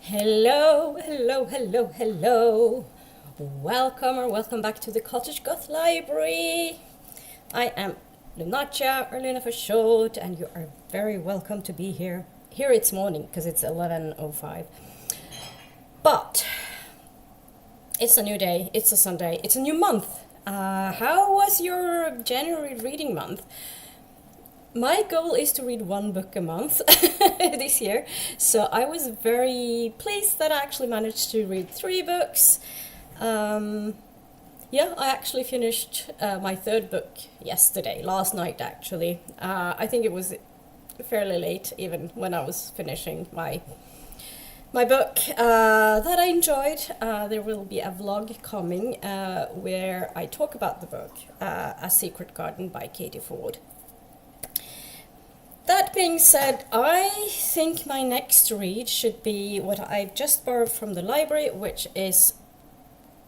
Hello, hello, hello, hello. Welcome back to the Cottagegoth library. I am Lunacia, or Luna for short, and you are very welcome to be here. Here it's morning because it's 11:05. But it's a new day, it's a Sunday, it's a new month. How was your January reading month? My goal is to read one book a month this year, so I was very pleased that I actually managed to read 3 books. Yeah, I actually finished my 3rd book yesterday, last night actually. I think it was fairly late even when I was finishing my my book that I enjoyed. There will be a vlog coming where I talk about the book, A Secret Garden by Katie Ford. That being said, I think my next read should be what I've just borrowed from the library, which is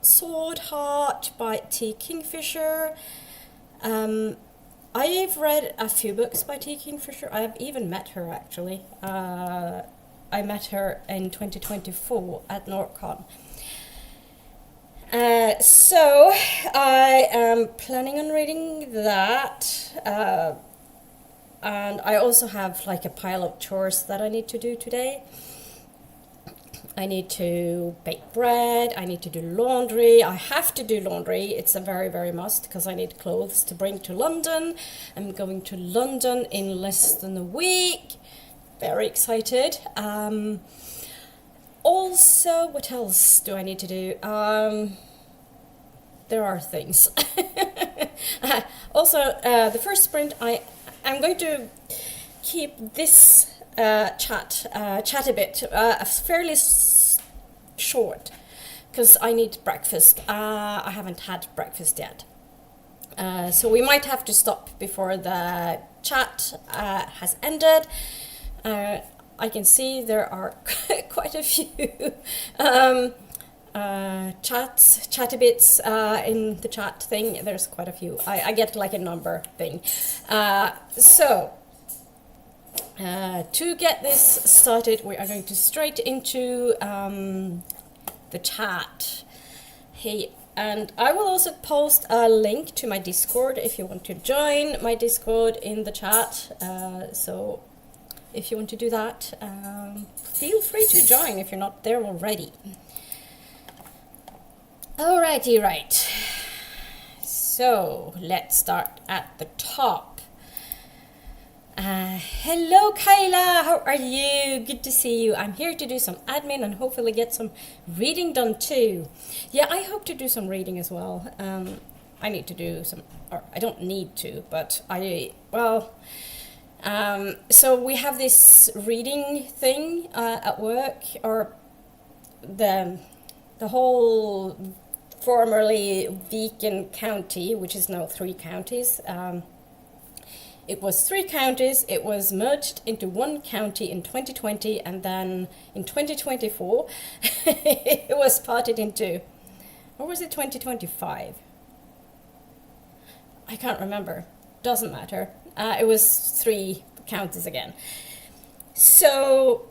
Sword Heart by T. Kingfisher. I've read a few books by T. Kingfisher. I have even met her, actually. I met her in 2024 at NorCon. So I am planning on reading that. And I also have like a pile of chores that I need to do today. I need to bake bread, I need to do laundry, I have to do laundry, it's a very, very must, because I need clothes to bring to London. I'm going to London in less than a week, very excited. Also, what else do I need to do? There are things. Also, the first sprint, I'm going to keep this chat a bit fairly short, because I need breakfast. I haven't had breakfast yet, so we might have to stop before the chat has ended. I can see there are quite a few chatty bits in the chat thing. There's quite a few. I get like a number thing. To get this started, we are going to straight into the chat. Hey, and I will also post a link to my Discord if you want to join my Discord in the chat. So if you want to do that, feel free to join if you're not there already. Alrighty, right. So let's start at the top. Hello Kyla, how are you? Good to see you. I'm here to do some admin and hopefully get some reading done too. Yeah, I hope to do some reading as well. I need to do some, or I don't need to, but so we have this reading thing at work, or the whole formerly Beacon County, which is now 3 counties. It was 3 counties, it was merged into 1 county in 2020, and then in 2024 it was parted into, or was it 2025? I can't remember, doesn't matter. It was 3 counties again. So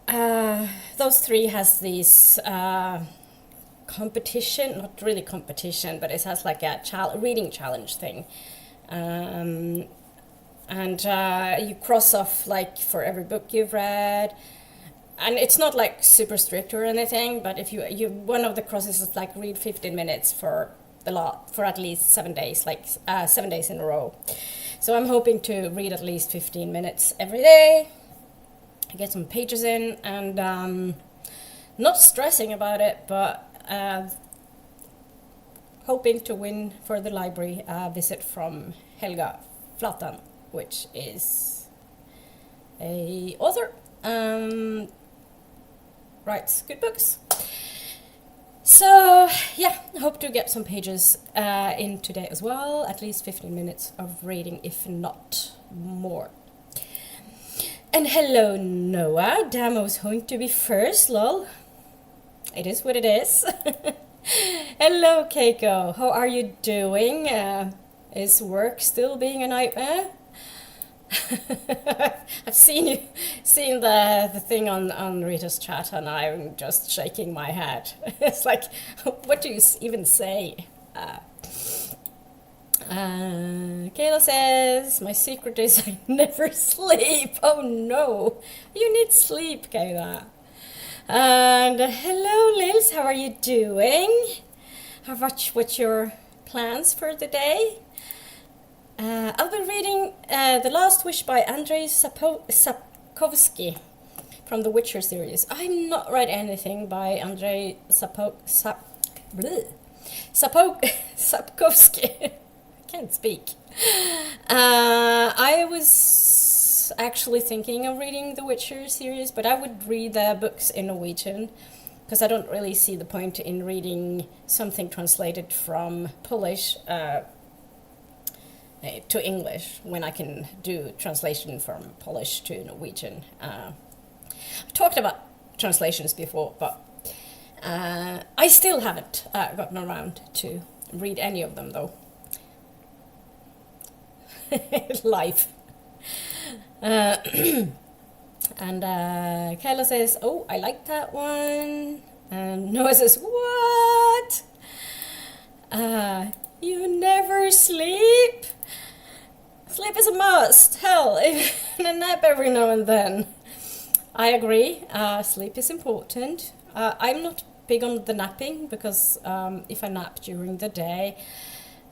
those 3 has these competition, not really competition, but it has like a reading challenge thing. And you cross off like for every book you've read, and it's not like super strict or anything, but if you one of the crosses is like read 15 minutes for at least 7 days, like 7 days in a row. So I'm hoping to read at least 15 minutes every day, get some pages in, and not stressing about it, but hoping to win for the library visit from Helga Flatan, which is a author, writes good books. So yeah, I hope to get some pages in today as well, at least 15 minutes of reading, if not more. And hello Noah, Damo's going to be first, lol. It is what it is. Hello Keiko, how are you doing? Is work still being a nightmare? I've seen the thing on Rita's chat, and I'm just shaking my head. It's like, what do you even say? Kayla says, my secret is I never sleep. Oh no, you need sleep, Kayla. And hello Lils, how are you doing? What's your plans for the day? I'll be reading The Last Wish by Andrzej Sapkowski from the Witcher series. I've not read anything by Andrzej Sapkowski. I can't speak. I was was actually thinking of reading the Witcher series, but I would read the books in Norwegian because I don't really see the point in reading something translated from Polish to English when I can do translation from Polish to Norwegian. I talked about translations before, but I still haven't gotten around to read any of them, though. Life. And Kayla says, oh, I like that one. And Noah says, what? You never sleep? Sleep is a must. Hell, even a nap every now and then. I agree. Sleep is important. I'm not big on the napping because if I nap during the day,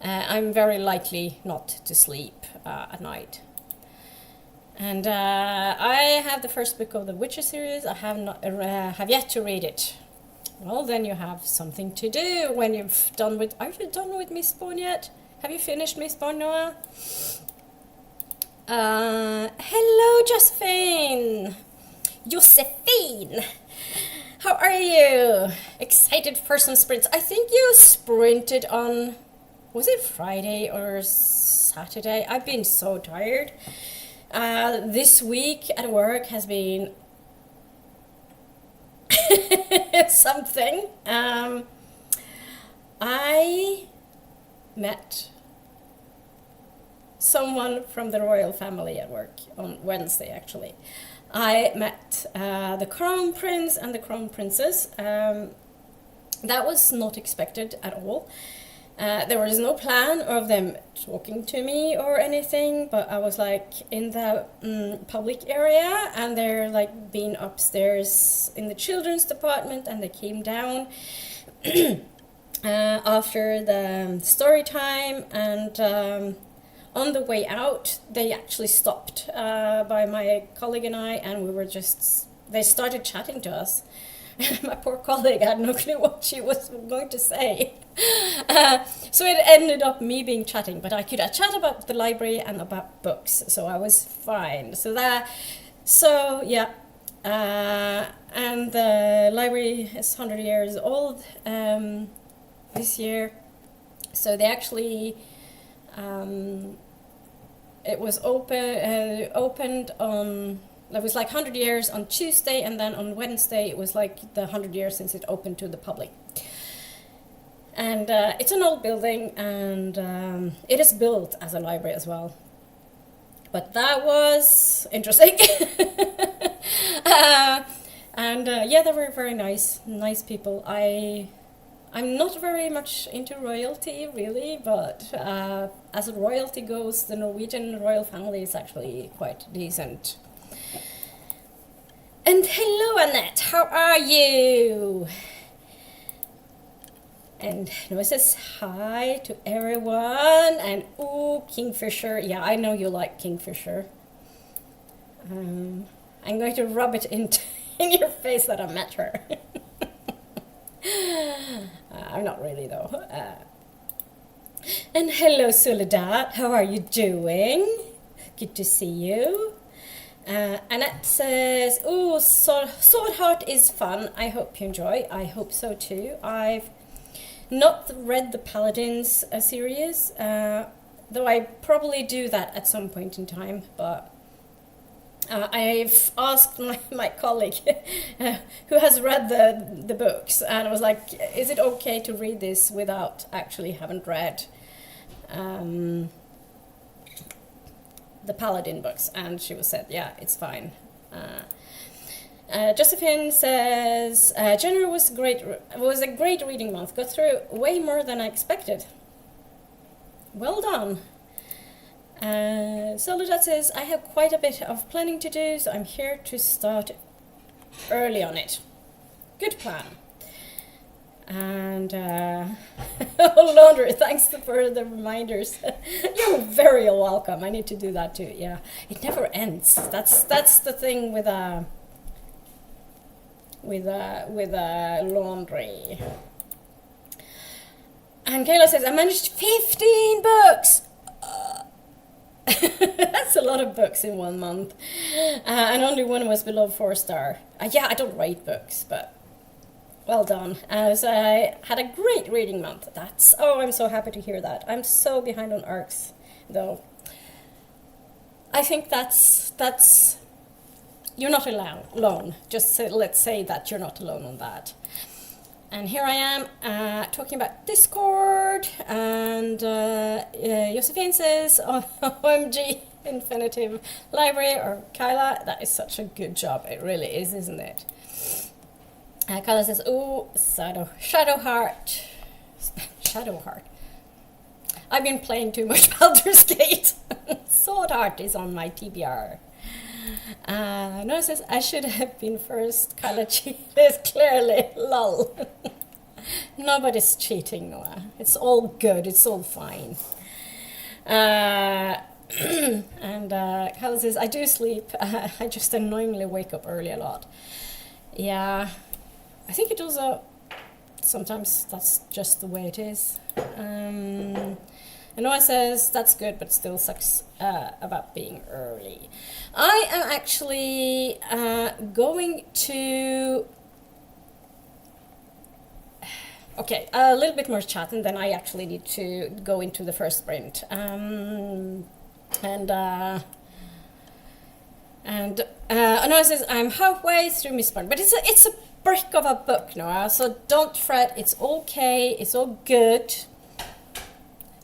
I'm very likely not to sleep at night. And I have the first book of the Witcher series. I have yet to read it. Well, then you have something to do when you've done with... Are you done with Mistborn yet? Have you finished Mistborn, Noah? Hello, Josephine! Josephine! How are you? Excited for some sprints. I think you sprinted on... Was it Friday or Saturday? I've been so tired. This week at work has been something. I met someone from the royal family at work on Wednesday, actually. I met the crown prince and the crown princess. That was not expected at all. There was no plan of them talking to me or anything, but I was like in the public area, and they're like being upstairs in the children's department, and they came down after the story time, and on the way out they actually stopped by my colleague and I, and they started chatting to us. My poor colleague had no clue what she was going to say. So it ended up me being chatting, but I could chat about the library and about books, so I was fine. And the library is 100 years old this year. So they actually, it was opened on... It was like 100 years on Tuesday, and then on Wednesday it was like the 100 years since it opened to the public. And it's an old building, and it is built as a library as well. But that was interesting. Yeah, they were very nice people. I'm not very much into royalty, really, but as royalty goes, the Norwegian royal family is actually quite decent. And hello, Annette, how are you? And Noah says hi to everyone, and ooh, Kingfisher. Yeah, I know you like Kingfisher. I'm going to rub it in your face that I met her. I'm not really, though. And hello, Soledad, how are you doing? Good to see you. Annette says, "Oh, Sword Heart is fun. I hope you enjoy." I hope so too. I've not read the Paladins series, though I probably do that at some point in time. But I've asked my colleague who has read the books, and I was like, "Is it okay to read this without actually having read the Paladin books?" And she said, yeah, it's fine. Josephine says, January was a great reading month. Got through way more than I expected. Well done. Soledad says, I have quite a bit of planning to do, so I'm here to start early on it. Good plan. And laundry, thanks for the reminders. You're very welcome. I need to do that too. Yeah, it never ends. That's the thing with laundry. And Kayla says, I managed 15 books. That's a lot of books in 1 month. And only one was below 4-star. Yeah, I don't rate books, but well done. So I had a great reading month. I'm so happy to hear that. I'm so behind on ARCs, though. I think that's you're not alone. Let's say that you're not alone on that. And here I am talking about Discord, and Josephine says, OMG, Infinitive Library, or Kyla, that is such a good job. It really is, isn't it? Kyla says, oh, Shadowheart. Shadowheart. I've been playing too much Baldur's Gate. Sword Art is on my TBR. Noah says, I should have been first. Kyla cheated, clearly. Lol. Nobody's cheating, Noah. It's all good. It's all fine. And Kyla says, I do sleep. I just annoyingly wake up early a lot. Yeah. I think it also, sometimes that's just the way it is. And Noah says, that's good, but still sucks about being early. I am actually going to... Okay, a little bit more chat, and then I actually need to go into the first sprint. Noah says, I'm halfway through Mistborn, but it's a brick of a book, Noah, so don't fret. It's okay. It's all good.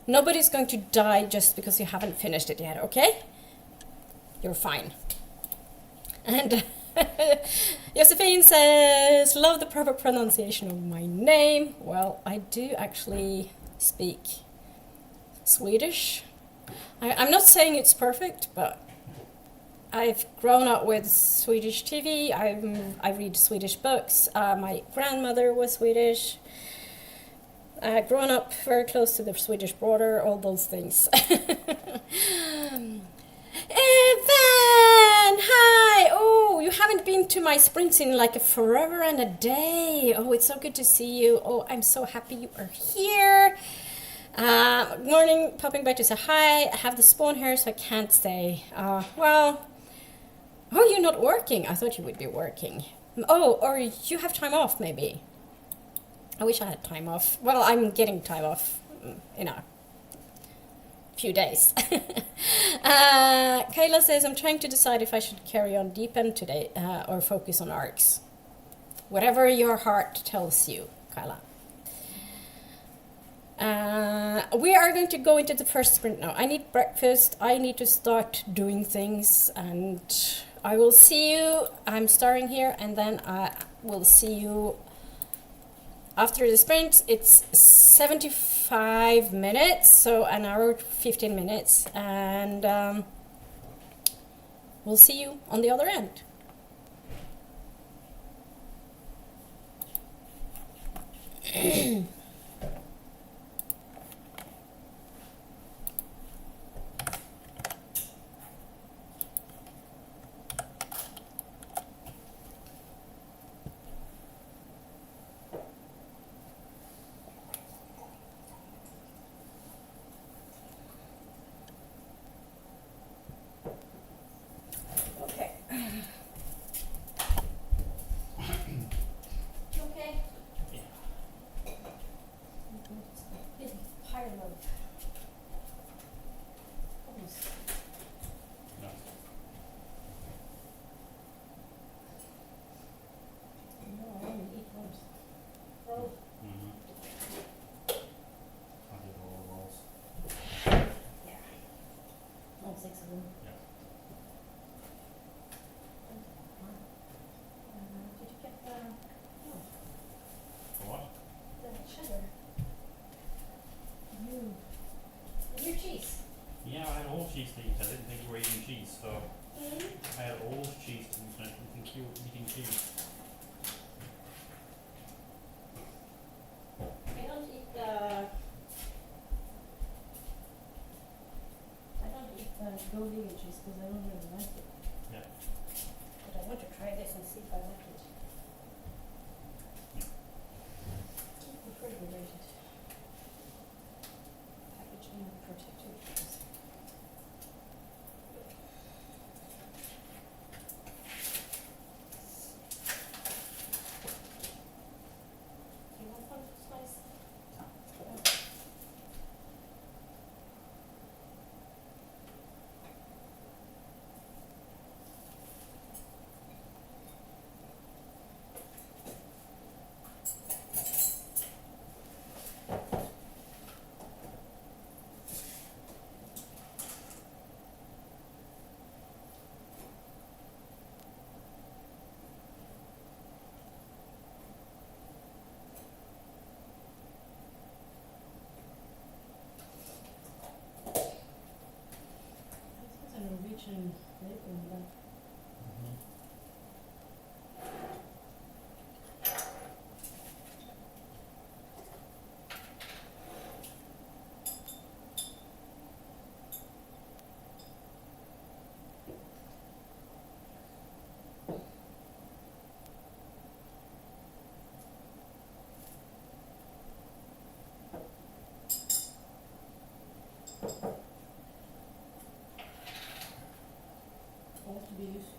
Nobody's going to die just because you haven't finished it yet, okay? You're fine. And Josephine says, love the proper pronunciation of my name. Well, I do actually speak Swedish. I'm not saying it's perfect, but I've grown up with Swedish TV. I read Swedish books. My grandmother was Swedish. Grown up very close to the Swedish border, all those things. Evan! Hi! Oh, you haven't been to my sprints in like forever and a day. Oh, it's so good to see you. Oh, I'm so happy you are here. Morning, popping by to say hi. I have the spawn here, so I can't stay. You're not working. I thought you would be working. Oh, or you have time off, maybe. I wish I had time off. Well, I'm getting time off in a few days. Kayla says, I'm trying to decide if I should carry on deep end today or focus on arcs. Whatever your heart tells you, Kayla. We are going to go into the first sprint now. I need breakfast. I need to start doing things, and I will see you. I'm starting here, and then I will see you after the sprint. It's 75 minutes, so an hour 15 minutes, and we'll see you on the other end. Cheese things. I didn't think you were eating cheese, so I had all cheese things, and I didn't think you were eating cheese. I don't eat the go vegan cheese because I don't really like it. Yeah. But I want to try this and see if I like it. Keep refrigerated. Packaging protected.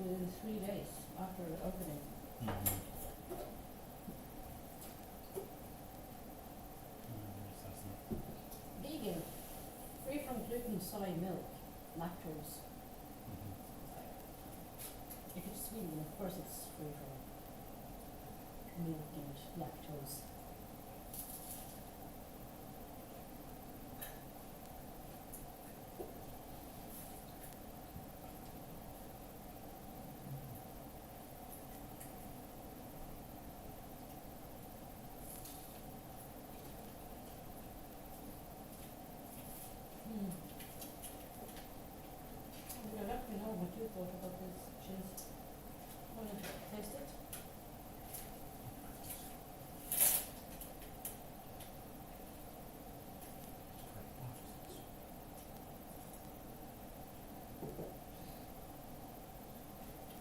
3 days after opening. Mm-hmm. Vegan, free from gluten, soy milk, lactose. If it's Sweden, of course it's free from milk and lactose. Let me know what you thought about this cheese. Want to taste it?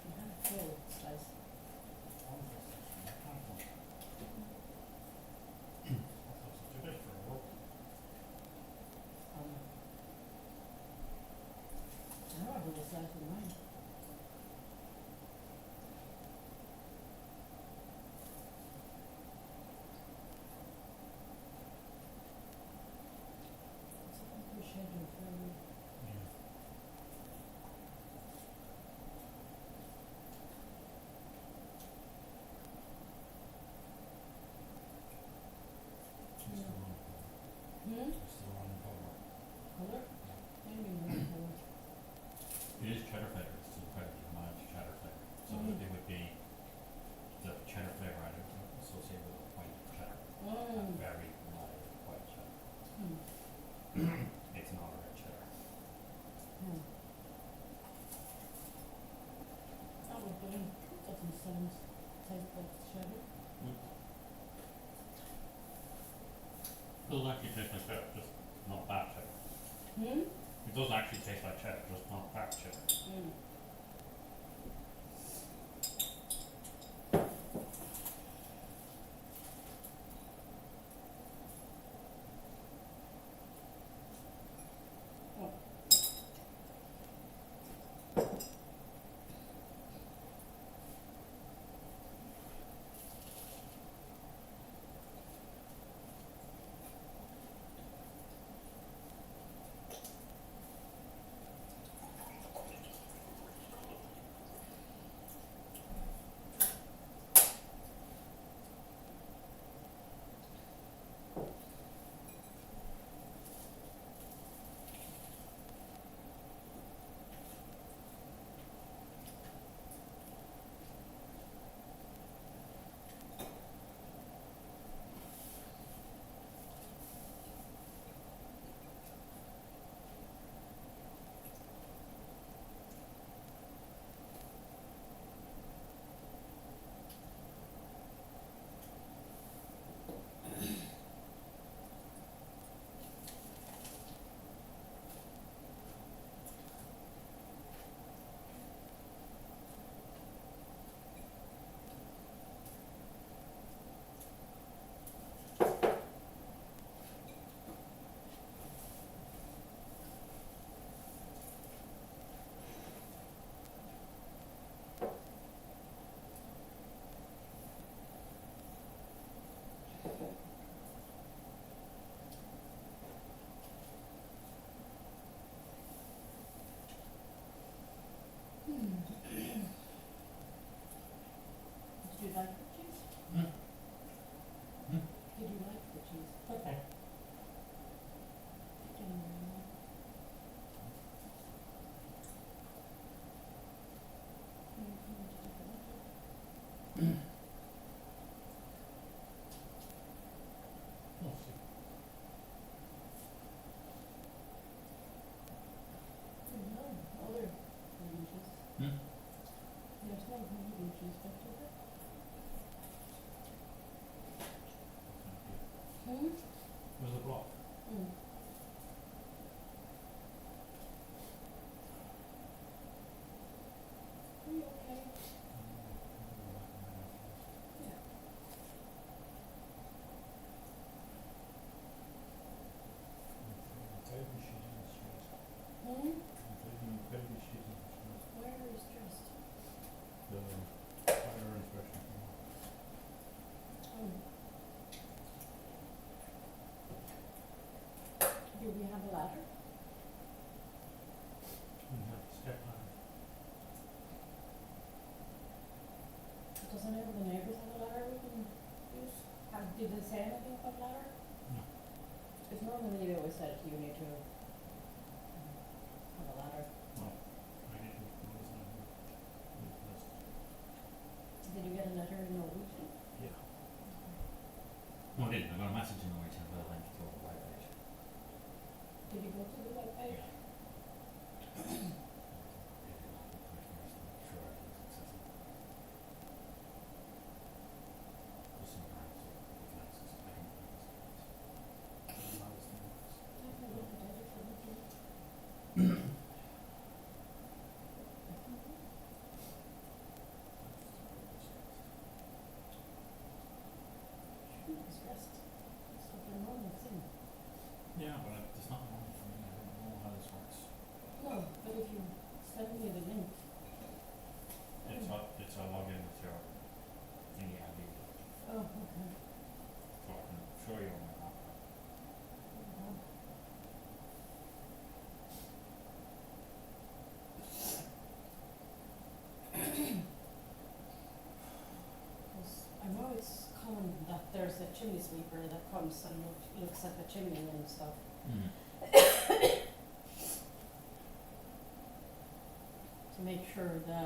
You have a full slice. I don't have a slice of mine. It's a good shade of flavor. Hmm? Color? Maybe more color. It is cheddar flavour, it's still quite a mild cheddar flavour. So it would be the cheddar flavour I would associate with white cheddar. Very mild white cheddar. It's not a red cheddar. That would be, doesn't sound, taste like cheddar. It doesn't actually taste like cheddar, just not that cheddar. It doesn't actually taste like cheddar, just not that cheddar. Did you like the cheese? Did you like the cheese? Okay. Didn't really like. No, other vegan cheese. There's no vegan cheese left, is there? have a ladder? We have a step ladder. Doesn't any of the neighbours have a ladder we can use? Did they say anything about ladder? No. Because normally they always said you need to have a ladder. No, I didn't notice anything in the list. Did you get a letter in Norwegian? Yeah. No, I didn't. I got a message in Norwegian with a link to a webpage. Did you go to the webpage? Yeah. Sure, it was accessible. Just sometimes it flexes. I don't know this. I can look at everything. It's stressed. It's like a normal thing. Yeah, but it's not normal for me. I don't know how this works. No, but if you send me the link. It's a login with your thingy ID, Oh, okay. so I can show you on my laptop. Because I know it's common that there's a chimney sweeper that comes and looks at the chimney and stuff. To make sure the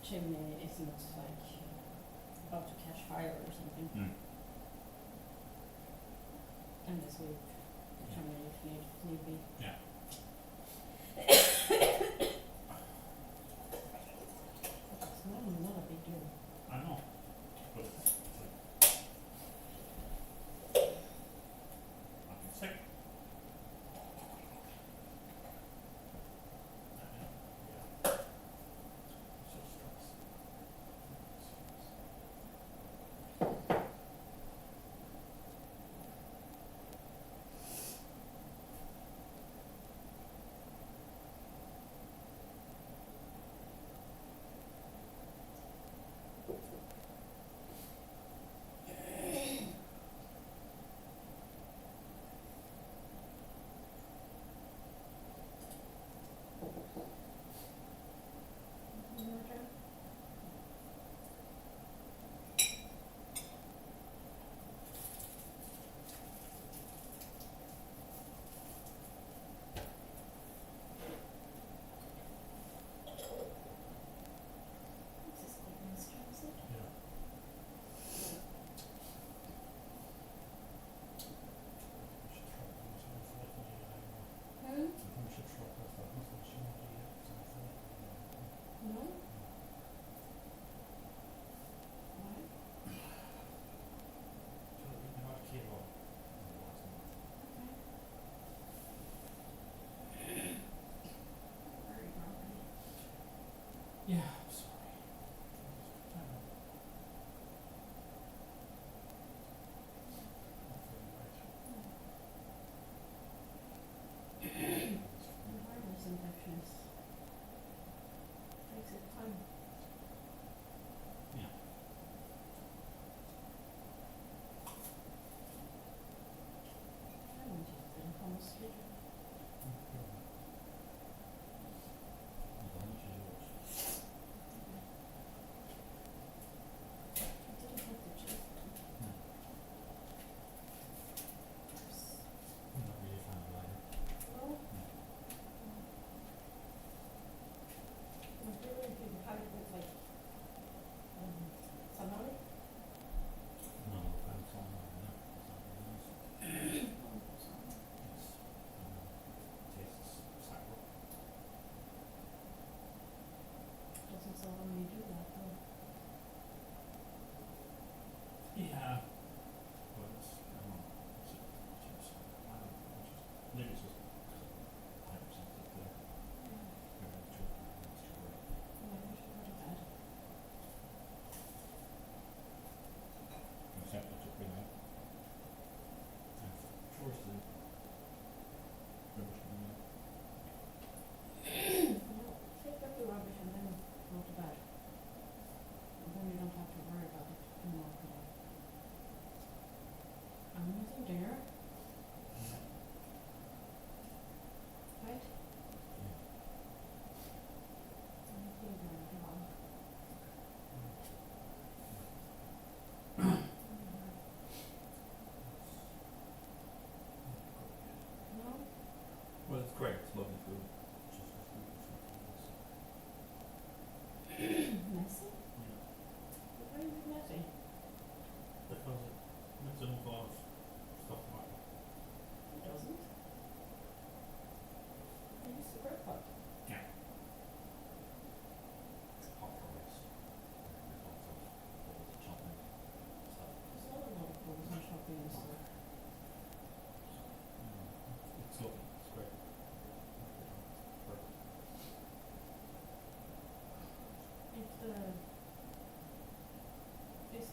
chimney isn't like about to catch fire or something. And the sweep the chimney if need be. Yeah. It's not a big deal. I know, but it's like I'm sick. Yeah. So stressed.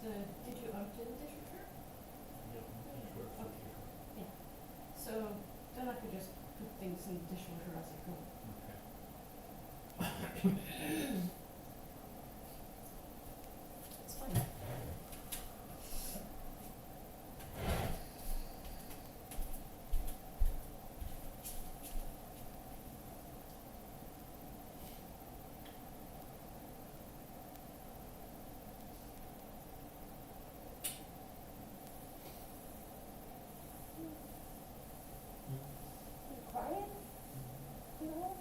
did you empty the dishwasher? Yep, sure, for Okay. sure. Yeah. So then I could just put things in the dishwasher as I go. Okay. It's fine. You crying? No?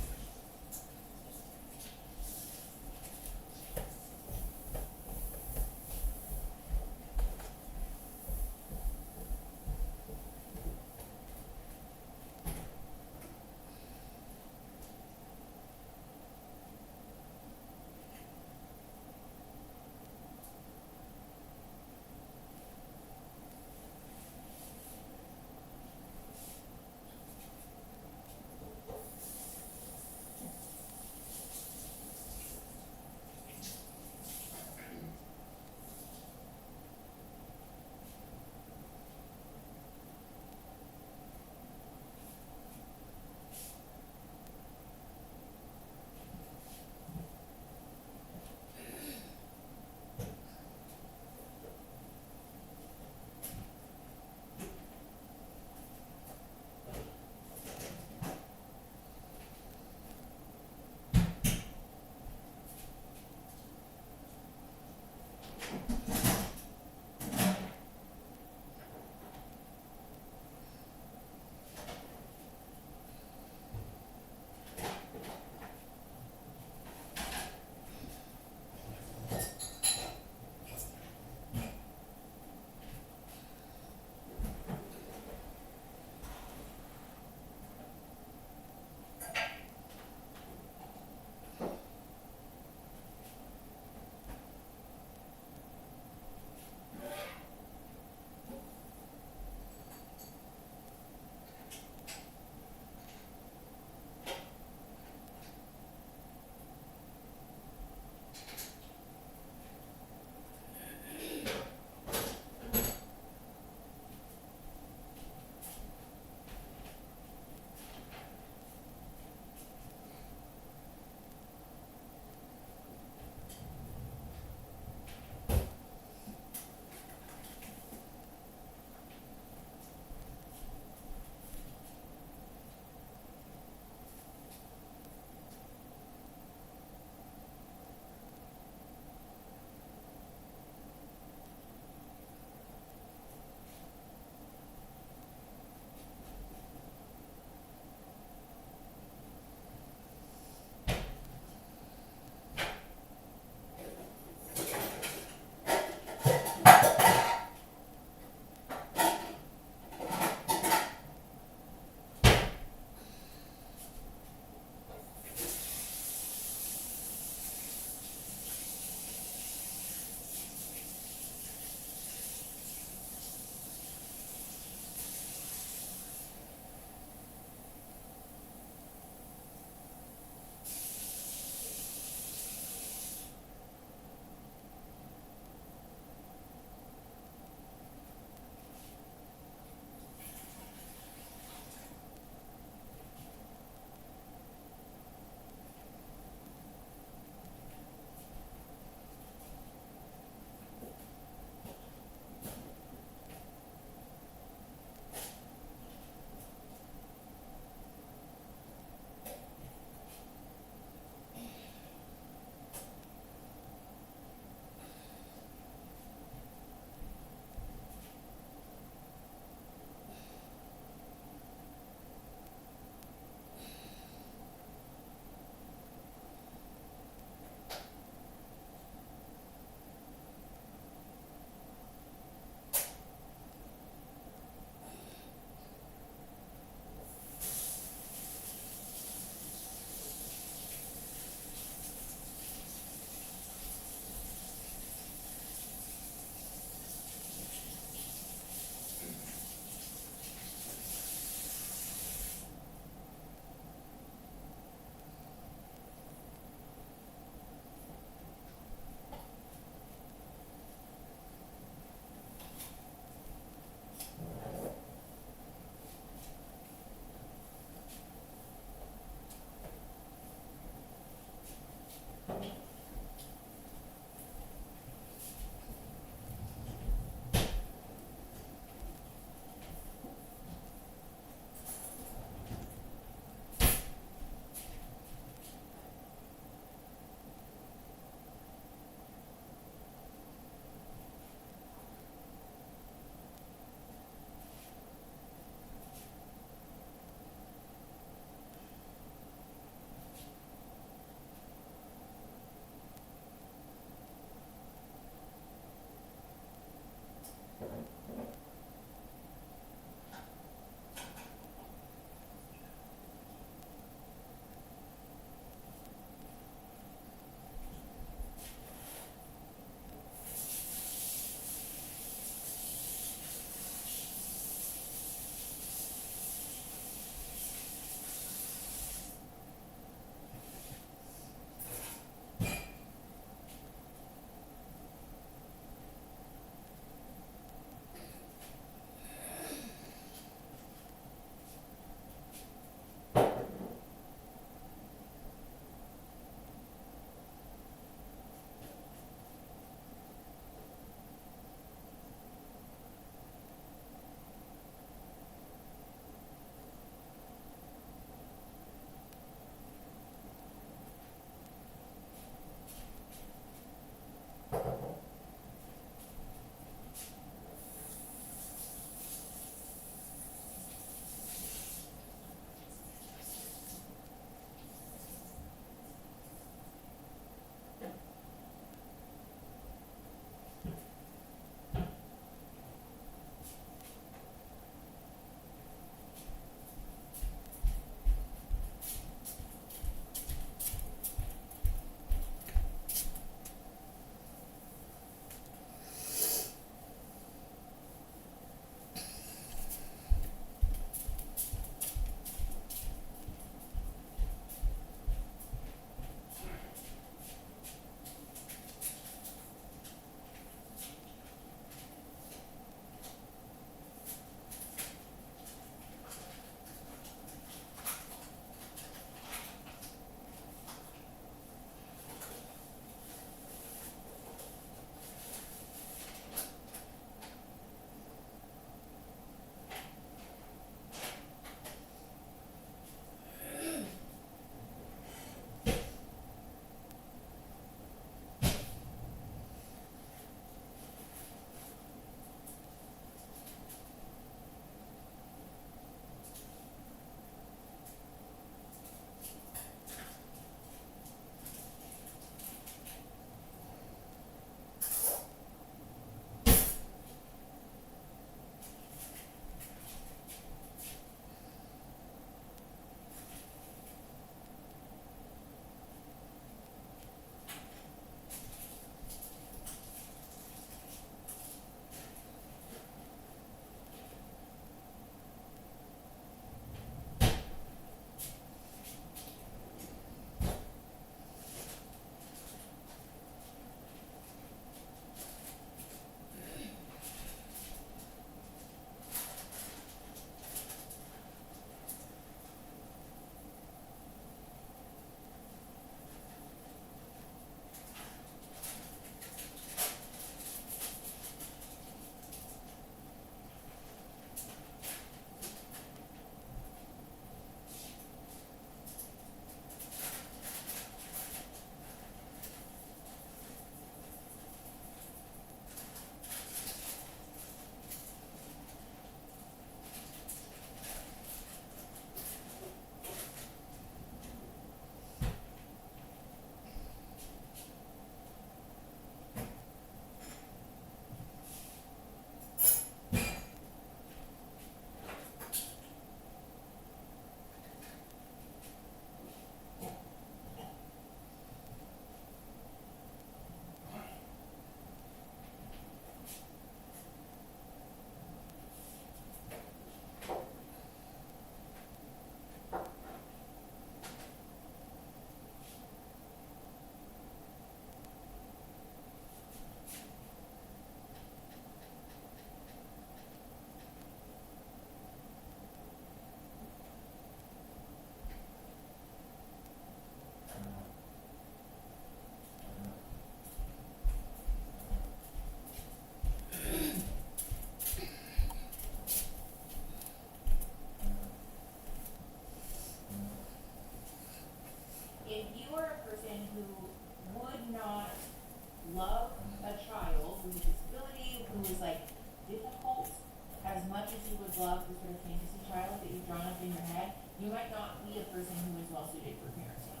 love the sort of fantasy child that you've drawn up in your head, you might not be a person who is well suited for parenting.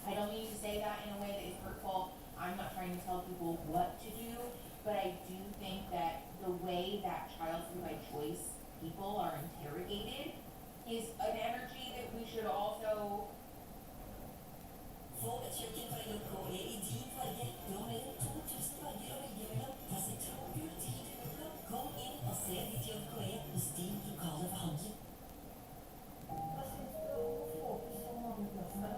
I don't mean to say that in a way that is hurtful. I'm not trying to tell people what to do, but I do think that the way that child-free by choice people are interrogated is an energy that we should also. Få et kjøkken fra JK i din farge. Du har mer enn 2000 farger å velge mellom. Fra sitrongul til gulblå. Kom inn og se ditt JK hos din lokale forhandler. Hva syns du om å få til så mange plasser?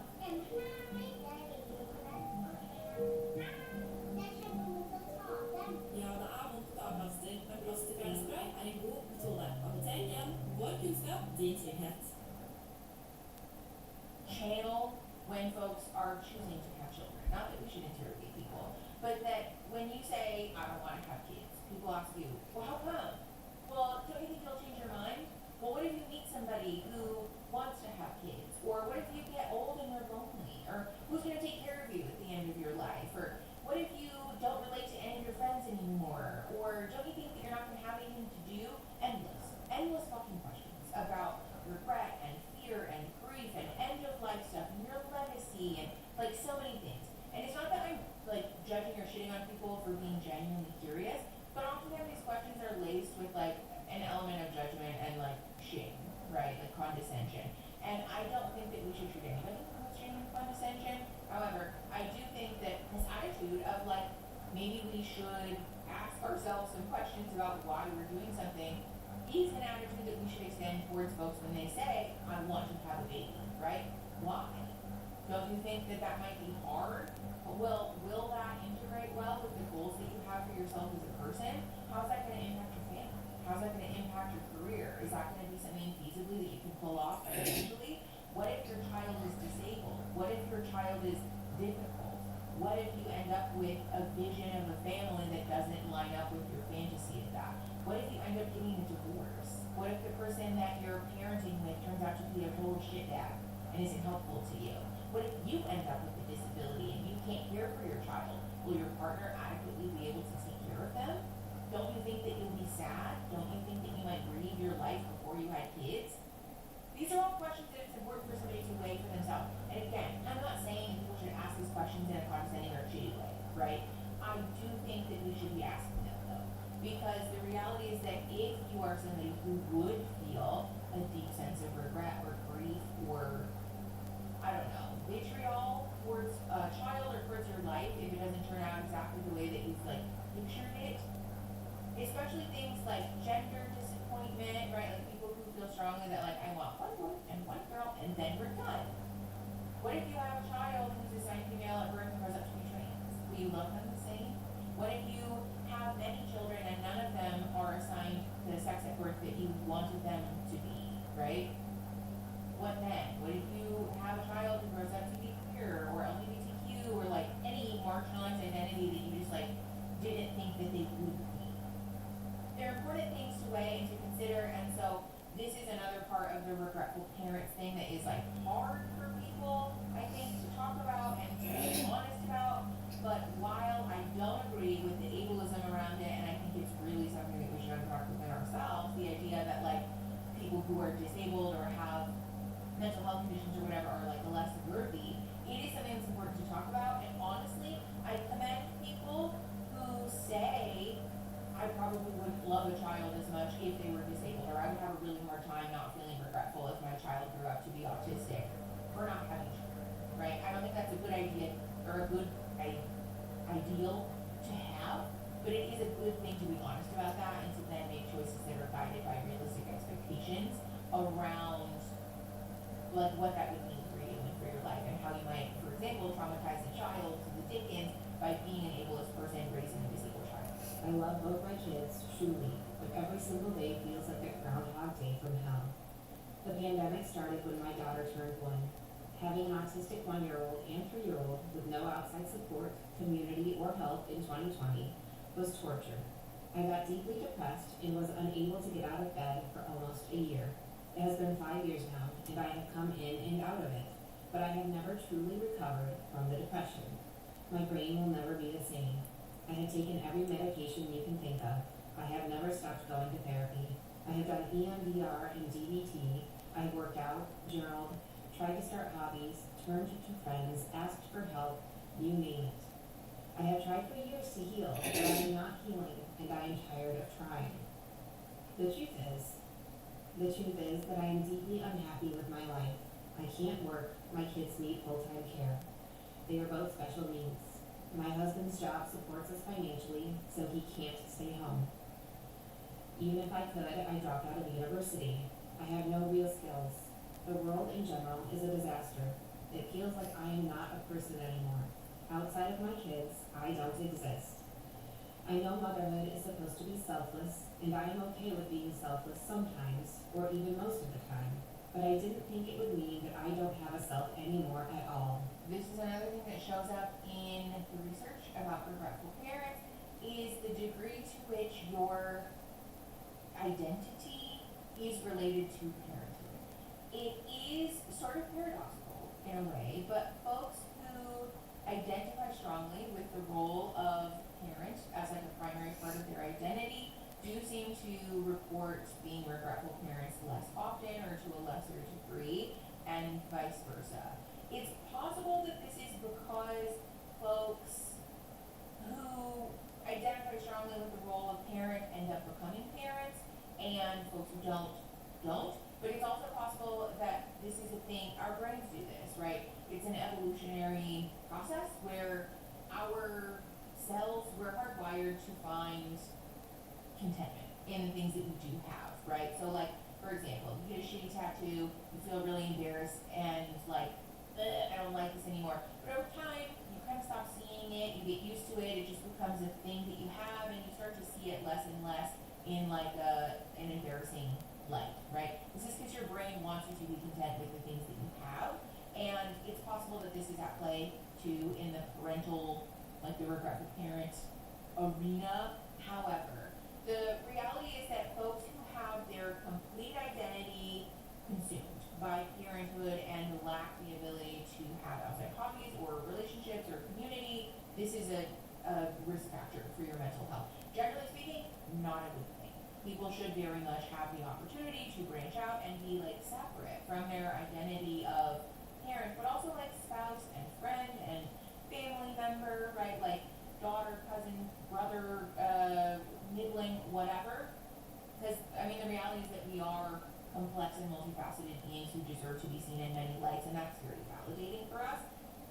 Ja, det er vondt å ta plaster, men plasterfjernspray er en god metode. Apotek igjen. Vår kunnskap, din trygghet. Channel when folks are choosing to have children. Not that we should interrogate people, but that when you say, I don't want to have kids, people ask you, well, how come? Well, don't you think you'll change your mind? Well, what if you meet somebody who wants to have kids? Or what if you get old and you're lonely? Or who's going to take care of you at the end of your life? Or what if you don't relate to any of your friends anymore? Or don't you think that you're not going to have anything to do? Endless fucking questions about regret and fear and grief and end of life stuff and your legacy and like so many things. And it's not that I'm like judging or shitting on people for being genuinely curious, but oftentimes these questions are laced with like an element of judgment and like shame, right? Like condescension. And I don't think that we should treat anybody with shame and condescension. However, I do think that this attitude of like maybe we should ask ourselves some questions about why we're doing something is an attitude that we should extend towards folks when they say, I want to have a baby, right? Why? Don't you think that that might be hard? Well, will that integrate well with the goals that you have for yourself as a person? How's that going to impact your family? How's that going to impact your career? Is that going to be something feasibly that you can pull off eventually? What if your child is disabled? What if your child is difficult? What if you end up with a vision of a family that doesn't line up with your fantasy of that? What if you end up getting a divorce? What if the person that you're parenting with turns out to be a total shit dad and isn't helpful to you? What if you end up with a disability and you can't care for your child? Will your partner adequately be able to take care of them? Don't you think that you'll be sad? Don't you think that you might grieve your life before you had kids? These are all questions that it's important for somebody to weigh for themselves. And again, I'm not saying people should ask these questions in a condescending or shitty way, right? I do think that we should be asking them though. Because the reality is that if you are somebody who would feel a deep sense of regret or grief or, I don't know, vitriol towards a child or towards your life if it doesn't turn out exactly the way that you've like pictured it, especially things like gender disappointment, right? Like people who feel strongly that like, I want one boy and one girl and then we're done. What if you have a child who's assigned female at birth and grows up to be trans? Will you love them the same? What if you have many children and none of them are assigned the sex at birth that you wanted them to be, right? What then? What if you have a child who grows up to be queer or LGBTQ or like any marginalized identity that you just like didn't think that they would be? They're important things to weigh and to consider, and so this is another part of the regretful parents thing that is like hard for people, I think, to talk about and to be honest about. But while I don't agree with the ableism around it, and I think it's really something that we should unpack within ourselves, the idea that like people who are disabled or have mental health conditions or whatever are like less worthy, it is something that's important to talk about. And honestly, I commend people who say, I probably wouldn't love a child as much if they were disabled, or I would have a really hard time not feeling regretful if my child grew up to be autistic for not having children, right? I don't think that's a good idea or a good ideal to have, but it is a good thing to be honest about that and to then make choices that are guided by realistic expectations around like what that would mean for you and for your life and how you might, for example, traumatize a child to the dickens by being an ableist person raising a disabled child. I love both my kids, truly, but every single day feels like a Groundhog Day from hell. The pandemic started when my daughter turned 1. Having an autistic 1-year-old and 3-year-old with no outside support, community, or help in 2020 was torture. I got deeply depressed and was unable to get out of bed for almost a year. It has been 5 years now, and I have come in and out of it, but I have never truly recovered from the depression. My brain will never be the same. I have taken every medication you can think of. I have never stopped going to therapy. I have done EMDR and DBT. I have worked out, journaled, tried to start hobbies, turned to friends, asked for help, you name it. I have tried for years to heal, but I am not healing, and I am tired of trying. The truth is that I am deeply unhappy with my life. I can't work, my kids need full-time care. They are both special needs. My husband's job supports us financially, so he can't stay home. Even if I could, I dropped out of university. I have no real skills. The world in general is a disaster. It feels like I am not a person anymore. Outside of my kids, I don't exist. I know motherhood is supposed to be selfless, and I am okay with being selfless sometimes, or even most of the time. But I didn't think it would mean that I don't have a self anymore at all. This is another thing that shows up in the research about regretful parents is the degree to which your identity is related to parenthood. It is sort of paradoxical in a way, but folks who identify strongly with the role of parent as like a primary part of their identity do seem to report being regretful parents less often or to a lesser degree, and vice versa. It's possible that this is because folks who identify strongly with the role of parent end up becoming parents, and folks who don't. But it's also possible that this is a thing, our brains do this, right? It's an evolutionary process where our cells, we're hardwired to find contentment in the things that we do have, right? So like, for example, you get a shitty tattoo, you feel really embarrassed and like, I don't like this anymore. But over time, you kind of stop seeing it, you get used to it, it just becomes a thing that you have, and you start to see it less and less in like an embarrassing light, right? This is because your brain wants you to be content with the things that you have, and it's possible that this is at play too in the parental, like the regretful parent arena. However, the reality is that folks who have their complete identity consumed by parenthood and lack the ability to have outside hobbies or relationships or community, this is a risk factor for your mental health. Generally speaking, not a good thing. People should very much have the opportunity to branch out and be like separate from their identity of parent, but also like spouse and friend and family member, right? Like daughter, cousin, brother, sibling, whatever. Because, I mean, the reality is that we are complex and multifaceted beings who deserve to be seen in many lights, and that's very validating for us.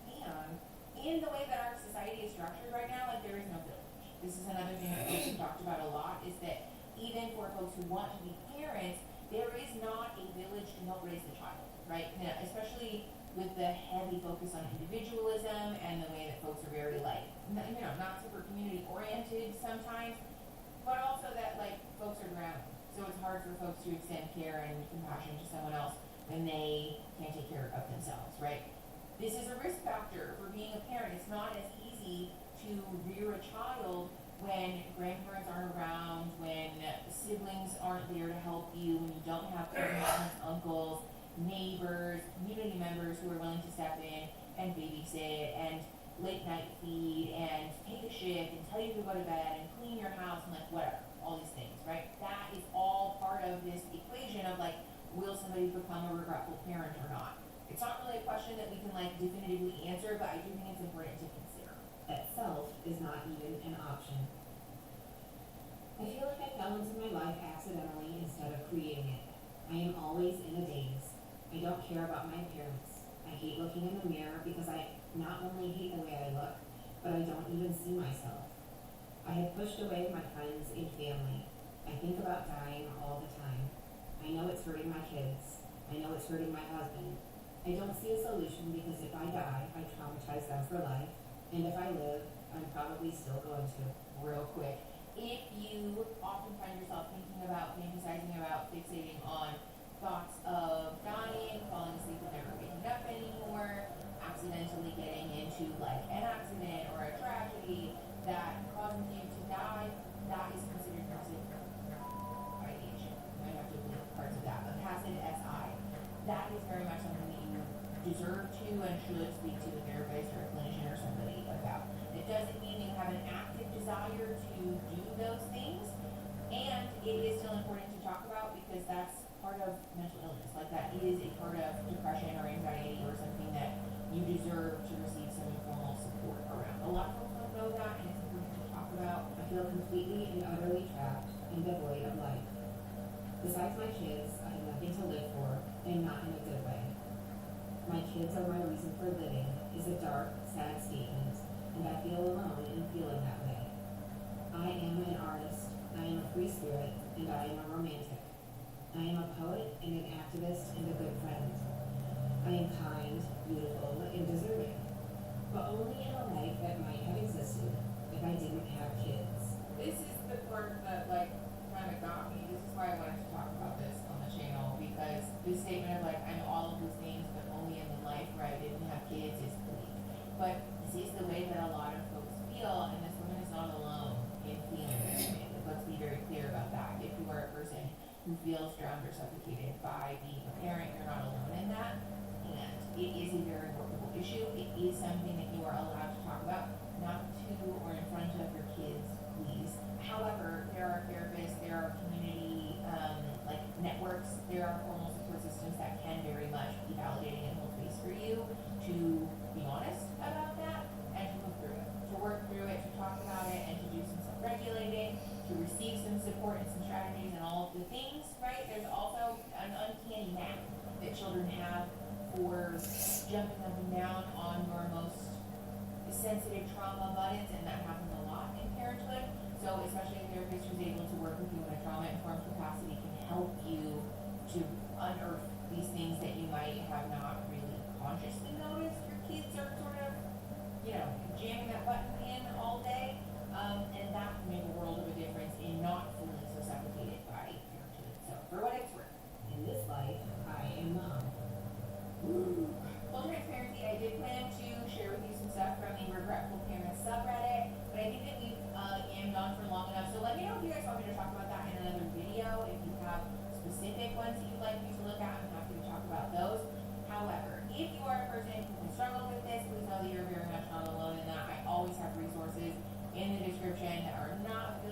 And in the way that our society is structured right now, like, there is no village. This is another thing that we've talked about a lot, is that even for folks who want to be parents, there is not a village to help raise the child, right? Now, especially with the heavy focus on individualism and the way that folks are very, like, you know, not super community oriented sometimes, but also that, like, folks are drowning. So it's hard for folks to extend care and compassion to someone else when they can't take care of themselves, right? This is a risk factor for being a parent. It's not as easy to rear a child when grandparents aren't around, when siblings aren't there to help you, when you don't have parents, uncles, neighbors, community members who are willing to step in and babysit and late night feed and take a shift and tell you to go to bed and clean your house and like whatever, all these things, right? That is all part of this equation of like, will somebody become a regretful parent or not? It's not really a question that we can like definitively answer, but I do think it's important to consider. That self is not even an option. I feel like I fell into my life accidentally instead of creating it. I am always in a daze. I don't care about my appearance. I hate looking in the mirror because I not only hate the way I look, but I don't even see myself. I have pushed away my friends and family. I think about dying all the time. I know it's hurting my kids. I know it's hurting my husband. I don't see a solution because if I die, I traumatize them for life. And if I live, I'm probably still going to. Real quick, if you often find yourself thinking about, fantasizing about, fixating on thoughts of dying, falling asleep and never waking up anymore, accidentally getting into like an accident or a tragedy that causes you to die, that is considered passive ideation. I have to link parts of that, but passive SI, that is very much something that you deserve to and should speak to a therapist or a clinician or somebody about. It doesn't mean you have an active desire to do those things, and it is still important to talk about because that's part of mental illness. Like that is a part of depression or anxiety or something that you deserve to receive some informal support around. A lot of folks don't know that, and it's important to talk about. I feel completely and utterly trapped and devoid of life. Besides my kids, I have nothing to live for, and not in a good way. My kids are my reason for living is a dark, sad statement, and I feel alone in feeling that way. I am an artist, I am a free spirit, and I am a romantic. I am a poet and an activist and a good friend. I am kind, beautiful, and deserving, but only in a life that might have existed if I didn't have kids. This is the part that like kind of got me. This is why I wanted to talk about this on the channel because this statement of like I'm all of those things but only in the life where I didn't have kids is bleak. But this is the way that a lot of folks feel, and this woman is not alone in feeling this way. Let's be very clear about that. If you are a person who feels drowned or suffocated by being a parent, you're not alone in that. And it is a very workable issue. It is something that you are allowed to talk about, not to or in front of your kids, please. However, there are therapists, there are community like networks, there are formal support systems that can very much be validating and hold space for you to be honest about that and to move through it, to work through it, to talk about it, and to do some self-regulating, to receive some support and some strategies and all of the things, right? There's also an uncanny knack that children have for jumping up and down on your most sensitive trauma buttons, and that happens a lot in parenthood. So especially a therapist who's able to work with you in a trauma-informed capacity can help you to unearth these things that you might have not really consciously noticed. Your kids are sort of, jamming that button in all day, and that can make a world of a difference in not feeling so suffocated by parenthood. So for what it's worth. In this life, I am mom. Full transparency, I did plan to share with you some stuff from the Regretful Parents subreddit, but I think that we've yammed on for long enough. So let me know if you guys want me to talk about that in another video. If you have specific ones that you'd like me to look at, I'm happy to talk about those. However, if you are a person who has struggled with this, please know that you're very much not alone in that. I always have resources in the description that are not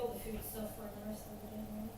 all the food stuff for the rest of the day. Right?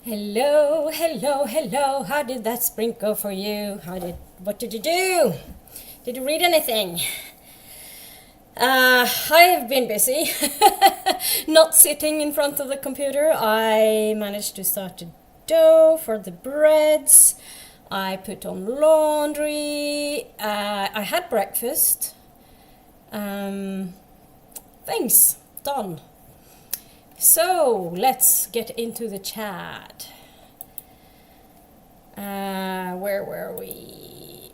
Hello, hello, hello. How did that sprint go for you? What did you do? Did you read anything? I've been busy, not sitting in front of the computer. I managed to start the dough for the breads. I put on laundry. I had breakfast. Things done. So let's get into the chat. Where were we?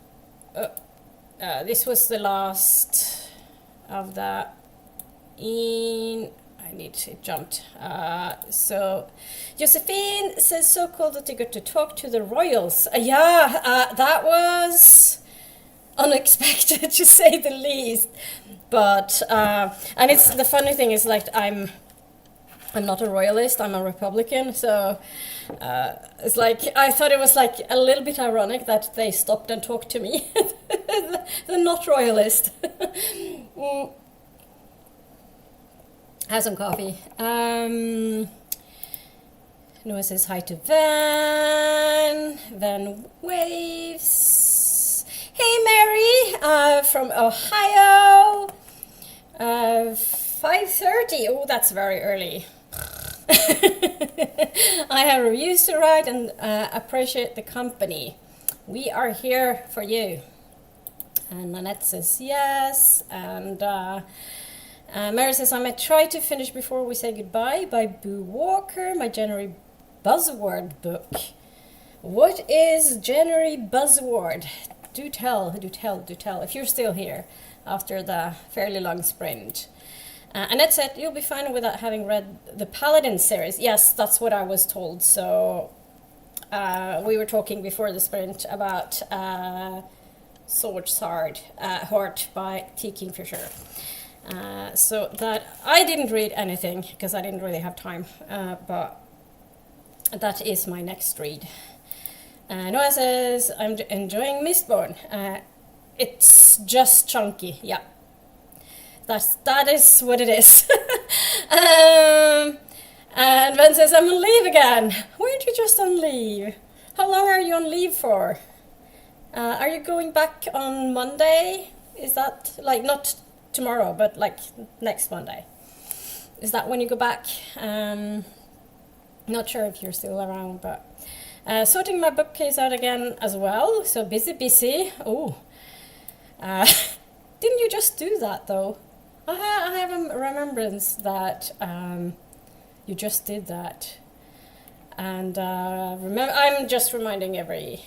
This was the last of the I need to jumped. So Josephine says so cool that you got to talk to the royals. That was unexpected to say the least. But and it's the funny thing is like I'm not a royalist, I'm a Republican, so it's like I thought it was like a little bit ironic that they stopped and talked to me. They're not royalist. Have some coffee. Noah says hi to Van. Van waves. Hey Mary, from Ohio. 5:30. Oh, that's very early. I have reviews to write and appreciate the company. We are here for you. And Nanette says yes. And Mary says I might try to finish before we say goodbye by Boo Walker, my January buzzword book. What is January buzzword? Do tell. If you're still here after the fairly long sprint. Annette said, you'll be fine without having read the Paladin series. Yes, that's what I was told. So we were talking before the sprint about Swords Heart by T. Kingfisher. So that I didn't read anything because I didn't really have time. But that is my next read. Noah says, I'm enjoying Mistborn. It's just chunky, yeah. That is what it is. And Ben says, I'm on leave again. Weren't you just on leave? How long are you on leave for? Are you going back on Monday? Is that like not tomorrow, but like next Monday? Is that when you go back? Not sure if you're still around, but sorting my bookcase out again as well. So busy. Oh. Uh, didn't you just do that though? I have a remembrance that you just did that. And remember, I'm just reminding everybody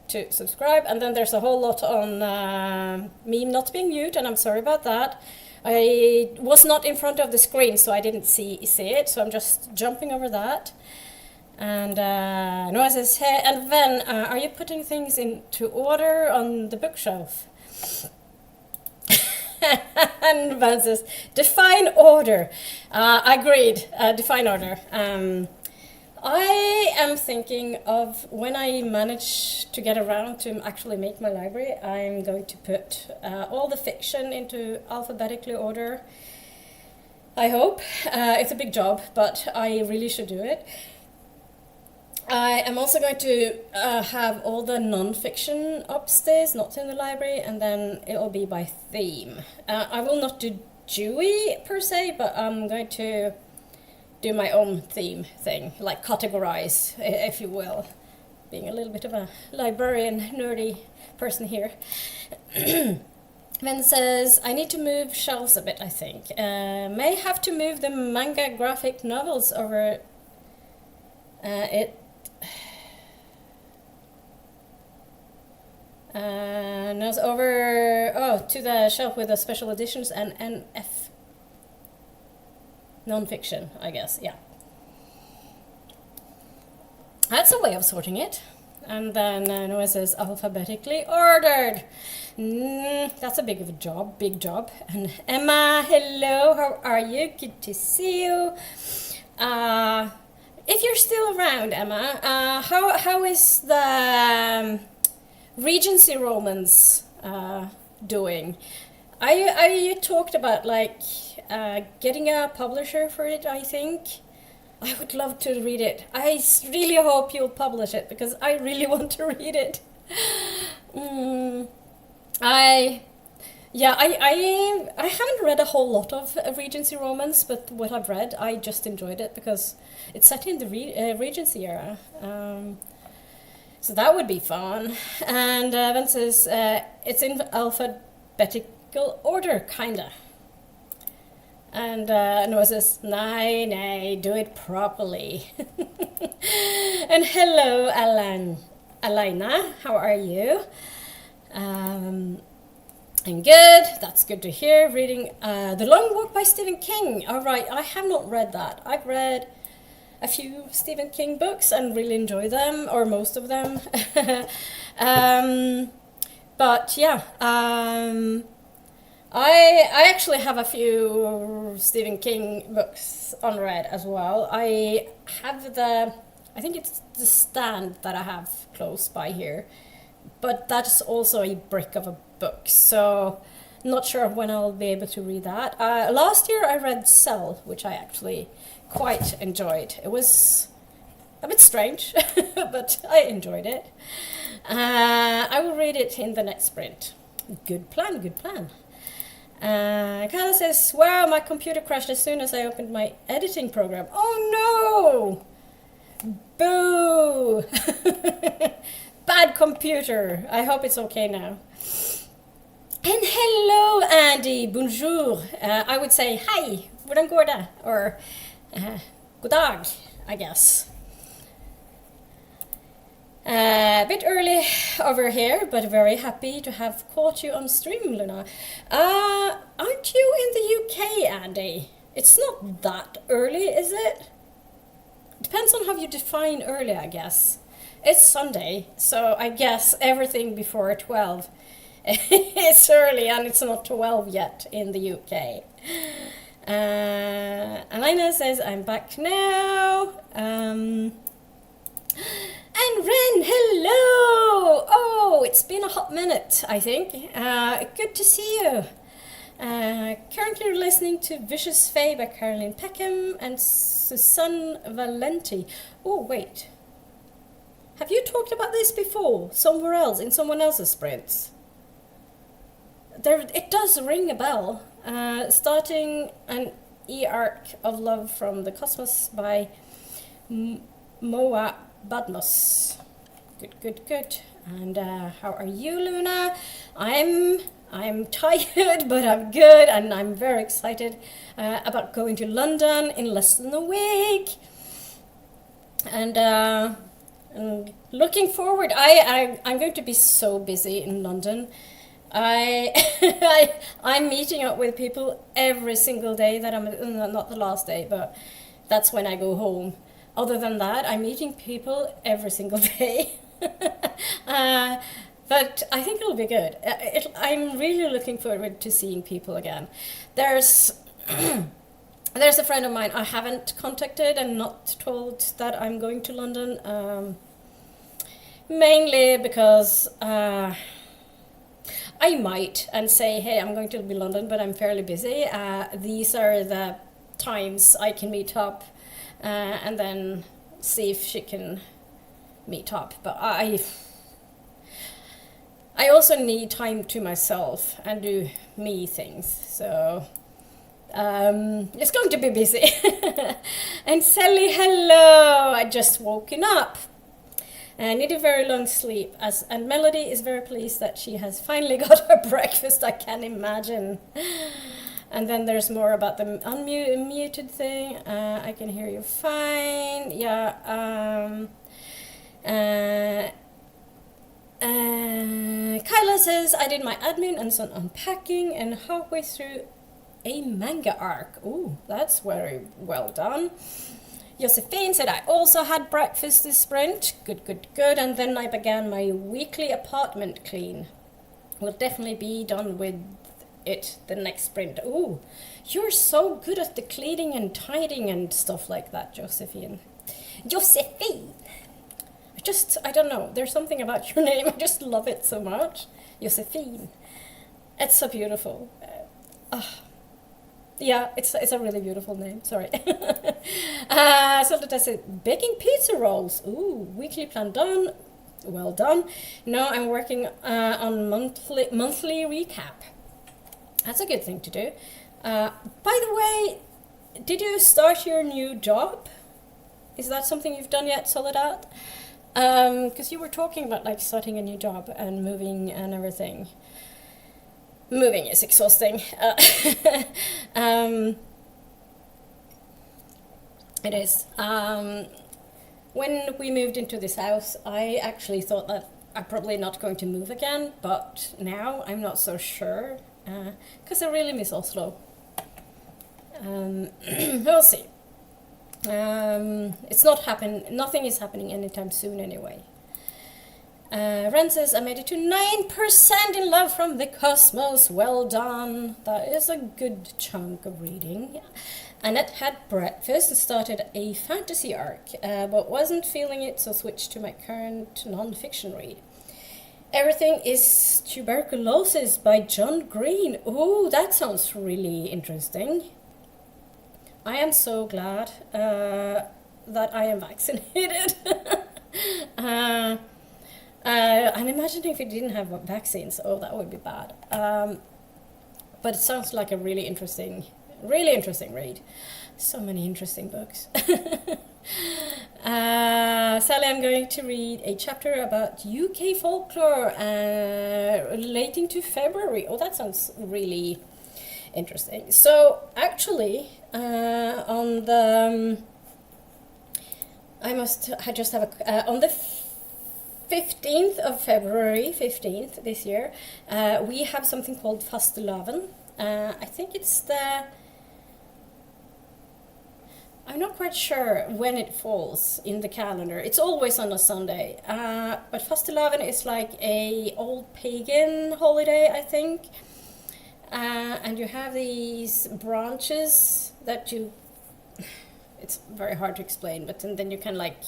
to subscribe. And then there's a whole lot on me not being mute, and I'm sorry about that. I was not in front of the screen, so I didn't see it. So I'm just jumping over that. And Noah says, hey, and Ven, are you putting things into order on the bookshelf? And Van says, define order. Agreed, define order. I am thinking of when I manage to get around to actually make my library, I'm going to put all the fiction into alphabetically order. I hope. It's a big job, but I really should do it. I am also going to have all the non-fiction upstairs, not in the library, and then it'll be by theme. I will not do Dewey per se, but I'm going to do my own theme thing, like categorize, if you will. Being a little bit of a librarian, nerdy person here. Then says, I need to move shelves a bit, I think. May have to move the manga graphic novels over Nose over to the shelf with the special editions and NF non-fiction, I guess. Yeah, that's a way of sorting it. And then Noah says alphabetically ordered. That's a big job. And Emma, hello, how are you? Good to see you. If you're still around, Emma, how is the Regency Romans doing? I talked about like getting a publisher for it, I think. I would love to read it. I really hope you'll publish it because I really want to read it. I haven't read a whole lot of Regency Romans, but what I've read, I just enjoyed it because it's set in the Regency era. So that would be fun. And Evan says it's in alphabetical order, kinda. And Noah says, nay, do it properly. And hello, Elena, how are you? I'm good, that's good to hear. Reading The Long Walk by Stephen King. All right, I have not read that. I've read a few Stephen King books and really enjoy them, or most of them. But yeah, I actually have a few Stephen King books unread as well. I have I think it's The Stand that I have close by here, but that's also a brick of a book, so not sure when I'll be able to read that. Last year I read Cell, which I actually quite enjoyed. It was a bit strange, but I enjoyed it. I will read it in the next sprint. Good plan. Kyla says, wow, my computer crashed as soon as I opened my editing program. Oh no! Boo! Bad computer. I hope it's okay now. And hello, Andy. Bonjour. I would say hi. Hvordan går det? Or god dag, I guess. A bit early over here, but very happy to have caught you on stream, Luna. Aren't you in the UK, Andy? It's not that early, is it? Depends on how you define early, I guess. It's Sunday, so I guess everything before 12 is early, and it's not 12 yet in the UK. Elena says, I'm back now. And Ren, hello! Oh, it's been a hot minute, I think. Good to see you. Currently listening to Vicious Fae by Caroline Peckham and Susanne Valenti. Oh, wait. Have you talked about this before? Somewhere else, in someone else's sprints? It does ring a bell. Starting an E-Arc of Love from the Cosmos by Moa Badmos. Good. And how are you, Luna? I'm tired, but I'm good, and I'm very excited about going to London in less than a week. And looking forward. I'm going to be so busy in London. I'm meeting up with people every single day that not the last day, but that's when I go home. Other than that, I'm meeting people every single day. But I think it'll be good. I'm really looking forward to seeing people again. There's a friend of mine I haven't contacted and not told that I'm going to London. Mainly because I might and say, hey, I'm going to be London, but I'm fairly busy. These are the times I can meet up, and then see if she can meet up. But I also need time to myself and do me things. So it's going to be busy. And Sally, hello! I just woken up. I need a very long sleep, and Melody is very pleased that she has finally got her breakfast, I can imagine. And then there's more about the unmuted thing. I can hear you fine. Yeah. Kyla says, I did my admin and some unpacking and halfway through a manga arc. Ooh, that's very well done. Josephine said, I also had breakfast this sprint. Good. And then I began my weekly apartment clean. Will definitely be done with it the next sprint. Ooh, you're so good at the cleaning and tidying and stuff like that, Josephine. I don't know. There's something about your name. I just love it so much. Josephine. It's so beautiful. Yeah, it's a really beautiful name. Sorry. So that I said, baking pizza rolls. Ooh, weekly plan done. Well done. Now I'm working on monthly recap. That's a good thing to do. By the way, did you start your new job? Is that something you've done yet, Soledad? Because you were talking about like starting a new job and moving and everything. Moving is exhausting. It is. When we moved into this house, I actually thought that I'm probably not going to move again, but now I'm not so sure, because I really miss Oslo. We'll see. Nothing is happening anytime soon anyway. Ren says, I made it to 9% in Love from the Cosmos. Well done. That is a good chunk of reading. Annette had breakfast and started a fantasy arc, but wasn't feeling it, so switched to my current non-fiction read. Everything is Tuberculosis by John Green. Oh, that sounds really interesting. I am so glad that I am vaccinated. I'm imagining if it didn't have vaccines, that would be bad. But it sounds like a really interesting read. So many interesting books. Sally, I'm going to read a chapter about UK folklore relating to February. Oh, that sounds really interesting. So actually, on the on the 15th of February, 15th this year, we have something called Fastelavn. I think it's I'm not quite sure when it falls in the calendar. It's always on a Sunday. But Fastelavn is like a old pagan holiday, I think. And you have these branches that it's very hard to explain, but then you can like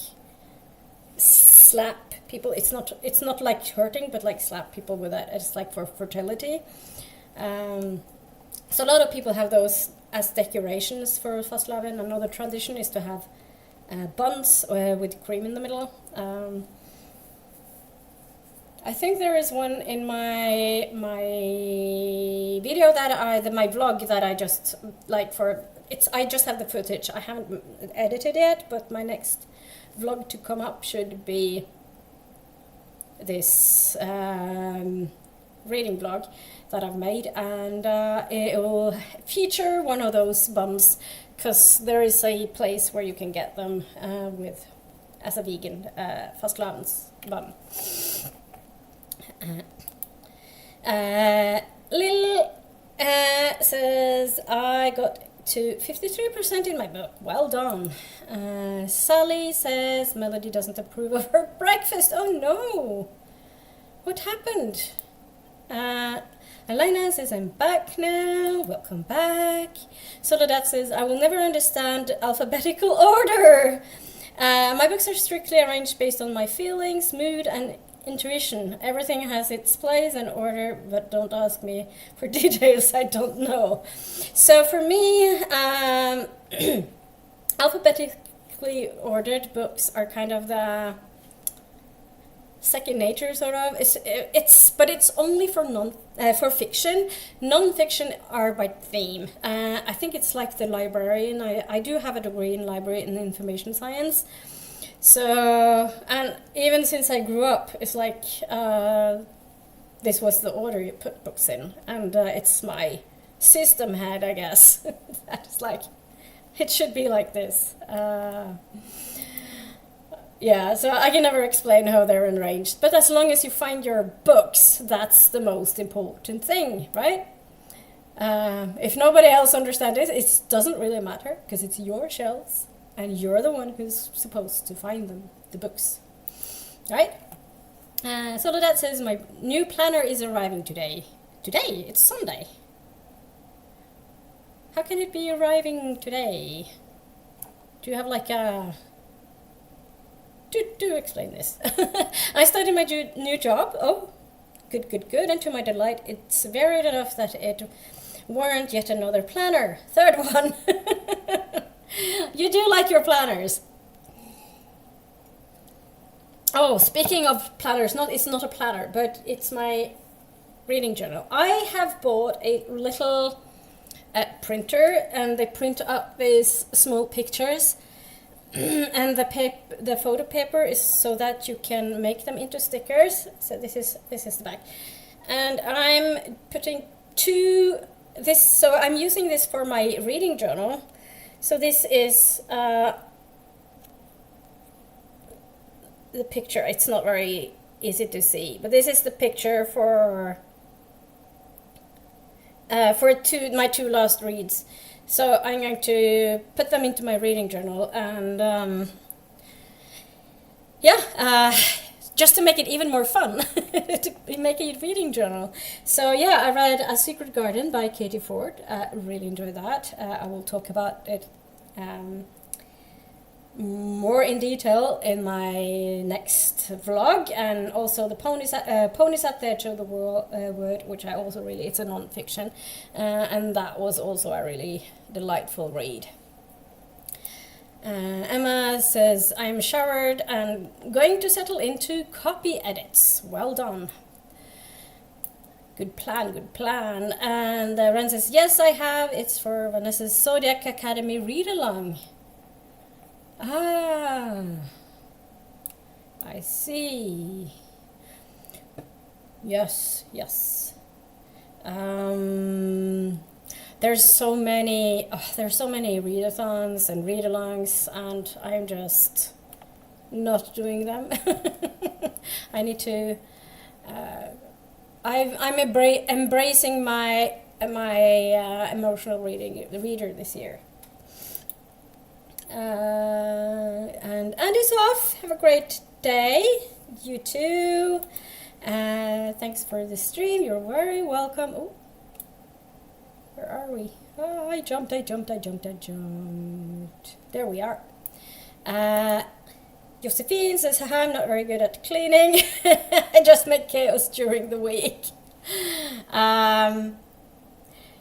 slap people. It's not like hurting, but like slap people with that. It's like for fertility. So a lot of people have those as decorations for Fastelavn. Another tradition is to have buns with cream in the middle. I think there is one in my video my vlog that I just I just have the footage. I haven't edited it, but my next vlog to come up should be this reading blog that I've made, and it will feature one of those buns, because there is a place where you can get them with as a vegan fastlands bun. Lil says, I got to 53% in my book. Well done. Sally says, Melody doesn't approve of her breakfast. Oh no! What happened? Elena says, I'm back now. Welcome back. Soledad says, I will never understand alphabetical order. My books are strictly arranged based on my feelings, mood, and intuition. Everything has its place and order, but don't ask me for details I don't know. So for me, alphabetically ordered books are kind of the second nature, sort of. But it's only for for fiction. Non-fiction are by theme. I think it's like the librarian. I do have a degree in library and information science. So, and even since I grew up, it's like this was the order you put books in, and it's my system head, I guess. That's like, it should be like this. Yeah, so I can never explain how they're arranged, but as long as you find your books, that's the most important thing, right? If nobody else understands it, it doesn't really matter, because it's your shelves. And you're the one who's supposed to find them, the books, right? So that says my new planner is arriving today. Today? It's Sunday. How can it be arriving today? Do you have like a... Do explain this. I started my new job. Oh, good. And to my delight, it's varied enough that it warrant yet another planner. Third one. You do like your planners. Oh, speaking of planners, it's not a planner, but it's my reading journal. I have bought a little printer, and they print up these small pictures, and the photo paper is so that you can make them into stickers. So this is the back, and I'm putting so I'm using this for my reading journal. So this is the picture. It's not very easy to see, but this is the picture for my two last reads. So I'm going to put them into my reading journal, and just to make it even more fun, to make a reading journal. So yeah, I read A Secret Garden by Katie Ford. Really enjoyed that. I will talk about it more in detail in my next vlog, and also the ponies at the edge of the wood, which I also it's a non-fiction, and that was also a really delightful read. Emma says, I'm showered and going to settle into copy edits. Well done. Good plan. And Ren says, yes, I have. It's for Vanessa's Zodiac Academy read-along. Ah, I see. Yes. There's so many readathons and read-alongs, and I'm just not doing them. I need to. I'm embracing my emotional reader this year. And Andy's off. Have a great day. You too. Thanks for the stream. You're very welcome. Oh. Where are we? Oh, I jumped. There we are. Josephine says, I'm not very good at cleaning. I just make chaos during the week.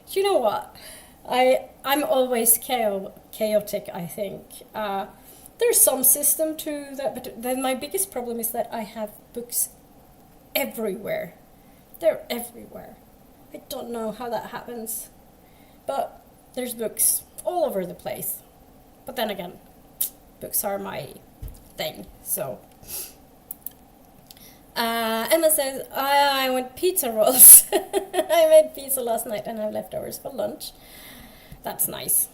You know what? I'm always chaotic, I think. There's some system to that, but then my biggest problem is that I have books everywhere. They're everywhere. I don't know how that happens. But there's books all over the place. But then again, books are my thing, so. Emma says, I want pizza rolls. I made pizza last night and I have leftovers for lunch. That's nice.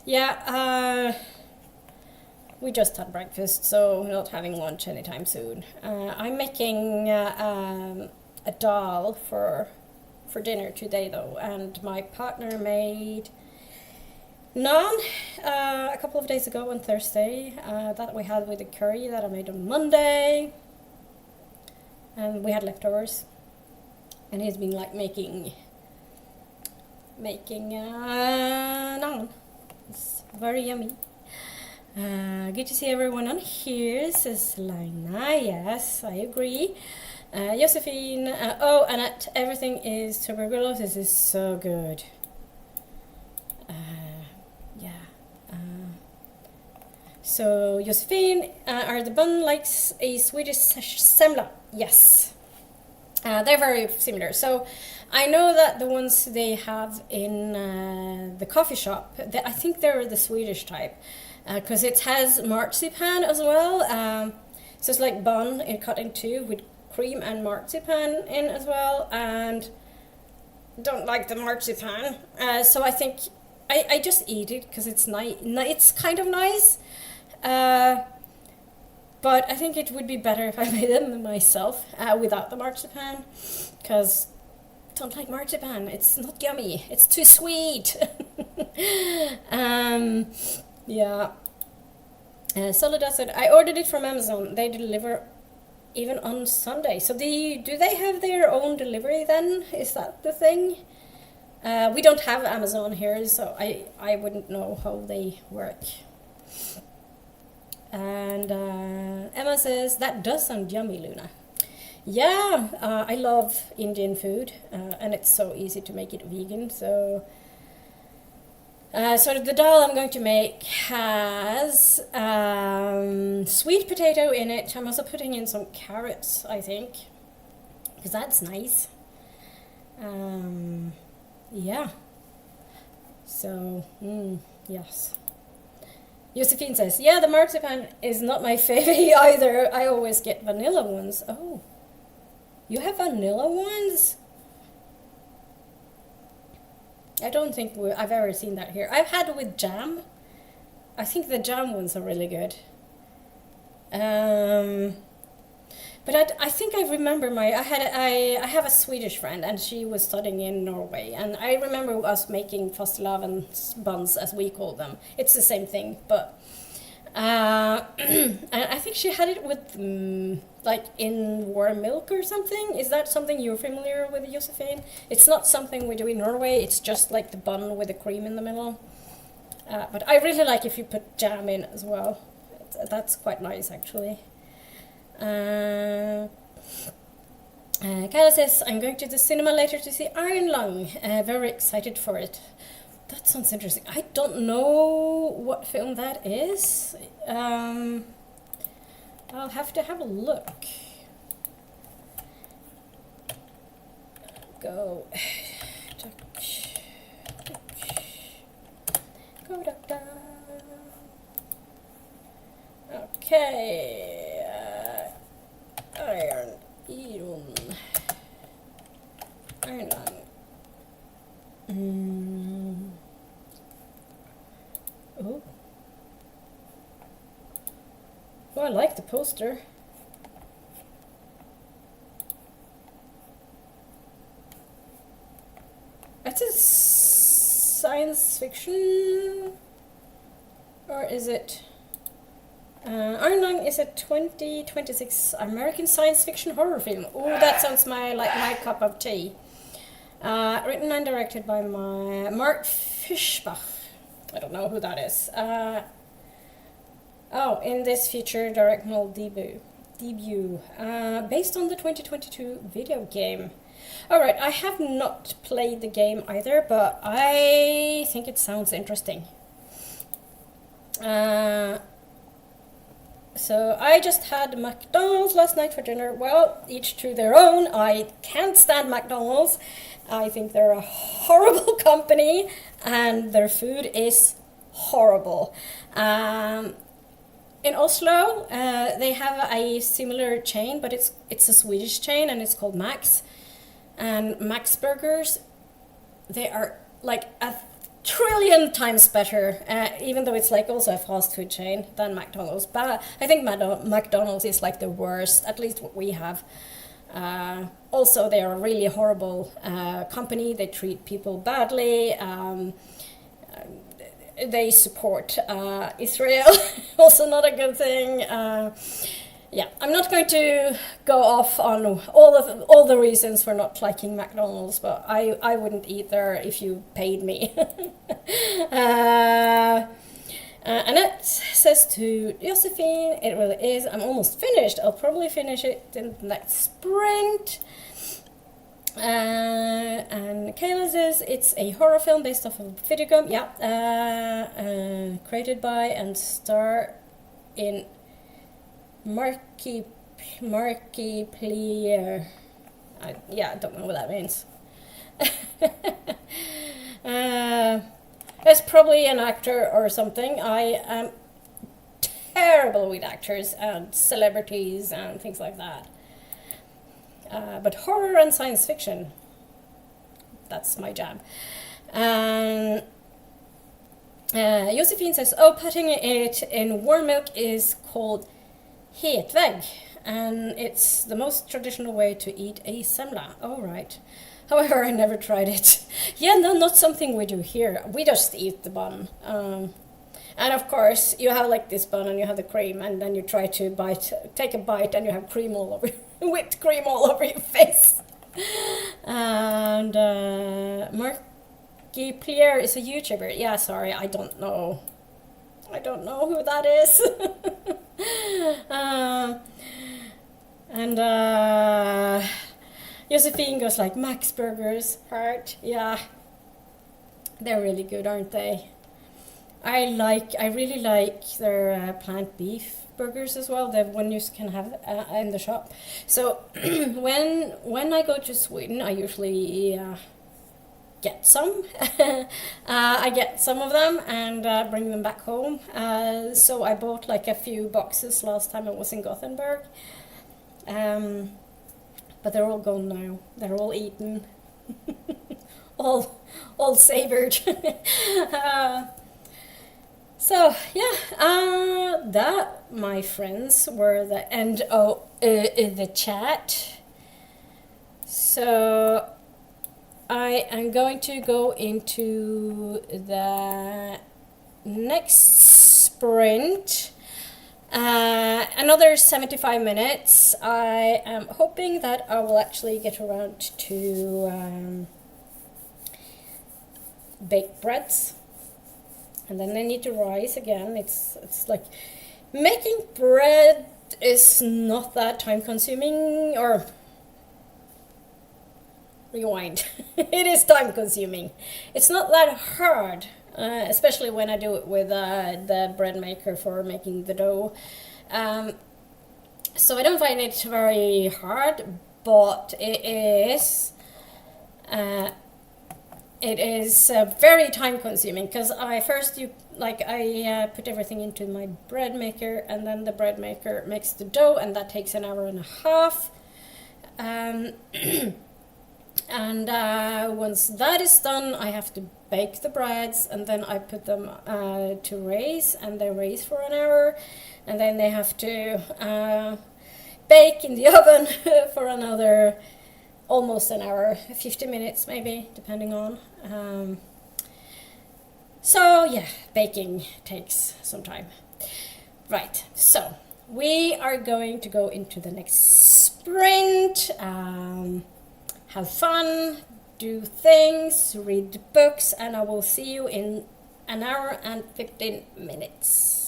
Yeah, we just had breakfast, so we're not having lunch anytime soon. I'm making a dal for dinner today, though, and my partner made naan a couple of days ago on Thursday that we had with the curry that I made on Monday, and we had leftovers, and he's been like making naan. It's very yummy. Good to see everyone on here, says Lina. Yes, I agree. Josephine, oh, Annette, everything is tuberculosis is so good. Yeah. So, Josephine, are the bun likes a Swedish semla? Yes. They're very similar. So, I know that the ones they have in the coffee shop, I think they're the Swedish type. Because it has marzipan as well. So it's like bun cut in two with cream and marzipan in as well. And don't like the marzipan. So I think I just eat it because it's nice. It's kind of nice. But I think it would be better if I made them myself without the marzipan. Because I don't like marzipan. It's not yummy. It's too sweet. Yeah. Soledad said, I ordered it from Amazon. They deliver even on Sunday. So do they have their own delivery then? Is that the thing? We don't have Amazon here, so I wouldn't know how they work. And Emma says, that does sound yummy, Luna. Yeah, I love Indian food, and it's so easy to make it vegan, so... So the dal I'm going to make has sweet potato in it. I'm also putting in some carrots, I think, because that's nice. Yeah. So, yes. Josephine says, yeah, the marzipan is not my favorite either. I always get vanilla ones. Oh, you have vanilla ones? I don't think I've ever seen that here. I've had it with jam. I think the jam ones are really good. But I think I remember I have a Swedish friend and she was studying in Norway, and I remember us making fastelavn buns, as we call them. It's the same thing, but and I think she had it with like in warm milk or something. Is that something you're familiar with, Josephine? It's not something we do in Norway. It's just like the bun with the cream in the middle. But I really like if you put jam in as well. That's quite nice, actually. Kayla says, I'm going to the cinema later to see Iron Lung. Very excited for it. That sounds interesting. I don't know what film that is. I'll have to have a look. Go. Go da da. Okay. Iron Lung. Oh. Oh, I like the poster. It's a science fiction, or is it? Iron Lung is a 2026 American science fiction horror film. Oh, that sounds like my cup of tea. Written and directed by Mark Fischbach. I don't know who that is. In this feature directorial debut. Based on the 2022 video game. Alright, I have not played the game either, but I think it sounds interesting. So I just had McDonald's last night for dinner. Well, each to their own. I can't stand McDonald's. I think they're a horrible company and their food is horrible. in Oslo, they have a similar chain, but it's a Swedish chain and it's called Max. And Max Burgers, they are like a trillion times better, even though it's like also a fast food chain than McDonald's. But I think McDonald's is like the worst, at least what we have. Also, they are a really horrible company. They treat people badly. They support Israel, also not a good thing. Yeah, I'm not going to go off on all the reasons for not liking McDonald's, but I wouldn't eat there if you paid me. And it says to Josephine, it really is. I'm almost finished. I'll probably finish it in the next sprint. And Kayla says it's a horror film based off of a video game. Yeah. Created by and star in Markiplier. I don't know what that means. It's probably an actor or something. I am terrible with actors and celebrities and things like that. But horror and science fiction, that's my jam. And Josephine says, putting it in warm milk is called hetvegg, and it's the most traditional way to eat a semla. Oh, right. However, I never tried it. Yeah, no, not something we do here. We just eat the bun. And of course, you have like this bun and you have the cream, and then you try to take a bite, and you have cream all over, whipped cream all over your face. And Markiplier is a YouTuber. Yeah, sorry, I don't know who that is. And Josephine goes like, Max Burgers, heart. Yeah, they're really good, aren't they? I really like their plant beef burgers as well. The one you can have in the shop. So when I go to Sweden, I usually get some. I get some of them and bring them back home. So I bought like a few boxes last time I was in Gothenburg. But they're all gone now. They're all eaten. all savored. So yeah, that, my friends, were the end of the chat. So I am going to go into the next sprint. Another 75 minutes. I am hoping that I will actually get around to baked breads. And then I need to rise again. It's like making bread is not that time consuming, or rewind. It is time consuming. It's not that hard, especially when I do it with the bread maker for making the dough. So I don't find it very hard, but it is very time consuming, because I put everything into my bread maker, and then the bread maker makes the dough, and that takes an hour and a half. And once that is done, I have to bake the breads, and then I put them to raise, and they raise for an hour, and then they have to bake in the oven for another almost an hour, 50 minutes maybe, depending on. So yeah, baking takes some time. Right, so we are going to go into the next sprint. Have fun, do things, read books, and I will see you in an hour and 15 minutes.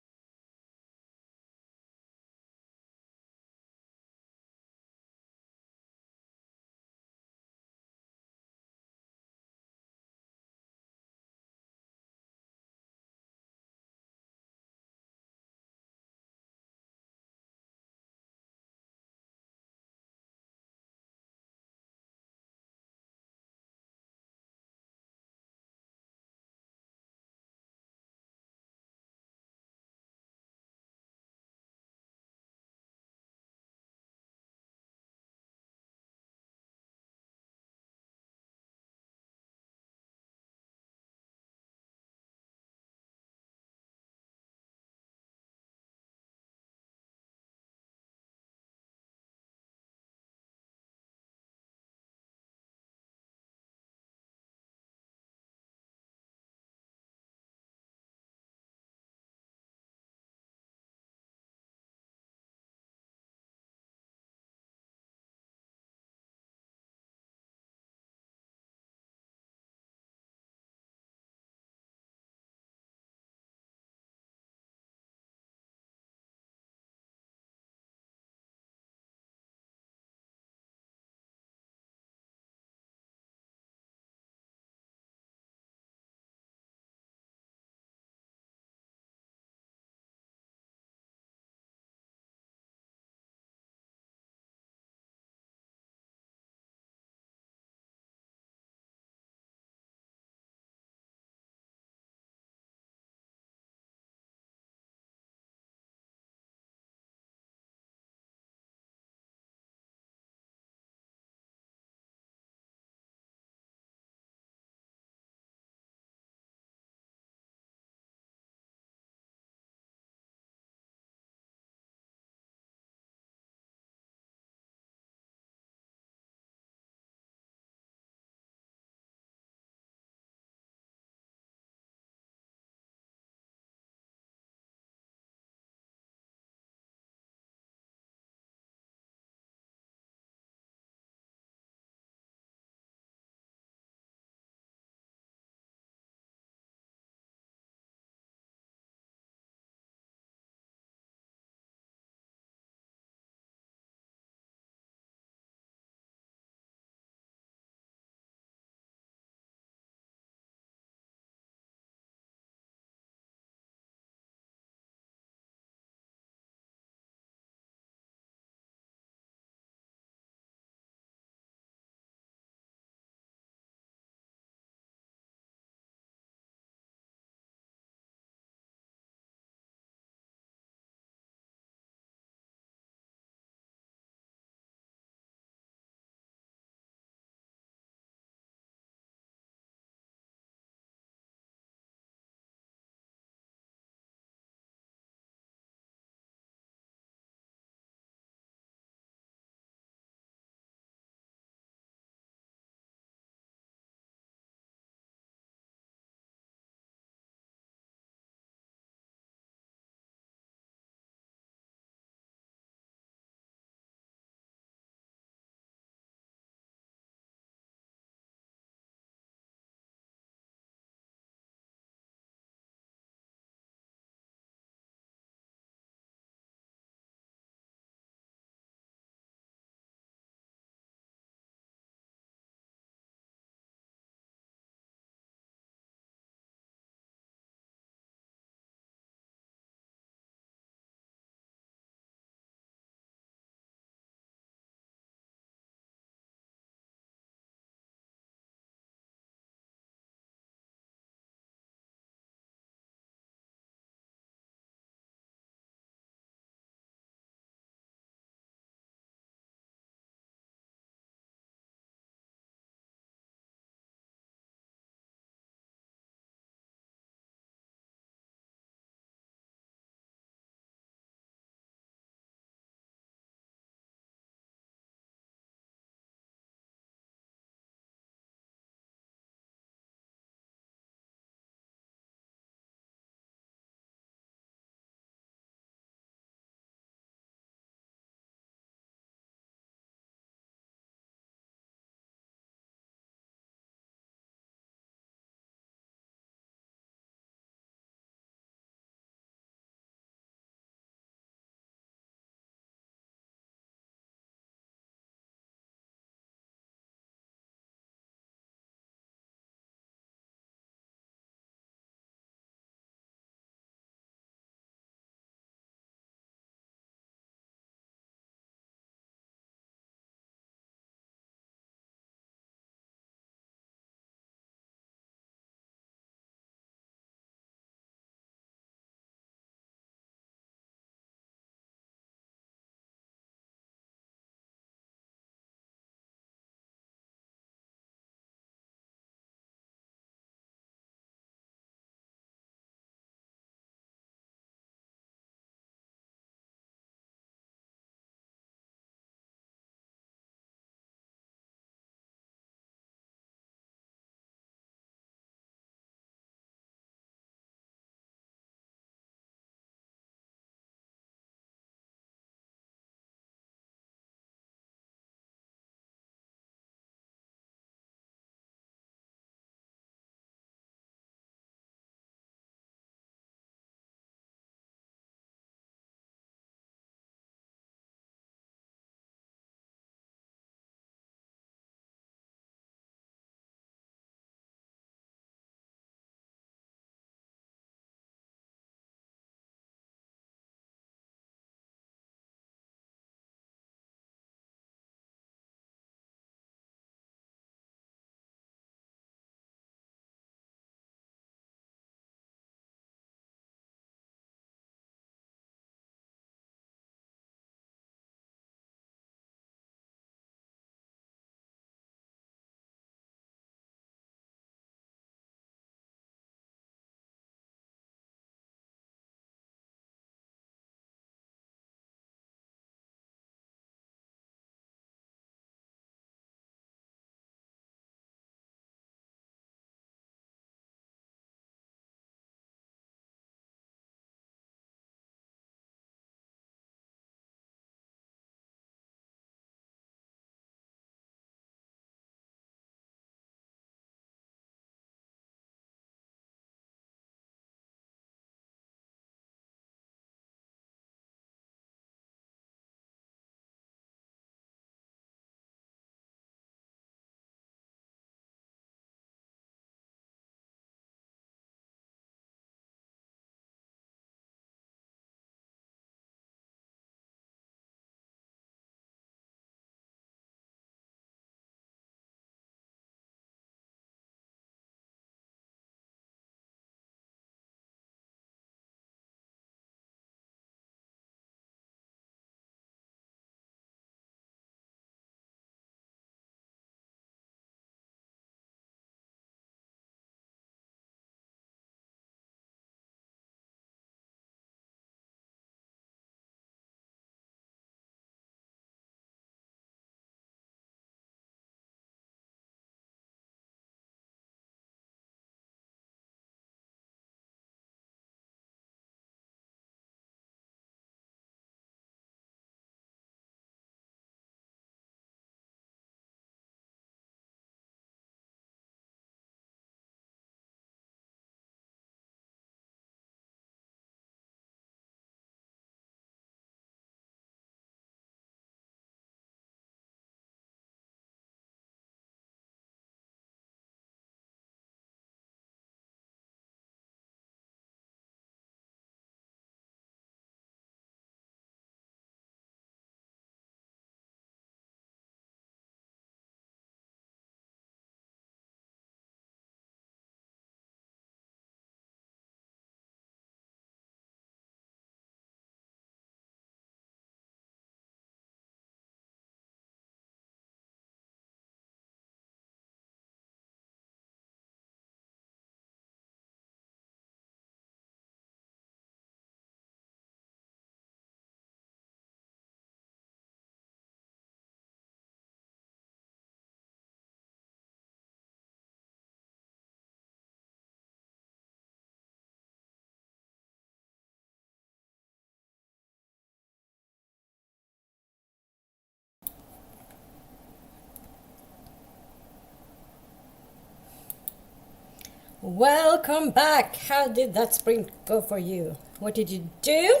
Welcome back. How did that sprint go for you? What did you do?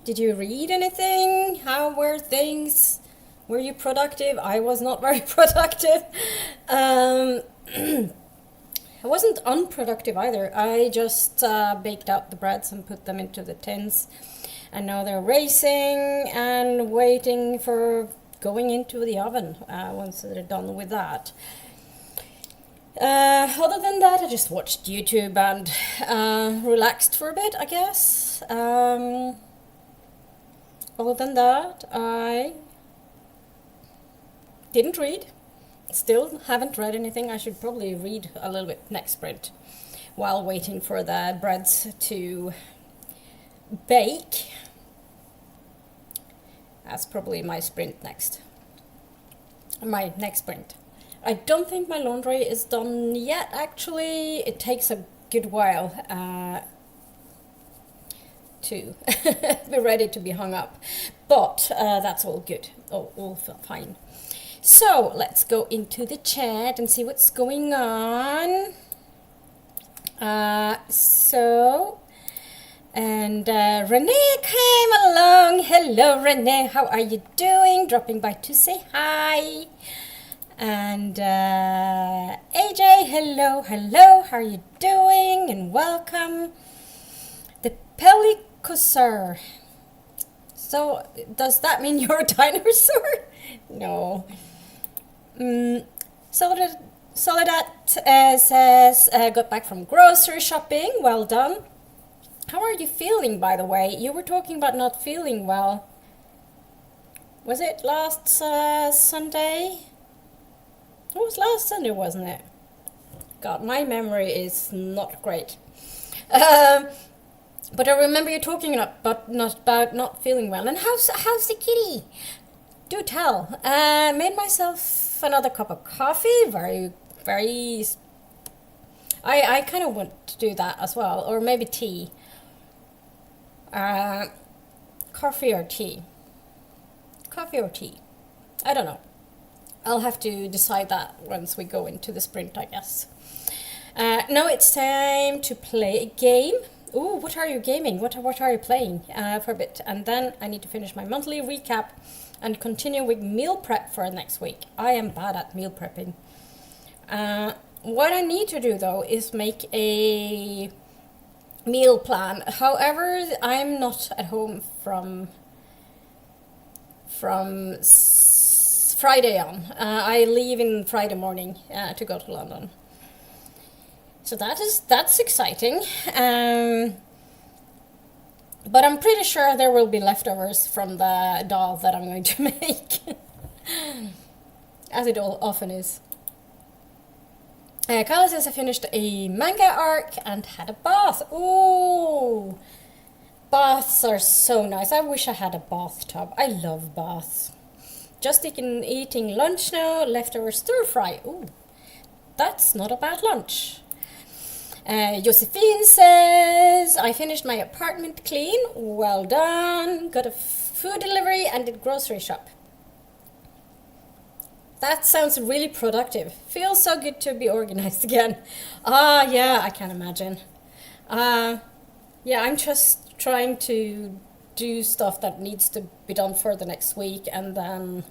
Did you read anything? How were things? Were you productive? I was not very productive. I wasn't unproductive either. I just baked out the breads and put them into the tins. And now they're racing and waiting for going into the oven once they're done with that. Other than that, I just watched YouTube and relaxed for a bit, I guess. Other than that, I didn't read. Still haven't read anything. I should probably read a little bit next sprint while waiting for the breads to bake. That's probably my sprint next. My next sprint. I don't think my laundry is done yet, actually. It takes a good while to be ready to be hung up. But that's all good. All fine. So let's go into the chat and see what's going on. Renee came along. Hello, Renee. How are you doing? Dropping by to say hi. And AJ, hello. How are you doing? And welcome. The Pelicosaur. So, does that mean you're a dinosaur? No. Soledad says, got back from grocery shopping. Well done. How are you feeling, by the way? You were talking about not feeling well. Was it last Sunday? It was last Sunday, wasn't it? God, my memory is not great. But I remember you talking about not feeling well. And how's the kitty? Do tell. Made myself another cup of coffee. Very. I kind of want to do that as well, or maybe tea. Coffee or tea? Coffee or tea? I don't know. I'll have to decide that once we go into the sprint, I guess. Now it's time to play a game. Ooh, what are you gaming? What are you playing for a bit? And then I need to finish my monthly recap and continue with meal prep for next week. I am bad at meal prepping. What I need to do, though, is make a meal plan. However, I'm not at home from Friday on. I leave in Friday morning to go to London. So that's exciting. But I'm pretty sure there will be leftovers from the dal that I'm going to make. As it often is. Kyle says I finished a manga arc and had a bath. Ooh! Baths are so nice. I wish I had a bathtub. I love baths. Just eating lunch now. Leftover stir fry. Ooh! That's not a bad lunch. Josephine says, I finished my apartment clean. Well done. Got a food delivery and did grocery shop. That sounds really productive. Feels so good to be organized again. Yeah, I can imagine. Yeah, I'm just trying to do stuff that needs to be done for the next week and then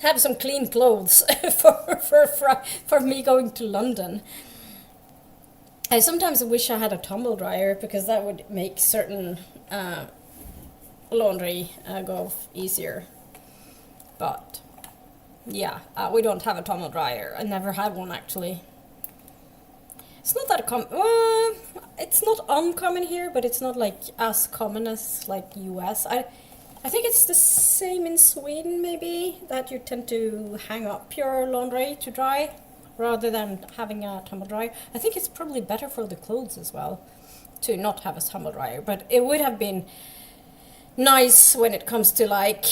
have some clean clothes for me going to London. I sometimes wish I had a tumble dryer because that would make certain laundry go easier. But yeah, we don't have a tumble dryer. I never had one actually. It's not that it's not uncommon here, but it's not like as common as like US. I think it's the same in Sweden maybe, that you tend to hang up your laundry to dry rather than having a tumble dryer. I think it's probably better for the clothes as well to not have a tumble dryer, but it would have been nice when it comes to like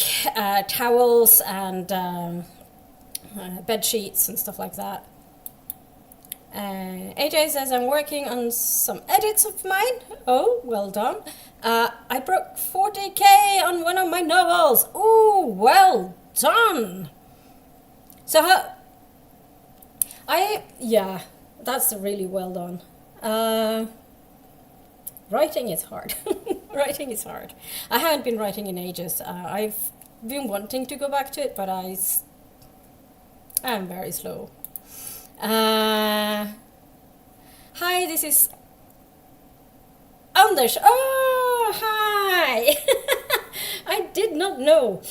towels and bed sheets and stuff like that. AJ says I'm working on some edits of mine. Oh, well done. I broke 40k on one of my novels. Ooh, well done. So That's really well done. Writing is hard. Writing is hard. I haven't been writing in ages. I've been wanting to go back to it, but I'm very slow. Hi, this is Anders. Oh, hi. I did not know.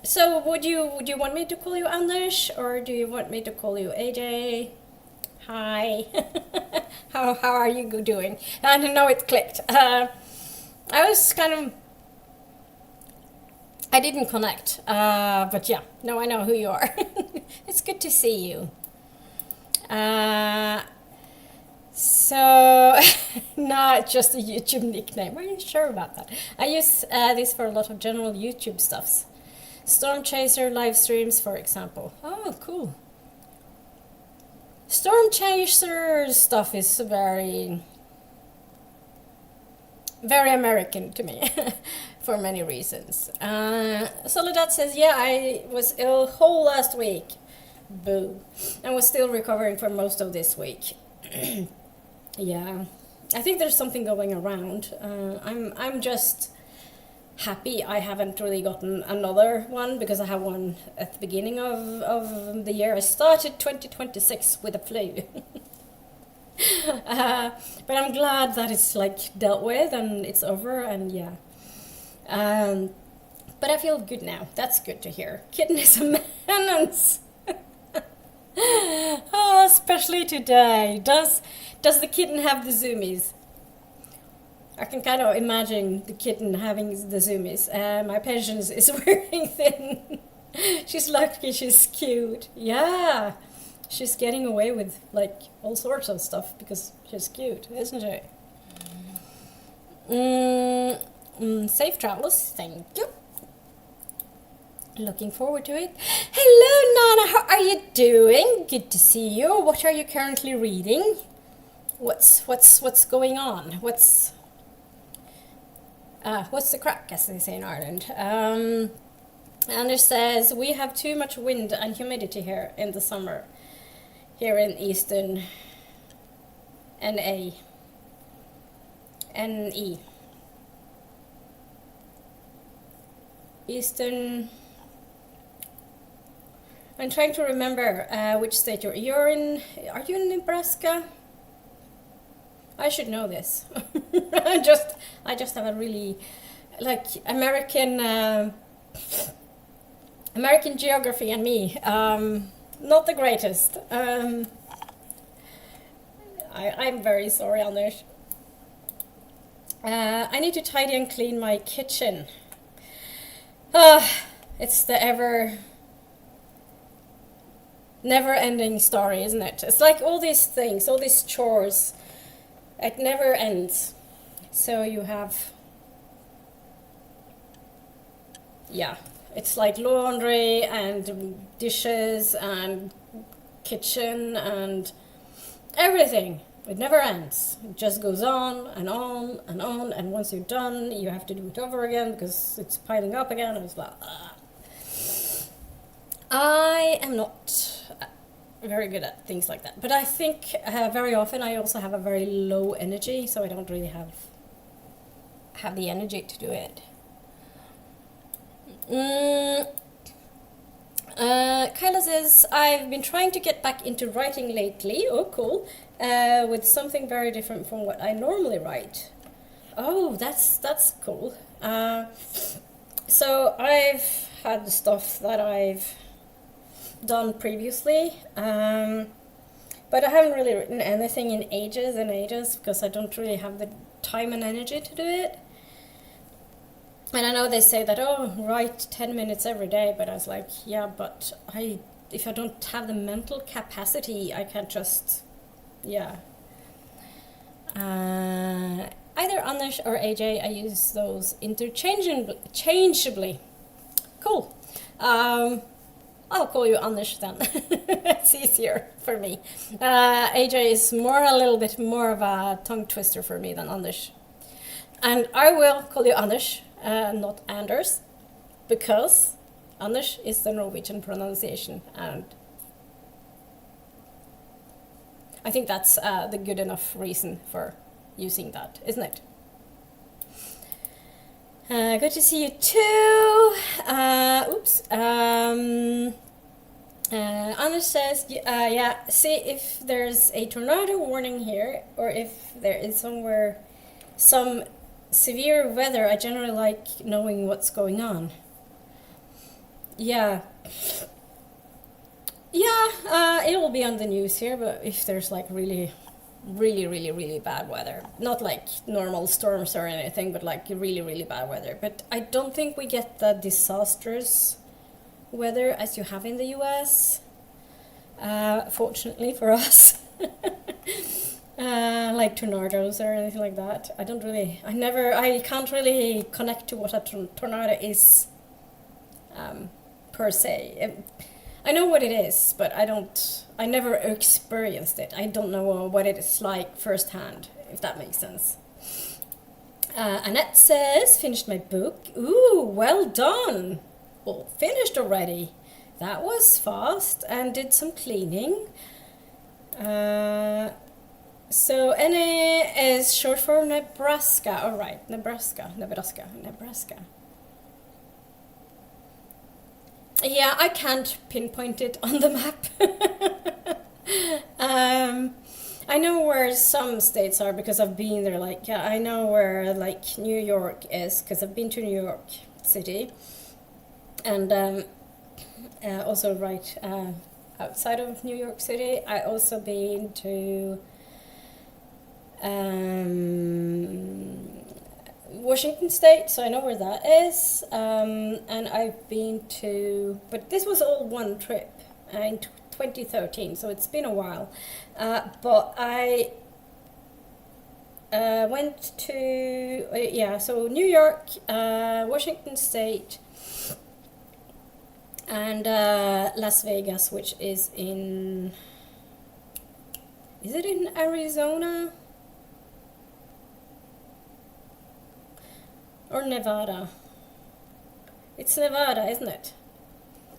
So would you want me to call you Anders, or do you want me to call you AJ? Hi. How are you doing? I don't know, it clicked. I was I didn't connect, but yeah, now I know who you are. It's good to see you. So, not just a YouTube nickname. Are you sure about that? I use this for a lot of general YouTube stuffs. Storm Chaser live streams, for example. Oh, cool. Storm Chaser stuff is very, very American to me, for many reasons. Soledad says, yeah, I was ill whole last week. Boo. And was still recovering for most of this week. Yeah, I think there's something going around. I'm just happy I haven't really gotten another one, because I have one at the beginning of the year. I started 2026 with a flu. But I'm glad that it's like dealt with and it's over, and yeah. But I feel good now. That's good to hear. Kitten is a menace. Oh, especially today. Does the kitten have the zoomies? I can kind of imagine the kitten having the zoomies. My patience is wearing thin. She's lucky she's cute. Yeah, she's getting away with like all sorts of stuff because she's cute, isn't she? Safe travels, thank you. Looking forward to it. Hello, Nana. How are you doing? Good to see you. What are you currently reading? What's going on? What's the crack, as they say in Ireland? Anders says we have too much wind and humidity here in the summer. Here in Eastern NE. Eastern. I'm trying to remember which state you're in. Are you in Nebraska? I should know this. I just have a really like American geography and me. Not the greatest. I'm very sorry, Anders. I need to tidy and clean my kitchen. It's the never-ending story, isn't it? It's like all these things, all these chores. It never ends. So you have, yeah, it's like laundry and dishes and kitchen and everything. It never ends. It just goes on and on and on. And once you're done, you have to do it over again because it's piling up again. And it's like, I am not very good at things like that. But I think very often I also have a very low energy, so I don't really have the energy to do it. Kyla says, I've been trying to get back into writing lately. Oh, cool. With something very different from what I normally write. Oh, that's cool. So I've had the stuff that I've done previously, but I haven't really written anything in ages and ages because I don't really have the time and energy to do it. And I know they say that, oh, write 10 minutes every day, but I was like, yeah, but if I don't have the mental capacity, I can't just, yeah. Either Anders or AJ, I use those interchangeably. Cool. I'll call you Anders then. It's easier for me. AJ is a little bit more of a tongue twister for me than Anders. And I will call you Anders, not Anders, because Anders is the Norwegian pronunciation. And I think that's the good enough reason for using that, isn't it? Good to see you too. Oops. Anders says, yeah, see if there's a tornado warning here, or if there is somewhere some severe weather. I generally like knowing what's going on. Yeah. Yeah, it will be on the news here, but if there's like really bad weather, not like normal storms or anything, but like really bad weather. But I don't think we get the disastrous weather as you have in the US, fortunately for us. Like tornadoes or anything like that. I can't really connect to what a tornado is, per se. I know what it is, but I never experienced it. I don't know what it is like firsthand, if that makes sense. Annette says, finished my book. Ooh, well done. Well, finished already. That was fast, and did some cleaning. So NA is short for Nebraska. All right, Nebraska. Yeah, I can't pinpoint it on the map. I know where some states are because I've been there. Like, yeah, I know where like New York is because I've been to New York City, and also right outside of New York City. I also been to Washington State, so I know where that is, and I've been to, but this was all one trip in 2013, so it's been a while, but I went to, so New York, Washington State, and Las Vegas, which is in Arizona? Or Nevada? It's Nevada, isn't it?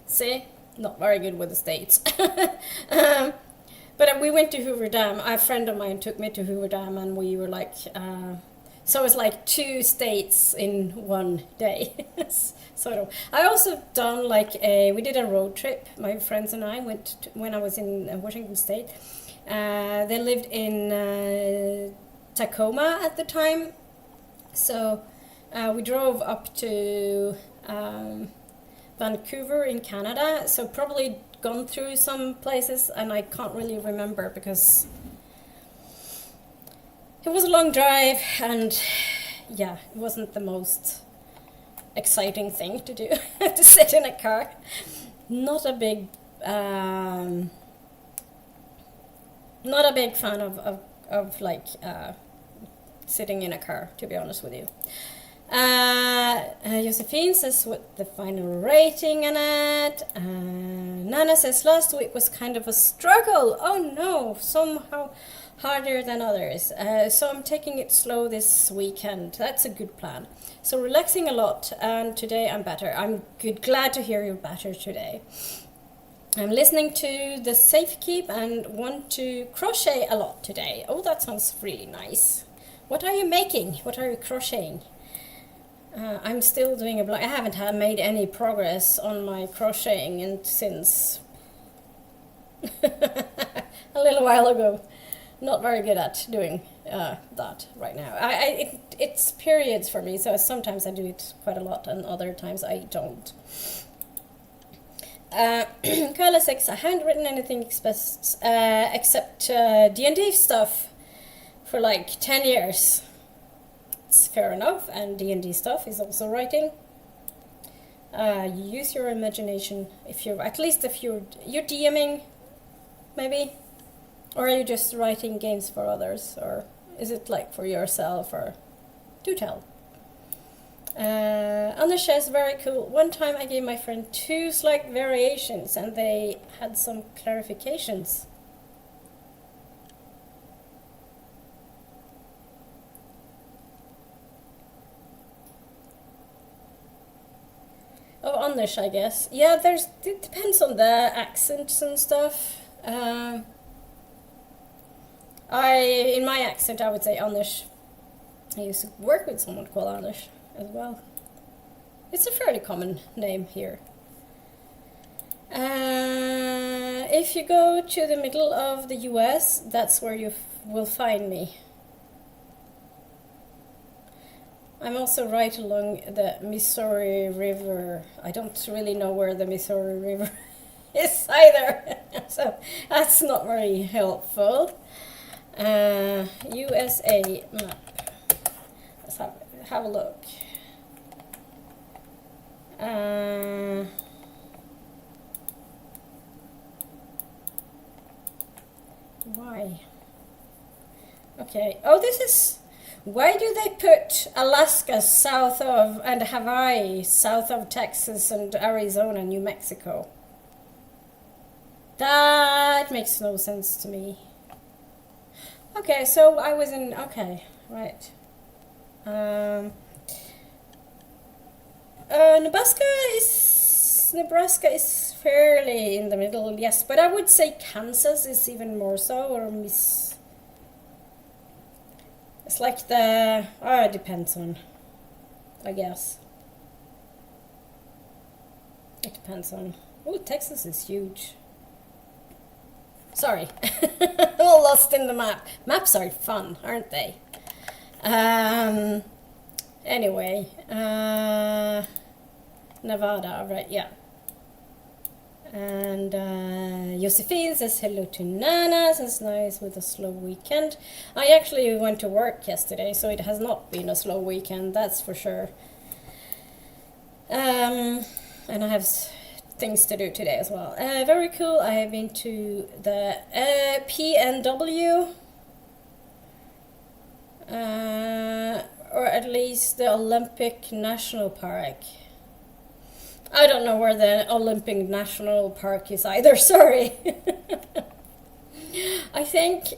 See? Not very good with the states. But we went to Hoover Dam. A friend of mine took me to Hoover Dam, and we were like, so it's like 2 states in one day. Sort of. I also done like we did a road trip. My friends and I went when I was in Washington State. They lived in Tacoma at the time. So we drove up to Vancouver in Canada, so probably gone through some places, and I can't really remember because it was a long drive, and yeah, it wasn't the most exciting thing to do, to sit in a car. Not a big fan of like sitting in a car, to be honest with you. Josephine says what the final rating on it. Nana says last week was kind of a struggle. Oh no, somehow harder than others. So I'm taking it slow this weekend. That's a good plan. So relaxing a lot, and today I'm better. I'm glad to hear you're better today. I'm listening to the Safe Keep and want to crochet a lot today. Oh, that sounds really nice. What are you making? What are you crocheting? I'm still doing a blog. I haven't made any progress on my crocheting since a little while ago. Not very good at doing that right now. It's periods for me, so sometimes I do it quite a lot, and other times I don't. Kyla 6, I haven't written anything except D&D stuff for like 10 years. It's fair enough, and D&D stuff is also writing. Use your imagination if you're DMing, maybe, or are you just writing games for others, or is it like for yourself, or do tell. Anders says very cool. One time I gave my friend 2 slight variations, and they had some clarifications. Oh, Anders, I guess. Yeah, it depends on the accents and stuff. In my accent, I would say Anders. I used to work with someone called Anders as well. It's a fairly common name here. If you go to the middle of the US, that's where you will find me. I'm also right along the Missouri River. I don't really know where the Missouri River is either, so that's not very helpful. USA map. Let's have a look. Why? Okay. Oh, this is. Why do they put Alaska south of and Hawaii south of Texas and Arizona, New Mexico? That makes no sense to me. Okay, so I was in. Okay, right. Nebraska is fairly in the middle, yes, but I would say Kansas is even more so, or it's like the, it depends on, I guess. It depends on, Texas is huge. Sorry, all lost in the map. Maps are fun, aren't they? Anyway, Nevada, right, yeah. And Josephine says hello to Nana, says nice with a slow weekend. I actually went to work yesterday, so it has not been a slow weekend, that's for sure. And I have things to do today as well. Very cool, I have been to the PNW, or at least the Olympic National Park. I don't know where the Olympic National Park is either, sorry. I think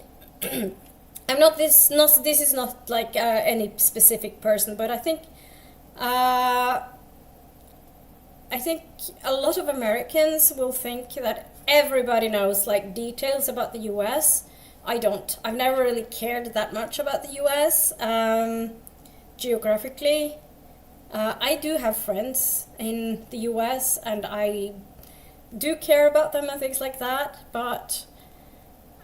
this is not like any specific person, but I think a lot of Americans will think that everybody knows like details about the US. I don't. I've never really cared that much about the US geographically. I do have friends in the US and I do care about them and things like that, but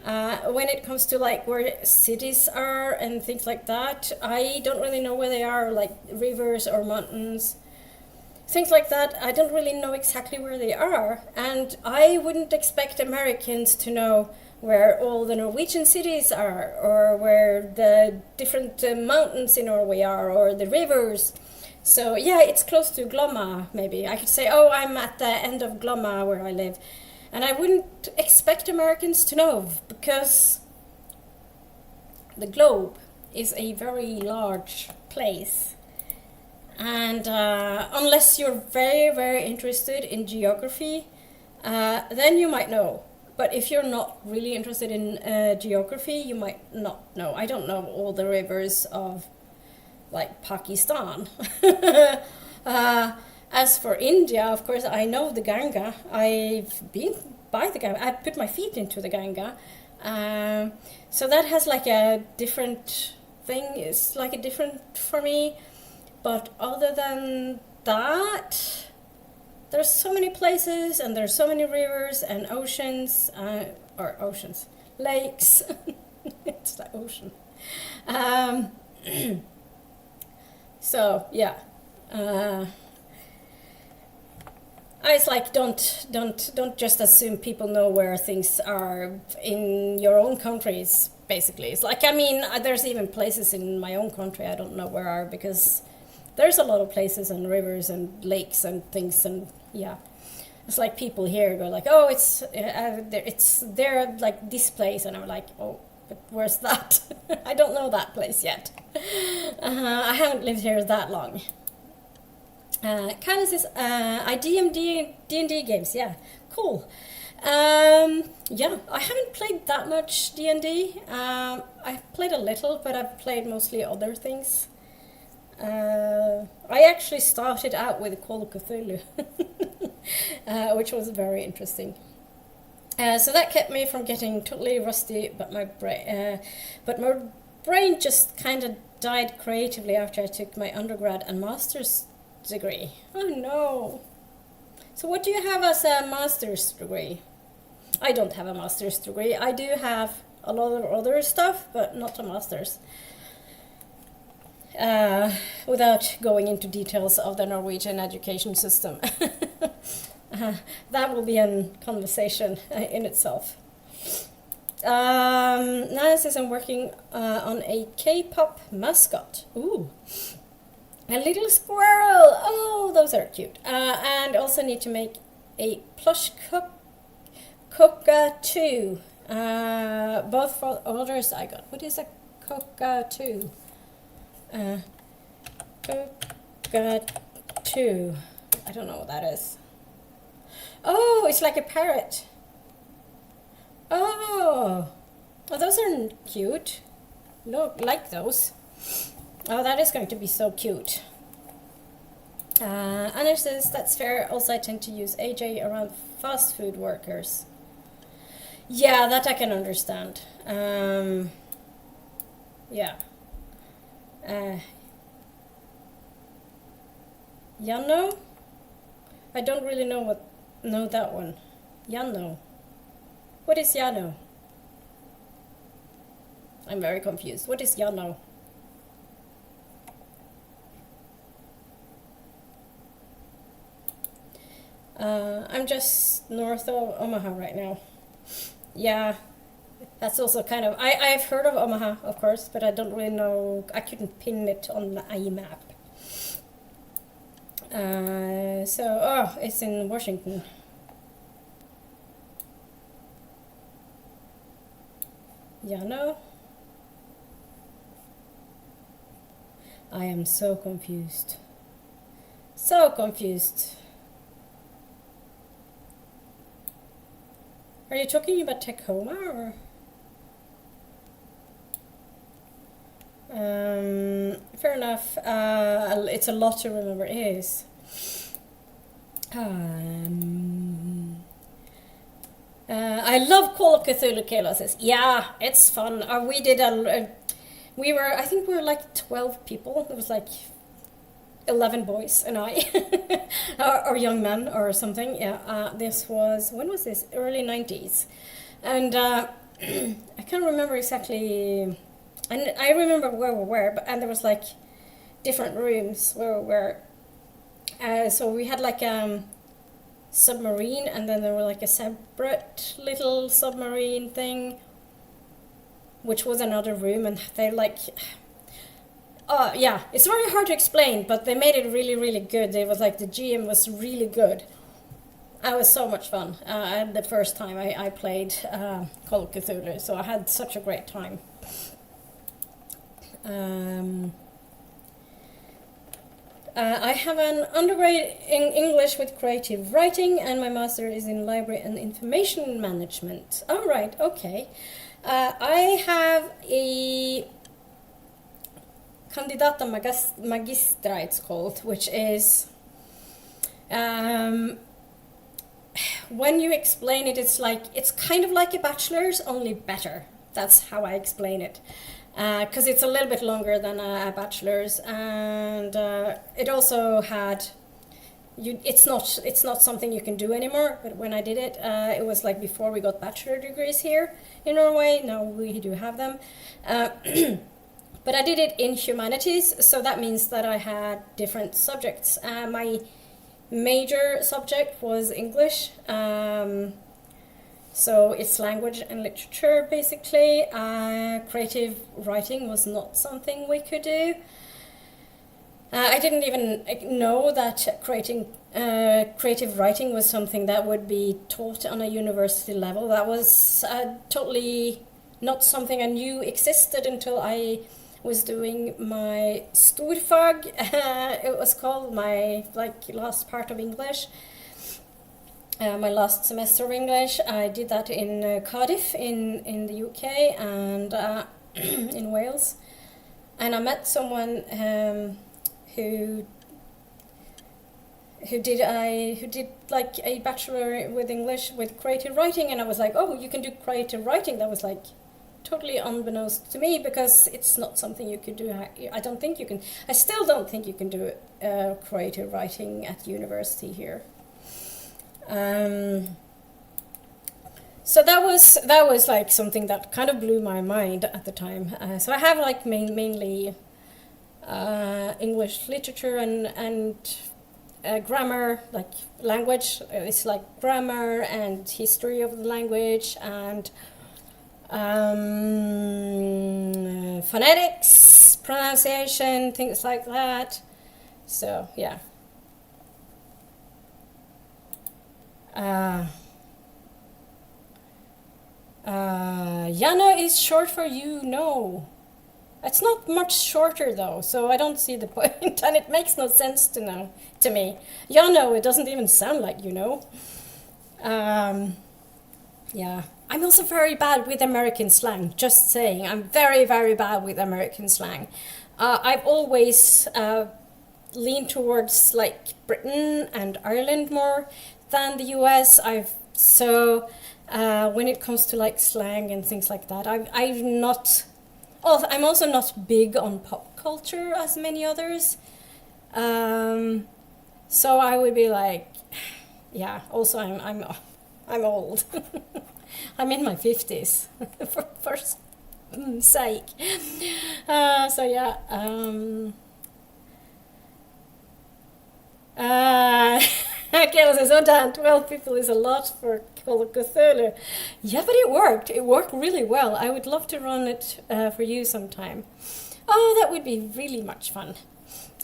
when it comes to like where cities are and things like that, I don't really know where they are, like rivers or mountains, things like that. I don't really know exactly where they are, and I wouldn't expect Americans to know where all the Norwegian cities are, or where the different mountains in Norway are, or the rivers. So yeah, it's close to Glomma, maybe. I could say, oh, I'm at the end of Glomma where I live. And I wouldn't expect Americans to know, because the globe is a very large place. And unless you're very, very interested in geography, then you might know. But if you're not really interested in geography, you might not know. I don't know all the rivers of like Pakistan. As for India, of course, I know the Ganga. I've been by the Ganga. I put my feet into the Ganga. So that has like a different thing. It's like a different for me. But other than that, there's so many places and there's so many rivers and oceans, lakes. It's the ocean. So yeah, it's like don't just assume people know where things are in your own countries. Basically, it's like, I mean, there's even places in my own country I don't know where are, because there's a lot of places and rivers and lakes and things, and yeah, it's like people here go like, oh, it's there like this place, and I'm like, oh, but where's that? I don't know that place yet. I haven't lived here that long. Kind of says, I D&D games, yeah, cool. Yeah, I haven't played that much D&D. I've played a little, but I've played mostly other things. I actually started out with Call of Cthulhu, which was very interesting. So that kept me from getting totally rusty, but my brain just kind of died creatively after I took my undergrad and master's degree. Oh no. So what do you have as a master's degree? I don't have a master's degree. I do have a lot of other stuff, but not a master's. Without going into details of the Norwegian education system. That will be a conversation in itself. Now it says I'm working on a K-pop mascot. Ooh. A little squirrel. Oh, those are cute. And also need to make a plush cockatoo. Both for orders I got. What is a cockatoo? Cockatoo. I don't know what that is. Oh, it's like a parrot. Oh, those are cute. Look, like those. Oh, that is going to be so cute. Anna says, that's fair. Also, I tend to use AJ around fast food workers. Yeah, that I can understand. Yeah. Yano? I don't really know that one. Yano. What is Yano? I'm very confused. What is Yano? I'm just north of Omaha right now. Yeah, that's also kind of... I've heard of Omaha, of course, but I don't really know... I couldn't pin it on the map. It's in Washington. Yano? I am so confused. So confused. Are you talking about Tacoma or? Fair enough. It's a lot to remember. It is. I love Call of Cthulhu. Kayla says, yeah, it's fun. We did I think we were like 12 people. It was like 11 boys and I, or young men or something. Yeah, this was, when was this? Early 90s. And I can't remember exactly, and I remember where we were, and there was like different rooms where we were. So we had like submarine, and then there were like a separate little submarine thing, which was another room, and they like... yeah, it's very hard to explain, but they made it really, really good. It was like the GM was really good. It was so much fun. The first time I played Call of Cthulhu, so I had such a great time. I have an undergrad in English with creative writing, and my master is in library and information management. All right, okay. I have a Candidata Magistra, it's called, which is, when you explain it, it's kind of like a bachelor's, only better. That's how I explain it. Because it's a little bit longer than a bachelor's, and it also had, it's not something you can do anymore, but when I did it, it was like before we got bachelor degrees here in Norway. Now we do have them. But I did it in humanities, so that means that I had different subjects. My major subject was English, so it's language and literature, basically. Creative writing was not something we could do. I didn't even know that creative writing was something that would be taught on a university level. That was totally not something I knew existed until I was doing my storfag, it was called, my last part of English, my last semester of English. I did that in Cardiff in the UK and in Wales, and I met someone who who did like a bachelor with English with creative writing, and I was like, oh, you can do creative writing. That was like totally unbeknownst to me, because it's not something you could do. I don't think you can. I still don't think you can do creative writing at university here. So that was like something that kind of blew my mind at the time. So I have like mainly English literature and grammar, like language. It's like grammar and history of the language and phonetics, pronunciation, things like that. So yeah. Jana is short for you. No, it's not much shorter though, so I don't see the point, and it makes no sense to me. Jano, it doesn't even sound like you know. Yeah, I'm also very bad with American slang. Just saying, I'm very, very bad with American slang. I've always leaned towards like Britain and Ireland more than the US. When it comes to like slang and things like that, I'm also not big on pop culture as many others. So I would be like, yeah. Also, I'm old. I'm in my 50s, for sake. So yeah. Kayla says, oh damn, 12 people is a lot for Call of Cthulhu. Yeah, but it worked. It worked really well. I would love to run it for you sometime. Oh, that would be really much fun.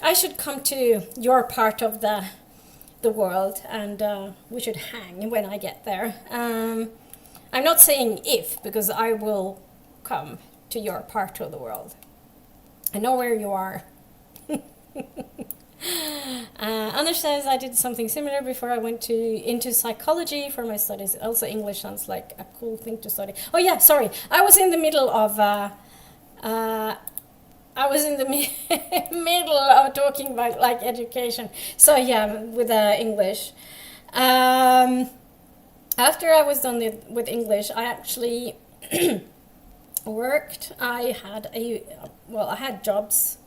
I should come to your part of the world, and we should hang when I get there. I'm not saying if, because I will come to your part of the world. I know where you are. Anders says, I did something similar before I went into psychology for my studies. Also, English sounds like a cool thing to study. Oh yeah, sorry. I was in the middle of middle of talking about like education. So yeah, with English. After I was done with English, I actually worked. I had jobs.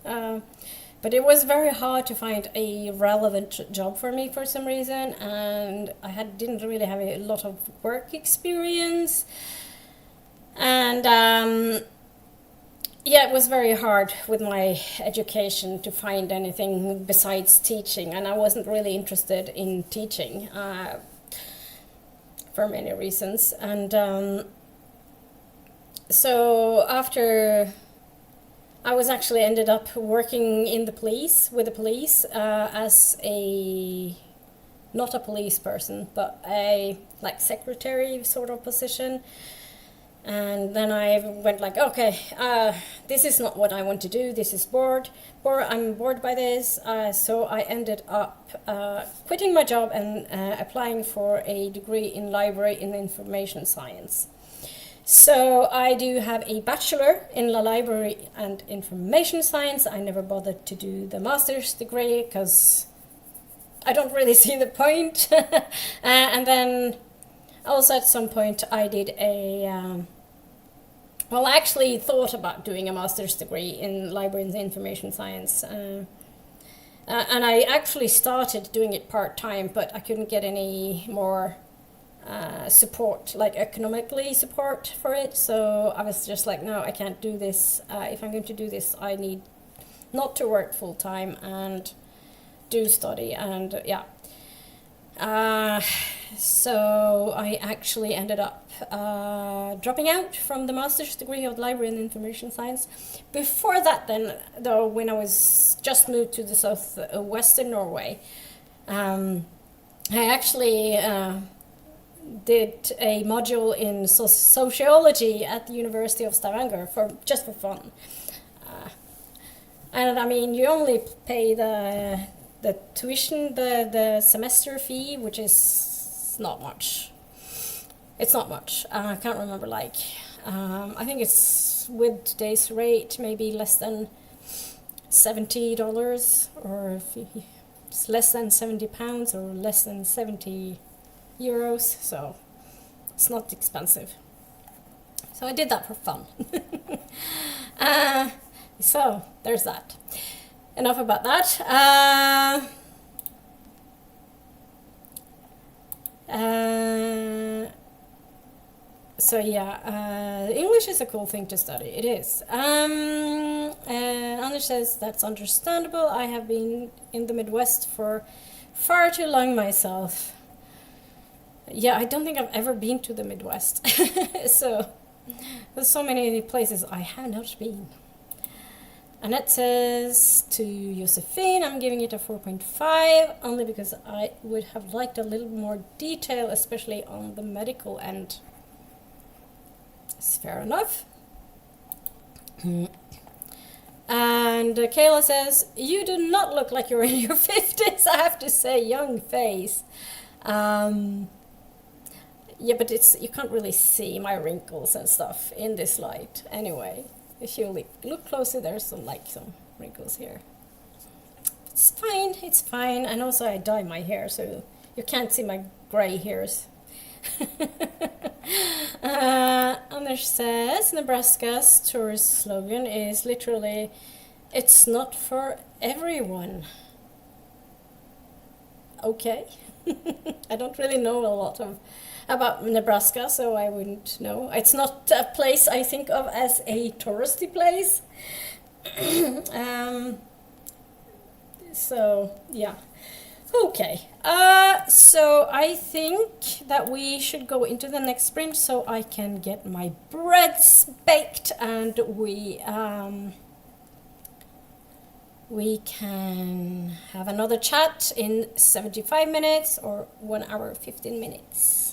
But it was very hard to find a relevant job for me for some reason, and I didn't really have a lot of work experience, and yeah, it was very hard with my education to find anything besides teaching, and I wasn't really interested in teaching for many reasons, and so after I was actually ended up working in with the police as not a police person, but a like secretary sort of position. And then I went like, okay, this is not what I want to do. This is I'm bored by this. So I ended up quitting my job and applying for a degree in library in information science. So I do have a bachelor in library and information science. I never bothered to do the master's degree because I don't really see the point. And then also at some point I did I actually thought about doing a master's degree in library and information science. And I actually started doing it part-time, but I couldn't get any more support, like economically support for it. So I was just like, no, I can't do this. If I'm going to do this, I need not to work full-time and do study. And yeah. So I actually ended up dropping out from the master's degree of library and information science. Before that then, though, when I was just moved to the southwestern Norway, I actually did a module in sociology at the University of Stavanger just for fun. And I mean, you only pay the tuition, the semester fee, which is not much. It's not much. I can't remember, I think it's with today's rate maybe less than $70 or It's less than £70 or less than €70, so it's not expensive. So I did that for fun. So there's that. Enough about that. So yeah, English is a cool thing to study. It is. Anders says that's understandable. I have been in the Midwest for far too long myself. Yeah, I don't think I've ever been to the Midwest. So there's so many places I have not been. Annette says to Josephine, I'm giving it a 4.5 only because I would have liked a little more detail, especially on the medical end. It's fair enough. And Kayla says, you do not look like you're in your 50s, I have to say, young face. Yeah, but you can't really see my wrinkles and stuff in this light. Anyway, if you look closely, there's some wrinkles here. It's fine. And also I dye my hair, so you can't see my gray hairs. Anders says Nebraska's tourist slogan is literally, it's not for everyone. Okay. I don't really know a lot about Nebraska, so I wouldn't know. It's not a place I think of as a touristy place. So yeah. Okay, so I think that we should go into the next sprint so I can get my breads baked and we can have another chat in 75 minutes or 1 hour 15 minutes.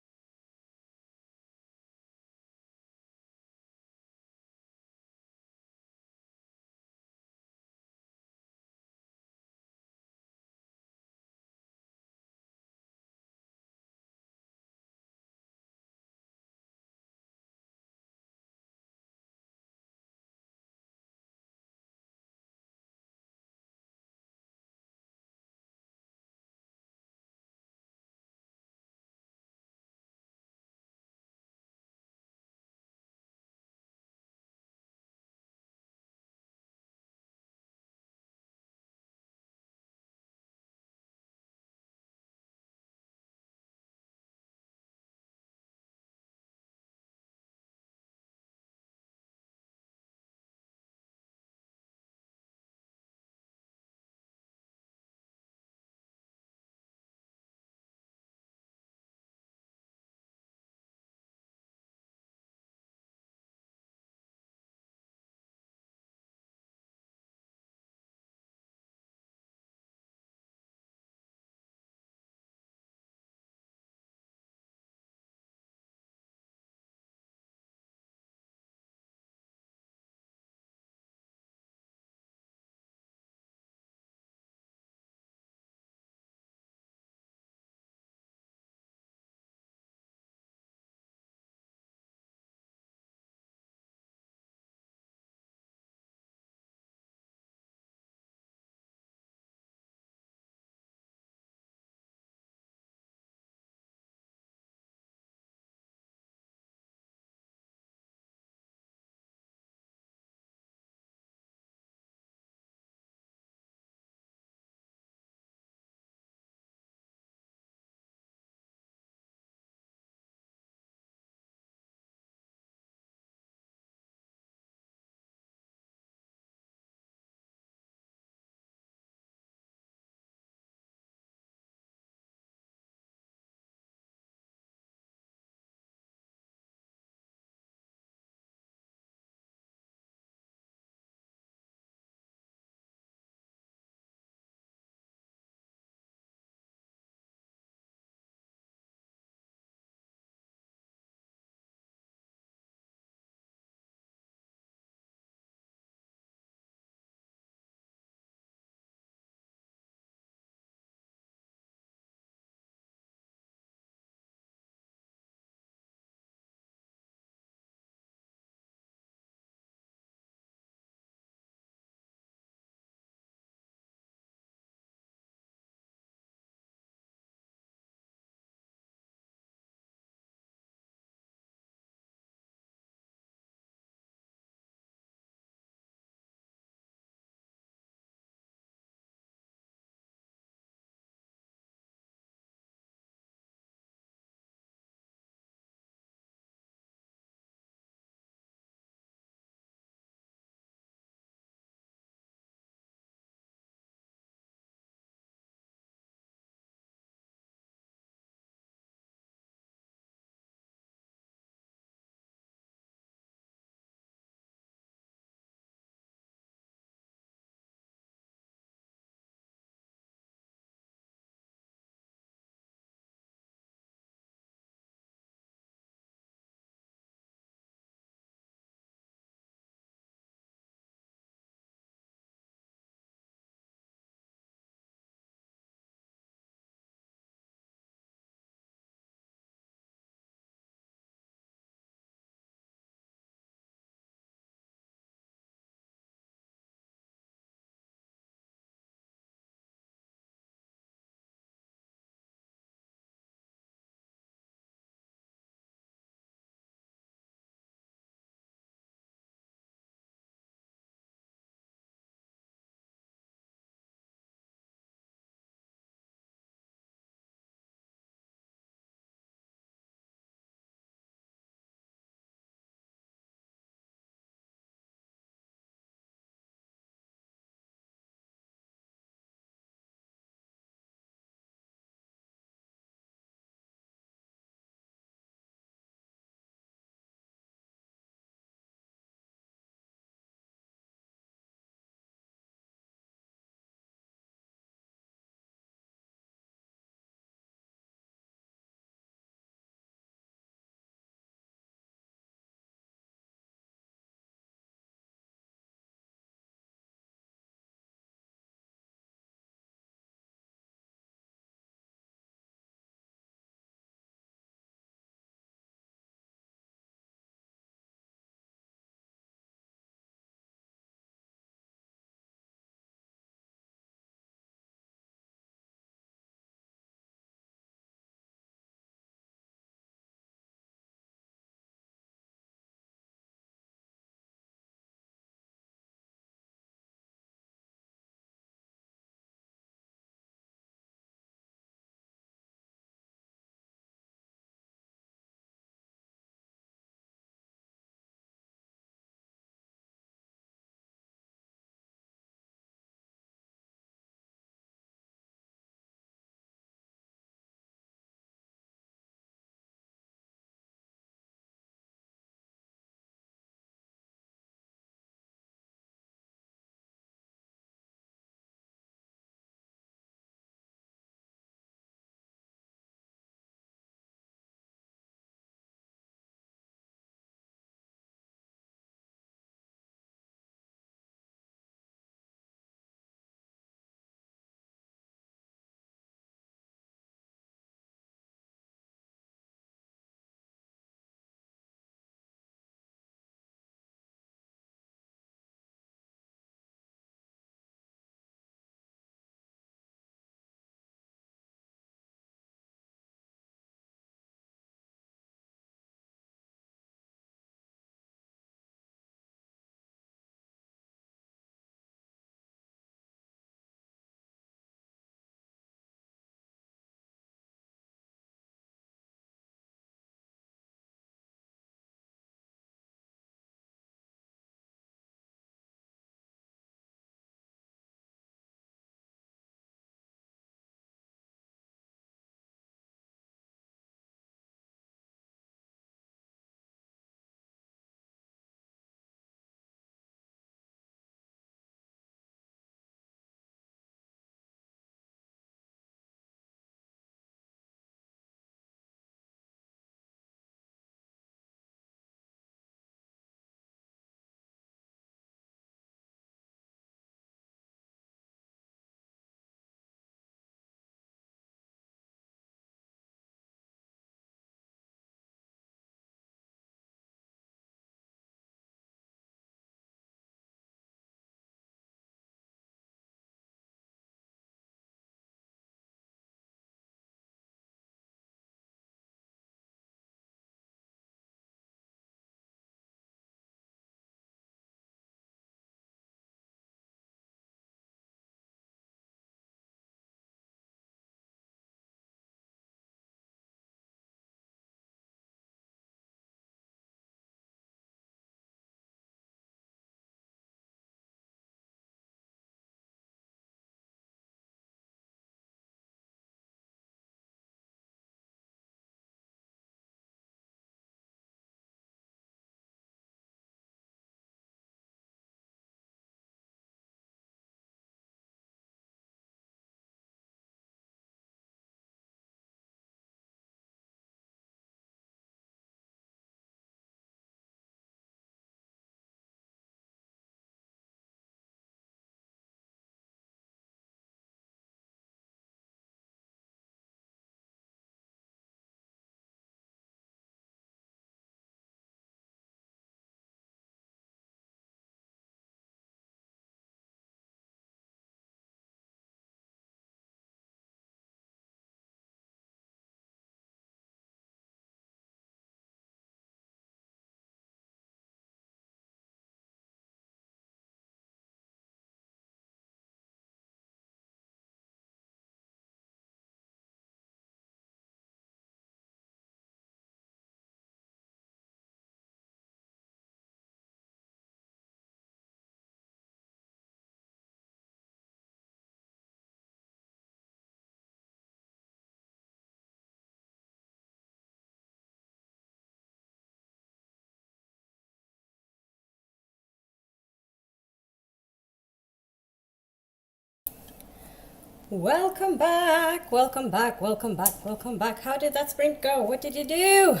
Welcome back, welcome back, welcome back, welcome back. How did that sprint go? What did you do?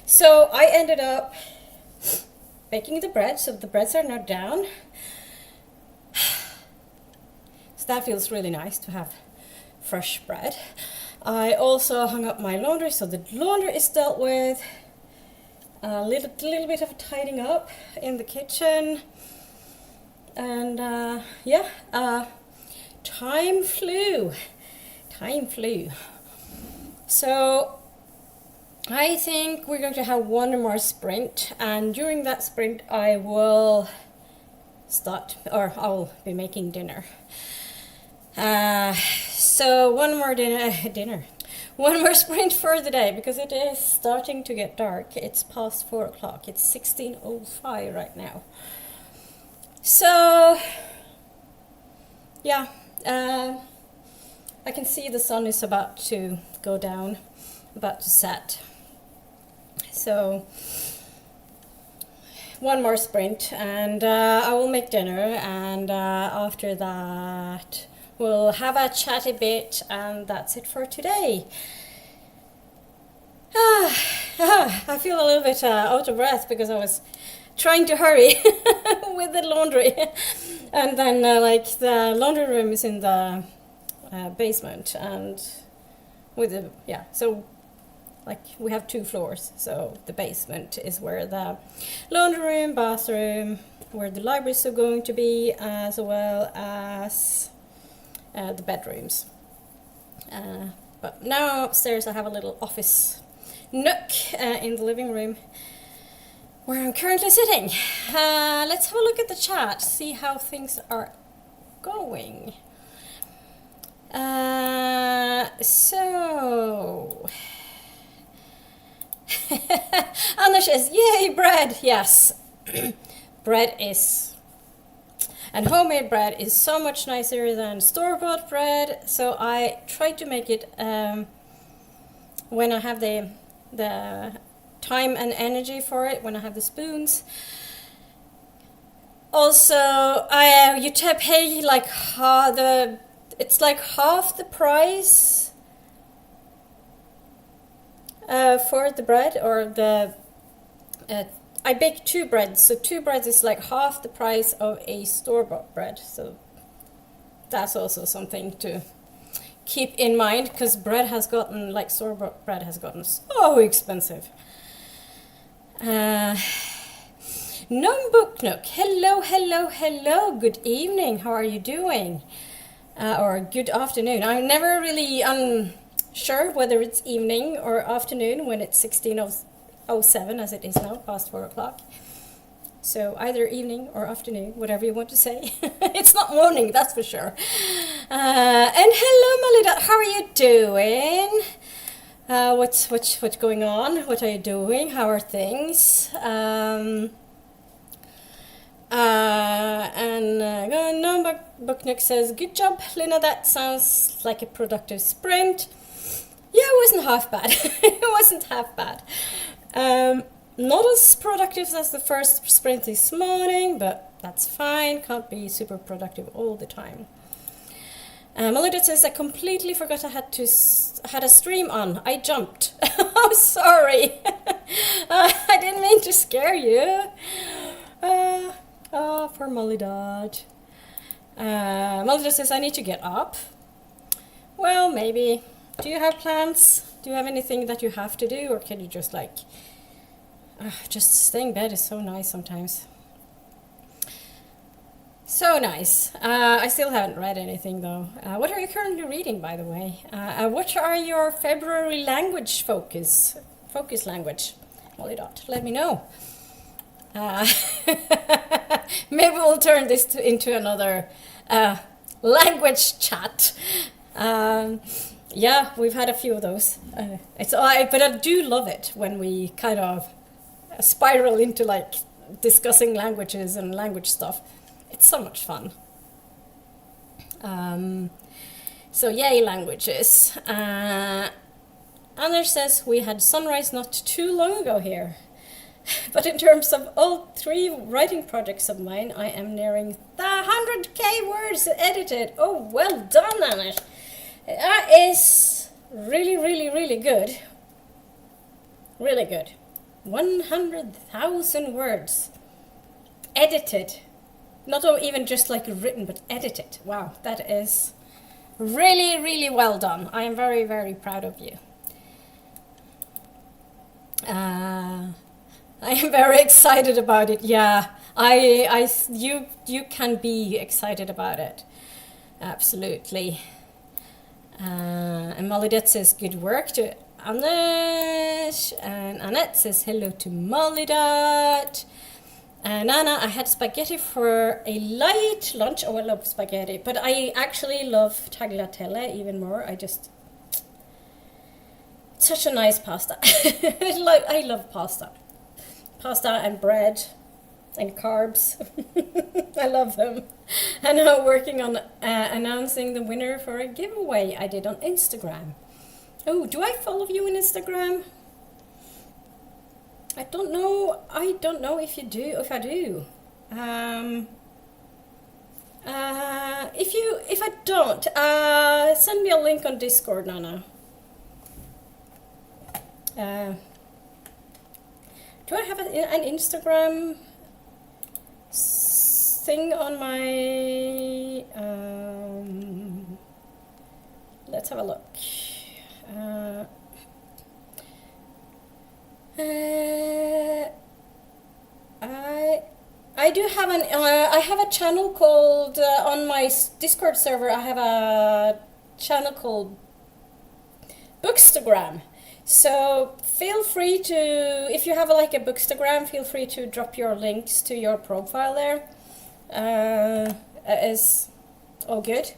So I ended up baking the bread, so the breads are now down. So that feels really nice to have fresh bread. I also hung up my laundry, so the laundry is dealt with. A little bit of tidying up in the kitchen. And time flew. So I think we're going to have one more sprint, and during that sprint I will I'll be making dinner. So one more one more sprint for the day, because it is starting to get dark. It's past 4 o'clock. It's 16:05 right now. So yeah, I can see the sun is about to go down, about to set. So one more sprint, and I will make dinner, and after that we'll have a chatty bit, and that's it for today. I feel a little bit out of breath because I was trying to hurry with the laundry, and then the laundry room is in the basement, and so we have 2 floors, so the basement is where the laundry room, bathroom, where the libraries are going to be, as well as the bedrooms. But now upstairs I have a little office nook in the living room where I'm currently sitting. Let's have a look at the chat, see how things are going. So Anna says, yay, bread! Yes, bread is, and homemade bread is so much nicer than store-bought bread. So I try to make it when I have the time and energy for it, when I have the spoons. Also, you pay it's like half the price for the bread, or I bake 2 breads, so 2 breads is like half the price of a store-bought bread. So that's also something to keep in mind, because store-bought bread has gotten so expensive. Gnome Book Nook, hello, good evening, how are you doing? Or good afternoon. I'm never really sure whether it's evening or afternoon when it's 16:07 as it is now, past 4 o'clock. So either evening or afternoon, whatever you want to say. It's not morning, that's for sure. And hello, Malida, how are you doing? What's going on? What are you doing? How are things? No Booknook says, good job, Luna, that sounds like a productive sprint. Yeah, it wasn't half bad. Not as productive as the first sprint this morning, but that's fine. Can't be super productive all the time. Melinda says, I completely forgot I had a stream on. I jumped. Oh, sorry. I didn't mean to scare you. For Molly-Dodge. Molly says, I need to get up. Well, maybe. Do you have plans? Do you have anything that you have to do? Or can you just just stay in bed is so nice sometimes. So nice. I still haven't read anything though. What are you currently reading, by the way? What are your February language focus language? Molly-Dot, let me know. Maybe we'll turn this into another language chat. Yeah, we've had a few of those. But I do love it when we kind of spiral into discussing languages and language stuff. It's so much fun. So yay, languages. Anders says, we had sunrise not too long ago here. But in terms of all 3 writing projects of mine, I am nearing the 100k words edited. Oh, well done, Anders. That is really, really, really good. Really good. 100,000 words. Edited. Not even just like written, but edited. Wow, that is really, really well done. I am very, very proud of you. I am very excited about it. Yeah, you can be excited about it. Absolutely. And Molly says good work to Annette, and Annette says hello to Molly. And Anna, I had spaghetti for a light lunch. Oh, I love spaghetti, but I actually love tagliatelle even more. Such a nice pasta. I love pasta. Pasta and bread and carbs. I love them. And I'm working on announcing the winner for a giveaway I did on Instagram. Oh, do I follow you on Instagram? I don't know if you do. If I do, if I don't, send me a link on Discord, Nana. Do I have an Instagram thing on my? Let's have a look. I do have I have a channel called on my Discord server. I have a channel called Bookstagram. So feel free to, if you have like a Bookstagram, feel free to drop your links to your profile there. It is all good.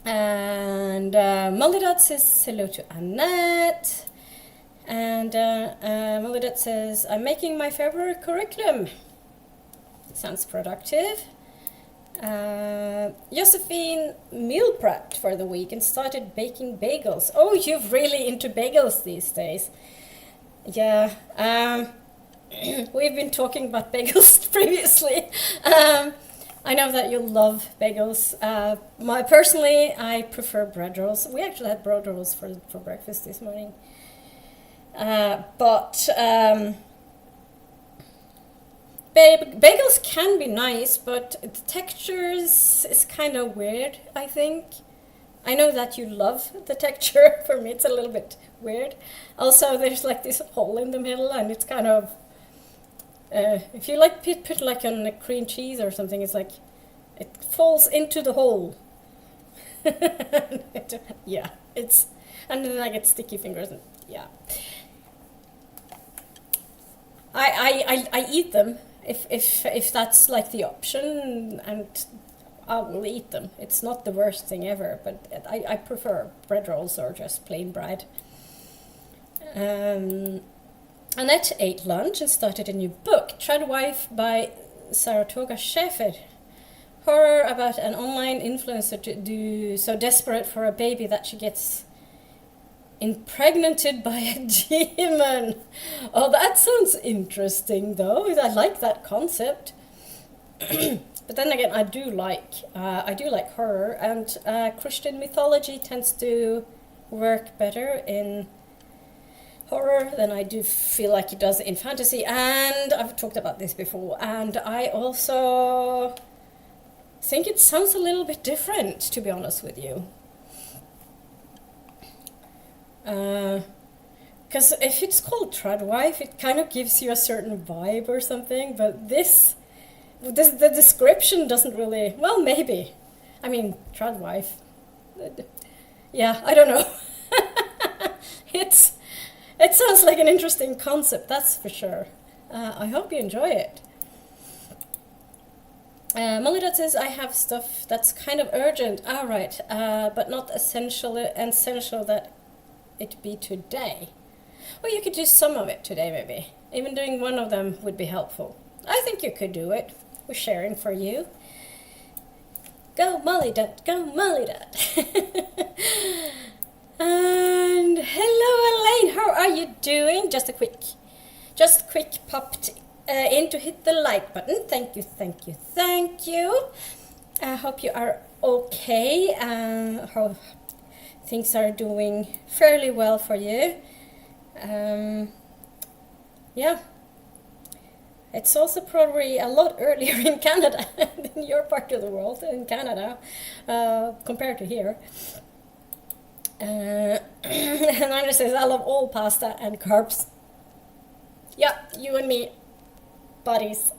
And Molly says hello to Annette. And Molly says, I'm making my favorite curriculum. Sounds productive. Josephine meal prepped for the week and started baking bagels. Oh, you're really into bagels these days. Yeah. We've been talking about bagels previously. I know that you love bagels. Personally, I prefer bread rolls. We actually had bread rolls for breakfast this morning. Bagels can be nice, but the textures is kind of weird, I think. I know that you love the texture. For me, it's a little bit weird. Also, there's like this hole in the middle, and it's kind of... if you like put like on a cream cheese or something, it's like it falls into the hole. Yeah, it's... And then I get sticky fingers, and yeah. I eat them if that's like the option, and I will eat them. It's not the worst thing ever, but I prefer bread rolls or just plain bread. Annette ate lunch and started a new book, Tradwife by Saratoga Schäfer. Horror about an online influencer so desperate for a baby that she gets impregnated by a demon. Oh, that sounds interesting, though. I like that concept. But then again, I do like horror, and Christian mythology tends to work better in horror than I do feel like it does in fantasy. And I've talked about this before. And I also think it sounds a little bit different, to be honest with you. Because if it's called Tradwife, it kind of gives you a certain vibe or something, but the description doesn't really, well, maybe. I mean, Tradwife. Yeah, I don't know. It sounds like an interesting concept, that's for sure. I hope you enjoy it. Molly says, I have stuff that's kind of urgent. All right, but not essential that it be today. Well, you could do some of it today, maybe. Even doing one of them would be helpful. I think you could do it. We're sharing for you. Go Molly Dot, go Molly Dot. And hello Elaine, how are you doing? Just quick popped in to hit the like button. Thank you. I hope you are okay. how things are doing fairly well for you. Yeah. It's also probably a lot earlier in Canada than your part of the world, in Canada, compared to here. And Anders says, I love all pasta and carbs. Yeah, you and me, buddies.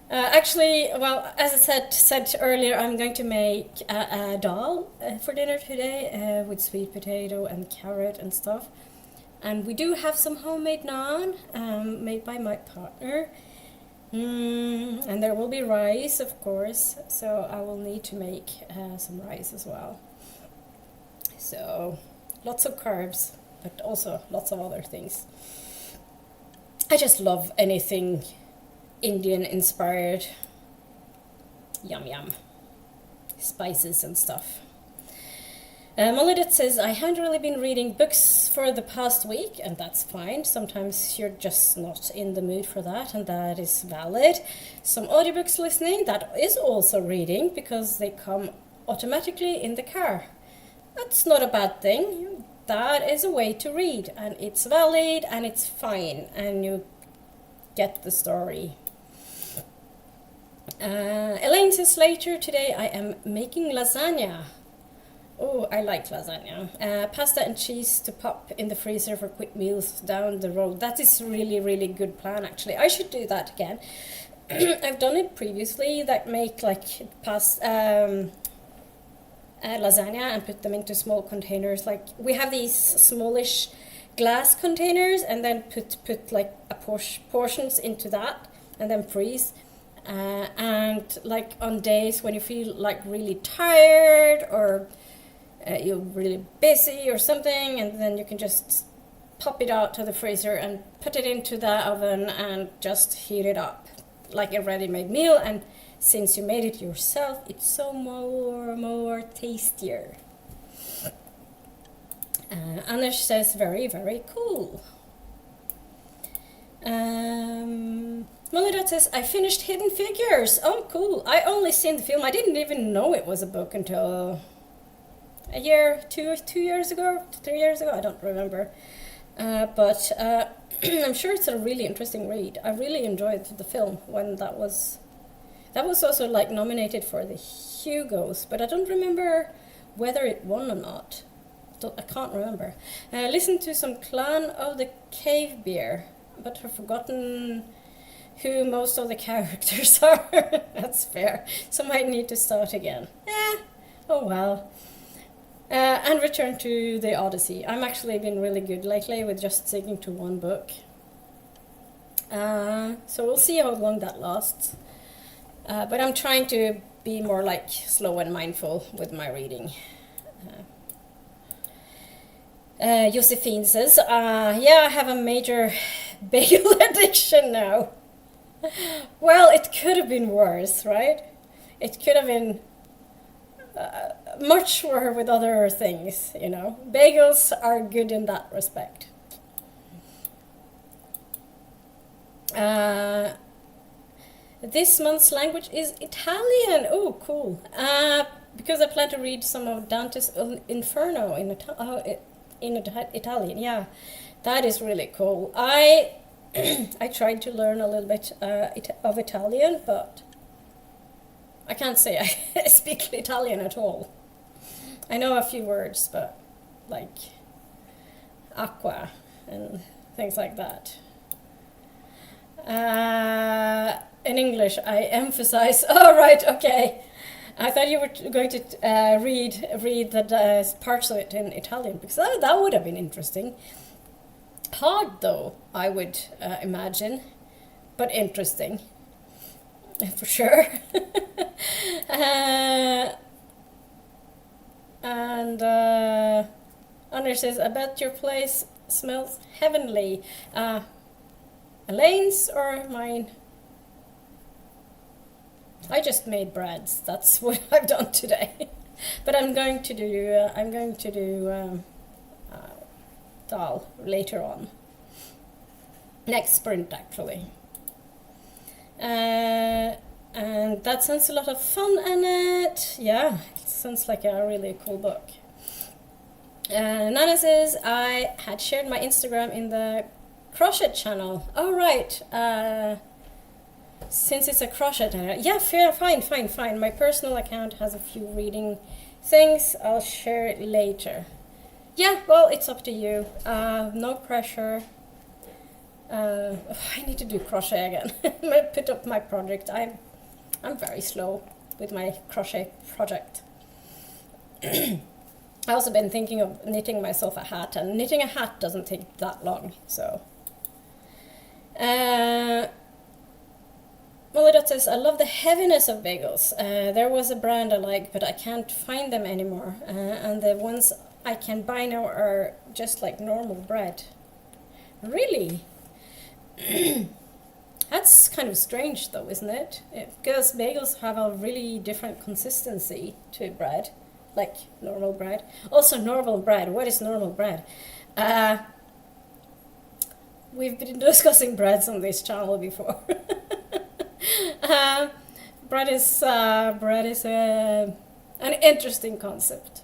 Actually, well, as I said earlier, I'm going to make a dal for dinner today with sweet potato and carrot and stuff. And we do have some homemade naan made by my partner. And there will be rice, of course, so I will need to make some rice as well. So, lots of carbs, but also lots of other things. I just love anything Indian inspired. Yum yum. Spices and stuff. Molidet says, I haven't really been reading books for the past week, and that's fine. Sometimes you're just not in the mood for that, and that is valid. Some audiobooks listening, that is also reading, because they come automatically in the car. That's not a bad thing. That is a way to read, and it's valid, and it's fine, and you get the story. Elaine says, later today I am making lasagna. Oh, I like lasagna. Pasta and cheese to pop in the freezer for quick meals down the road. That is really, really good plan, actually. I should do that again. I've done it previously, that make like lasagna and put them into small containers. Like, we have these smallish glass containers, and then put like a portions into that, and then freeze. And like on days when you feel like really tired, or you're really busy or something, and then you can just pop it out to the freezer and put it into the oven and just heat it up like a ready-made meal. And since you made it yourself, it's so more tastier. Anders says, very, very cool. Molidat says, I finished Hidden Figures. Oh, cool. I only seen the film. I didn't even know it was a book until a year, 2 years ago, 3 years ago, I don't remember. But I'm sure it's a really interesting read. I really enjoyed the film when that was also like nominated for the Hugos, but I don't remember whether it won or not. I can't remember. I listened to some Clan of the Cave Beer, but I've forgotten who most of the characters are. That's fair. So I might need to start again. Oh well. And return to the Odyssey. I'm actually been really good lately with just sticking to one book. So we'll see how long that lasts. But I'm trying to be more like slow and mindful with my reading. Josephine says, yeah, I have a major bagel addiction now. Well, it could have been worse, right? It could have been much worse with other things, you know. Bagels are good in that respect. This month's language is Italian. Oh, cool. Because I plan to read some of Dante's Inferno in Italian. Yeah, that is really cool. I tried to learn a little bit of Italian, but I can't say I speak Italian at all. I know a few words, but like acqua and things like that. In English, I emphasize. Oh, right, okay. I thought you were going to read the parts of it in Italian, because that would have been interesting. Hard, though, I would imagine, but interesting, for sure. And Anders says, I bet your place smells heavenly. Elaine's or mine? I just made breads. That's what I've done today. But I'm going to do dal later on. Next sprint, actually. And that sounds a lot of fun, Annette. Yeah, it sounds like a really cool book. Nana says, I had shared my Instagram in the crochet channel. Oh, right. Since it's a crochet channel. Yeah, fair, fine. My personal account has a few reading things. I'll share it later. Yeah, well, it's up to you. No pressure. I need to do crochet again. I put up my project. I'm very slow with my crochet project. I also been thinking of knitting myself a hat, and knitting a hat doesn't take that long, so. Molly says, I love the heaviness of bagels. There was a brand I like, but I can't find them anymore. And the ones I can buy now are just like normal bread. Really? That's kind of strange though, isn't it? Because bagels have a really different consistency to bread, like normal bread. Also normal bread, what is normal bread? We've been discussing breads on this channel before. Bread is an interesting concept.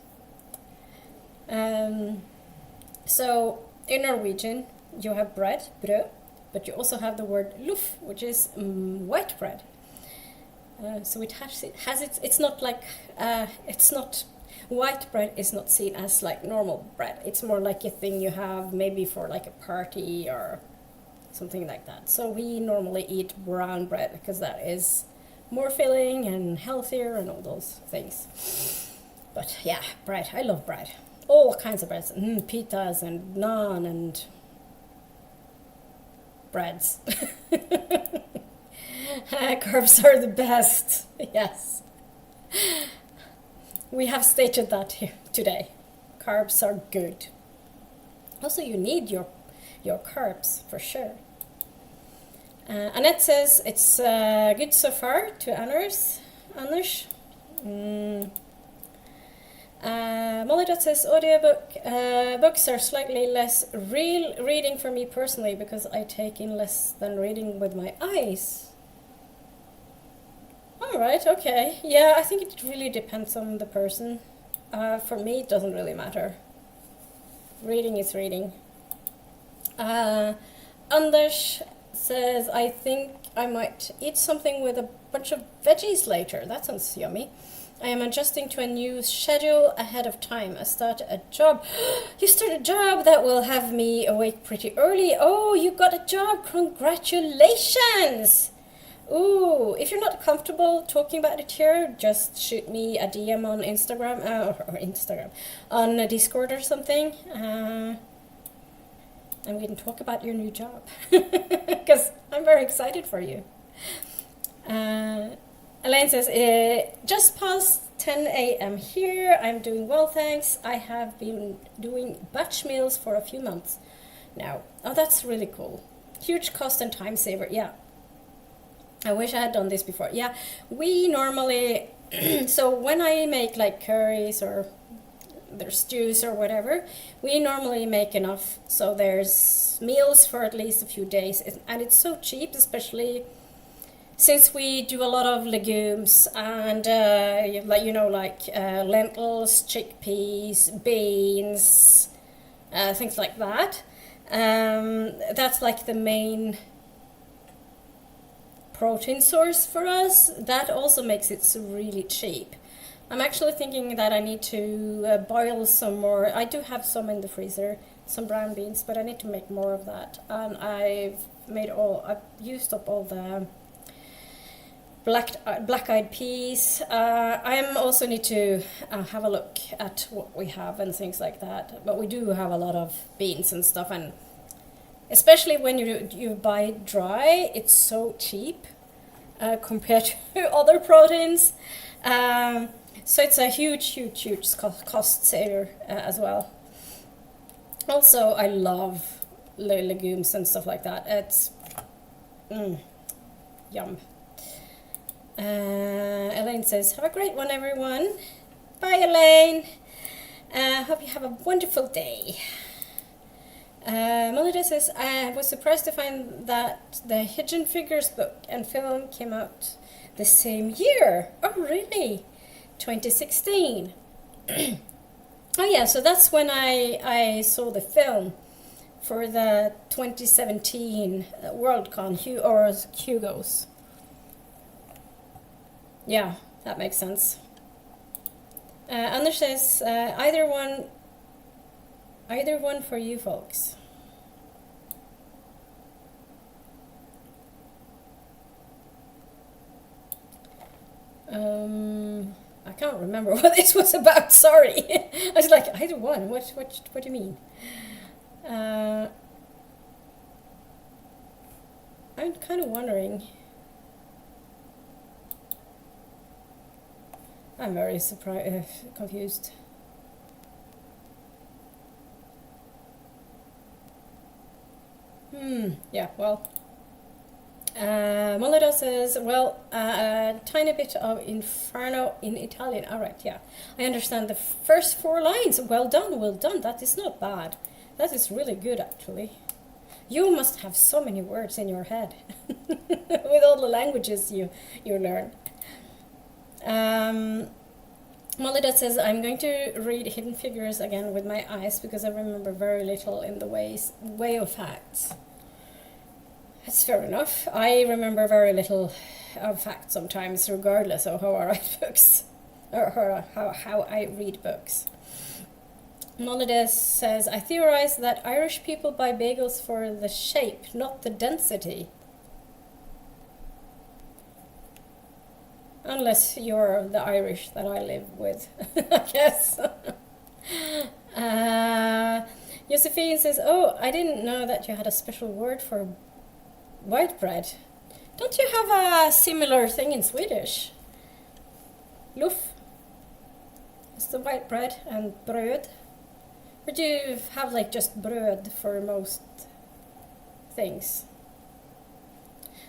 So in Norwegian you have bread, brød, but you also have the word loaf, which is white bread. So it has it's not like it's not white bread is not seen as like normal bread. It's more like a thing you have maybe for like a party or something like that. So we normally eat brown bread because that is more filling and healthier and all those things. But yeah, bread. I love bread. All kinds of breads. Pitas and naan and breads. Carbs are the best. Yes. We have stated that here today. Carbs are good. Also, you need your carbs for sure. Annette says it's good so far to Anders. Molly says audiobook books are slightly less real reading for me personally because I take in less than reading with my eyes. Alright, okay. Yeah, I think it really depends on the person. For me, it doesn't really matter. Reading is reading. Anders says, I think I might eat something with a bunch of veggies later. That sounds yummy. I am adjusting to a new schedule ahead of time. I start a job. You start a job that will have me awake pretty early. Oh, you got a job. Congratulations. Ooh, if you're not comfortable talking about it here, just shoot me a DM on Instagram, on Discord or something. And we can talk about your new job. Because I'm very excited for you. Elaine says, just past 10 a.m. here. I'm doing well, thanks. I have been doing batch meals for a few months now. Oh, that's really cool. Huge cost and time saver, yeah. I wish I had done this before. Yeah, we normally, so when I make like curries or there's stews or whatever, we normally make enough. So there's meals for at least a few days. And it's so cheap, especially since we do a lot of legumes and, lentils, chickpeas, beans, things like that. That's like the main protein source for us. That also makes it really cheap. I'm actually thinking that I need to boil some more. I do have some in the freezer, some brown beans, but I need to make more of that. And I've used up all the black-eyed peas. I also need to have a look at what we have and things like that. But we do have a lot of beans and stuff, and especially when you buy dry, it's so cheap compared to other proteins. So it's a huge cost saver as well. Also, I love legumes and stuff like that. It's yum. Elaine says, have a great one, everyone. Bye, Elaine. Hope you have a wonderful day. Melody says, I was surprised to find that the Hidden Figures book and film came out the same year. Oh, really? 2016. Oh yeah, so that's when I saw the film for the 2017 Worldcon or Hugos. Yeah, that makes sense. Anders says either one for you folks. I can't remember what this was about. Sorry, I was like either one. What do you mean? I'm kind of wondering. I'm very confused. Yeah, well. Molida says, well, a tiny bit of Inferno in Italian. Alright, yeah. I understand the first 4 lines. Well done, well done. That is not bad. That is really good, actually. You must have so many words in your head with all the languages you learn. Molida says, I'm going to read Hidden Figures again with my eyes because I remember very little in the way of facts. That's fair enough. I remember very little of facts sometimes, regardless of how I write books or how I read books. Molida says, I theorize that Irish people buy bagels for the shape, not the density. Unless you're the Irish that I live with, I guess. Josephine says, oh, I didn't know that you had a special word for white bread. Don't you have a similar thing in Swedish? Luff is the white bread and bröd. Or do you have like just bröd for most things?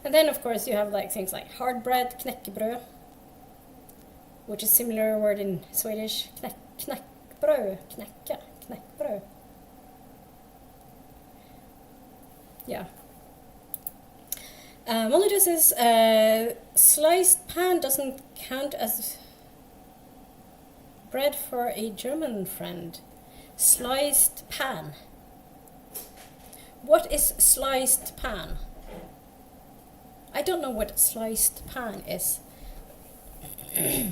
And then of course you have like things like hard bread, knäckebröd, which is similar word in Swedish. Knäckbröd, knäckbröd. Yeah. Molida says, sliced pan doesn't count as bread for a German friend. Sliced pan. What is sliced pan? I don't know what sliced pan is. It's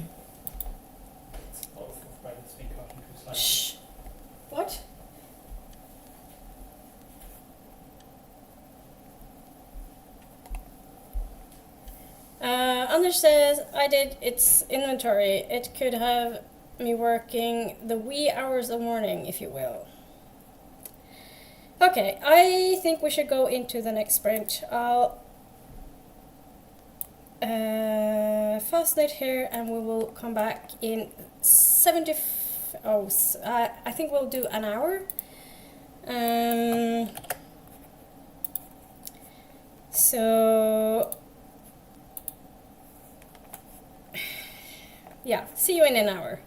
a loaf of bread that's been cut into slices. Shh. What? Anders says, I did its inventory. It could have me working the wee hours of morning, if you will. Okay, I think we should go into the next sprint. I'll fascinate here and we will come back in 70... I think we'll do an hour. So... yeah, see you in an hour.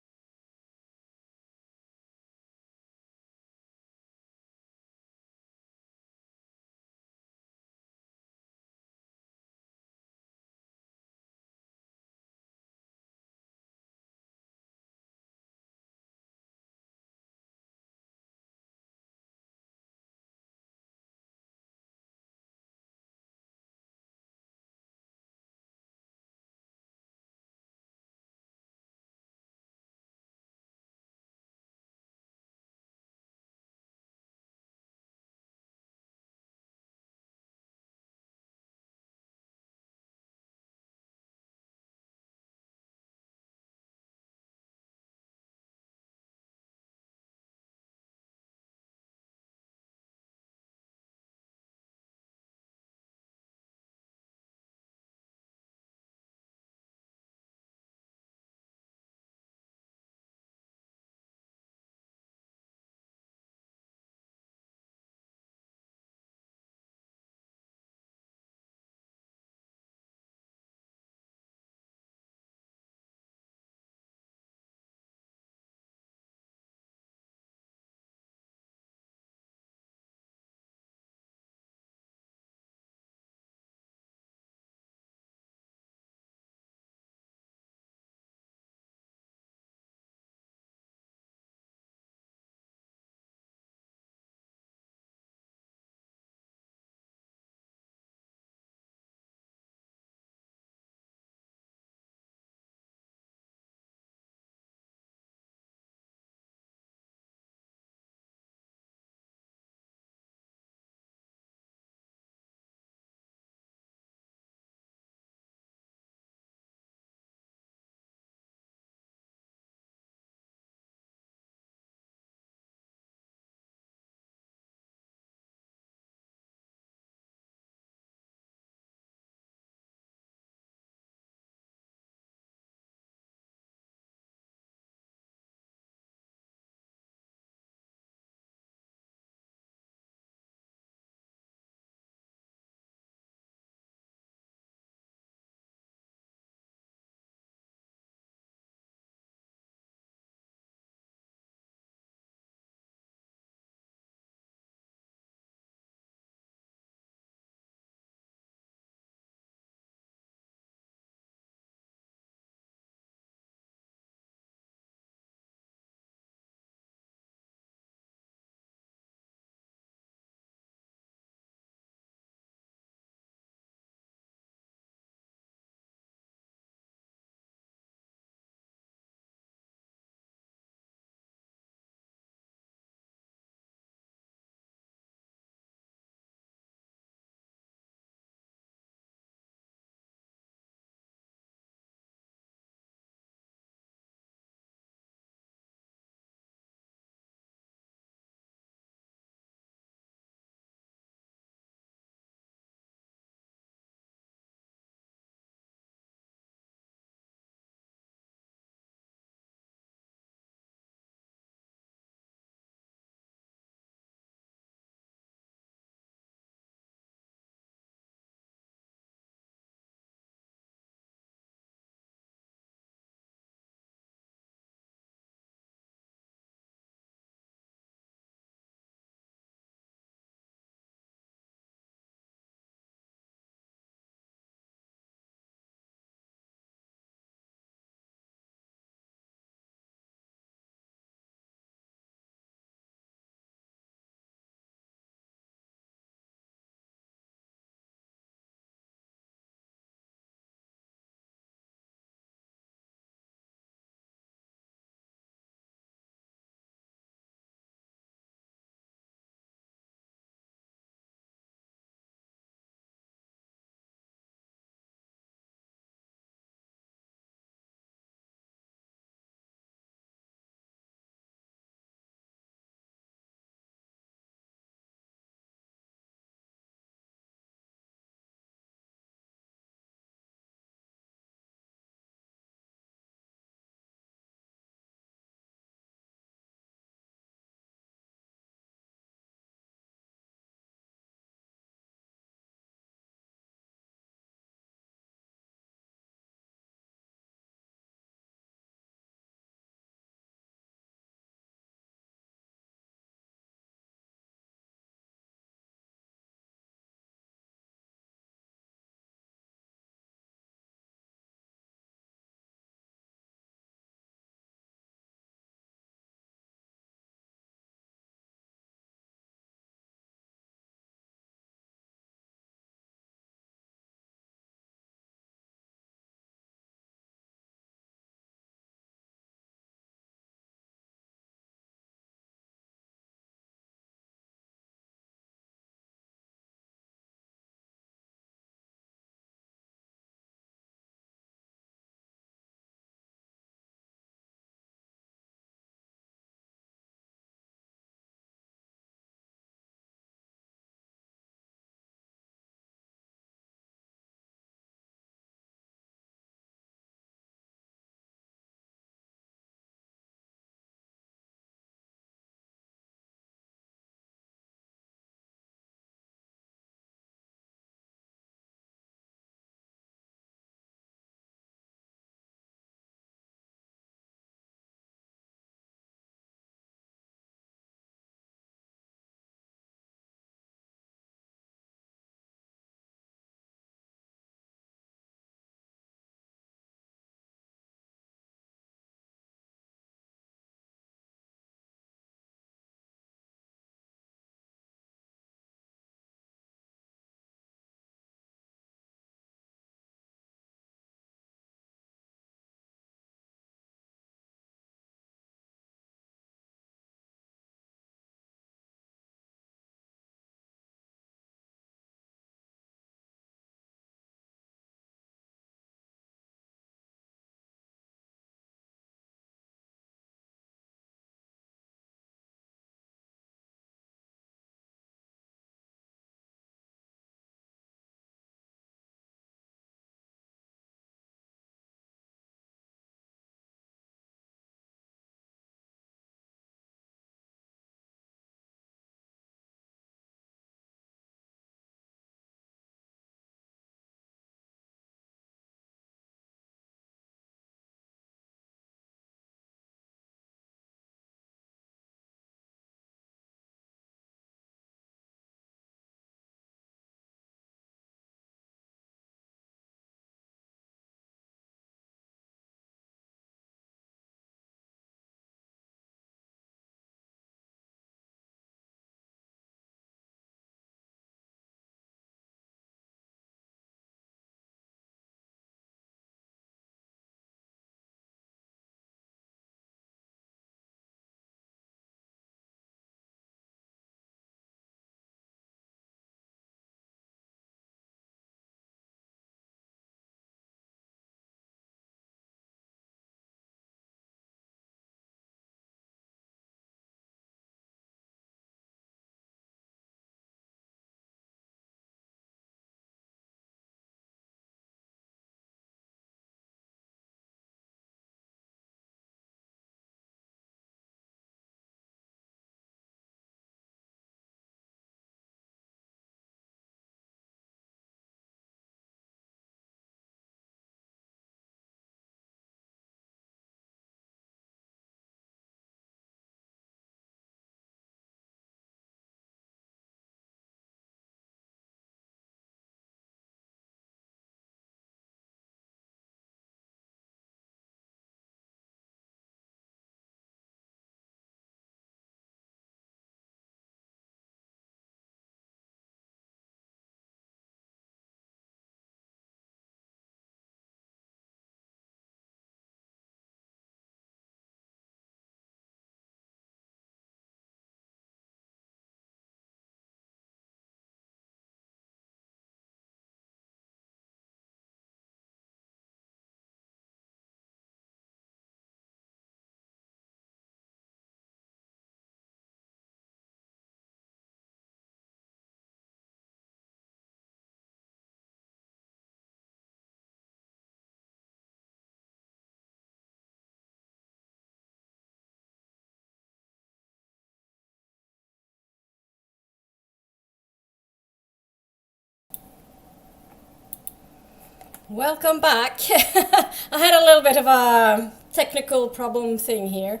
Welcome back. I had a little bit of a technical problem thing here.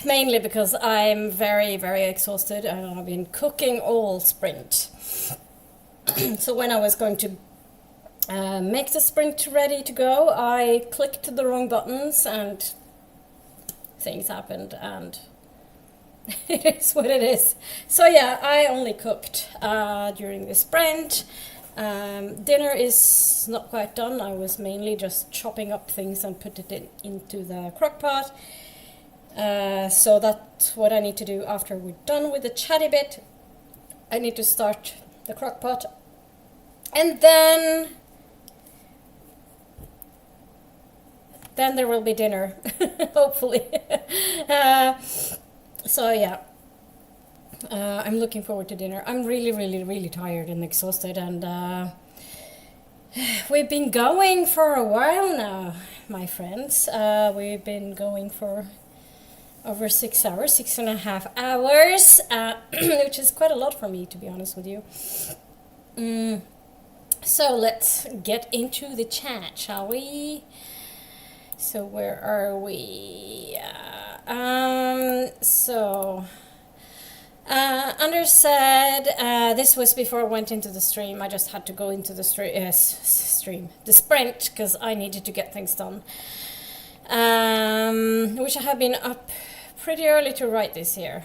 Mainly because I'm very, very exhausted and I've been cooking all sprint. So when I was going to make the sprint ready to go, I clicked the wrong buttons and things happened, and it is what it is. So yeah, I only cooked during the sprint. Dinner is not quite done. I was mainly just chopping up things and put it into the crock pot. So that's what I need to do after we're done with the chatty bit. I need to start the crock pot, and then there will be dinner, hopefully. So yeah, I'm looking forward to dinner. I'm really, really, really tired and exhausted, and we've been going for a while now, my friends. We've been going for over 6 hours, 6.5 hours, which is quite a lot for me, to be honest with you. So let's get into the chat, shall we? So where are we? Anders said, this was before I went into the stream. I just had to go into the the sprint, because I needed to get things done. Which I have been up pretty early to write this here.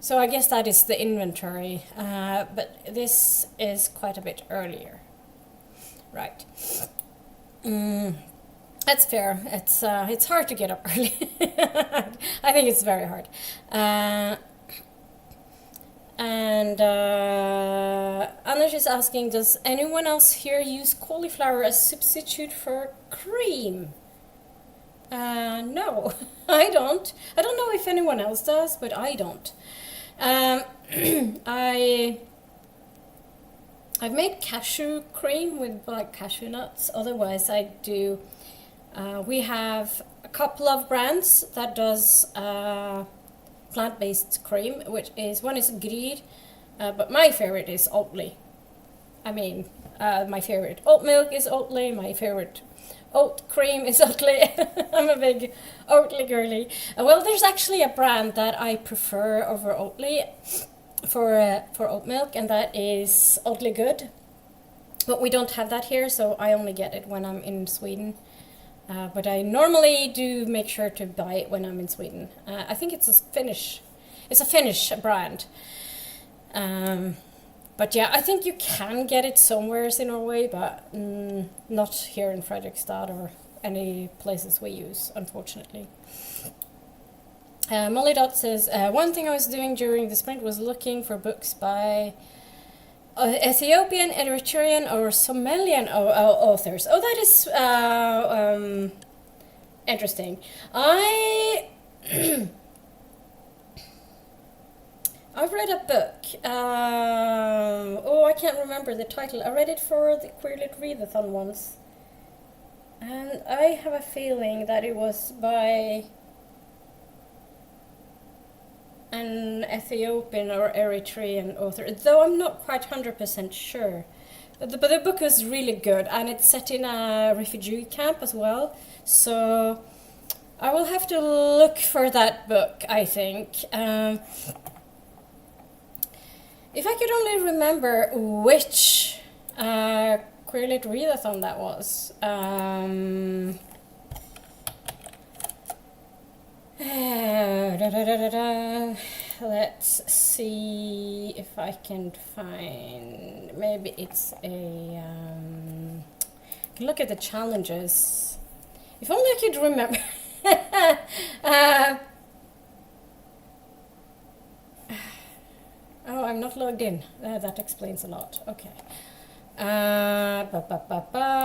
So I guess that is the inventory, but this is quite a bit earlier. Right. That's fair. It's hard to get up early. I think it's very hard. And Anders is asking, does anyone else here use cauliflower as substitute for cream? No, I don't. I don't know if anyone else does, but I don't. I've made cashew cream with like cashew nuts. Otherwise, I do. We have a couple of brands that does plant-based cream, which is one is Gryr, but my favorite is Oatly. I mean, my favorite oat milk is Oatly. My favorite oat cream is Oatly. I'm a big Oatly girly. Well, there's actually a brand that I prefer over Oatly for oat milk, and that is Oatly Good. But we don't have that here, so I only get it when I'm in Sweden. But I normally do make sure to buy it when I'm in Sweden. I think it's a Finnish brand. But yeah, I think you can get it somewhere in Norway, but not here in Fredrikstad or any places we use, unfortunately. Molly Dot says, one thing I was doing during the sprint was looking for books by Ethiopian, Eritrean, or Somalian authors. Oh, that is interesting. I read a book. I can't remember the title. I read it for the Queer Lit Readathon once, and I have a feeling that it was by an Ethiopian or Eritrean author, though I'm not quite 100% sure. But the book is really good, and it's set in a refugee camp as well. So I will have to look for that book, I think. If I could only remember which Queer Lit Readathon that was. Let's see if I can find. Maybe it's a. I can look at the challenges. If only I could remember. Oh, I'm not logged in. That explains a lot. Okay.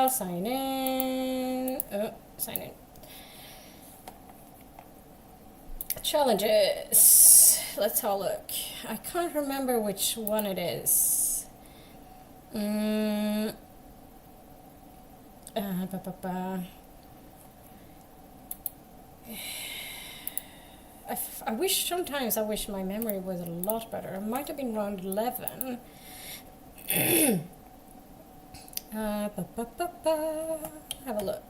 Sign in. Sign in. Challenges. Let's have a look. I can't remember which one it is. I I wish sometimes I wish my memory was a lot better. It might have been around 11. Have a look.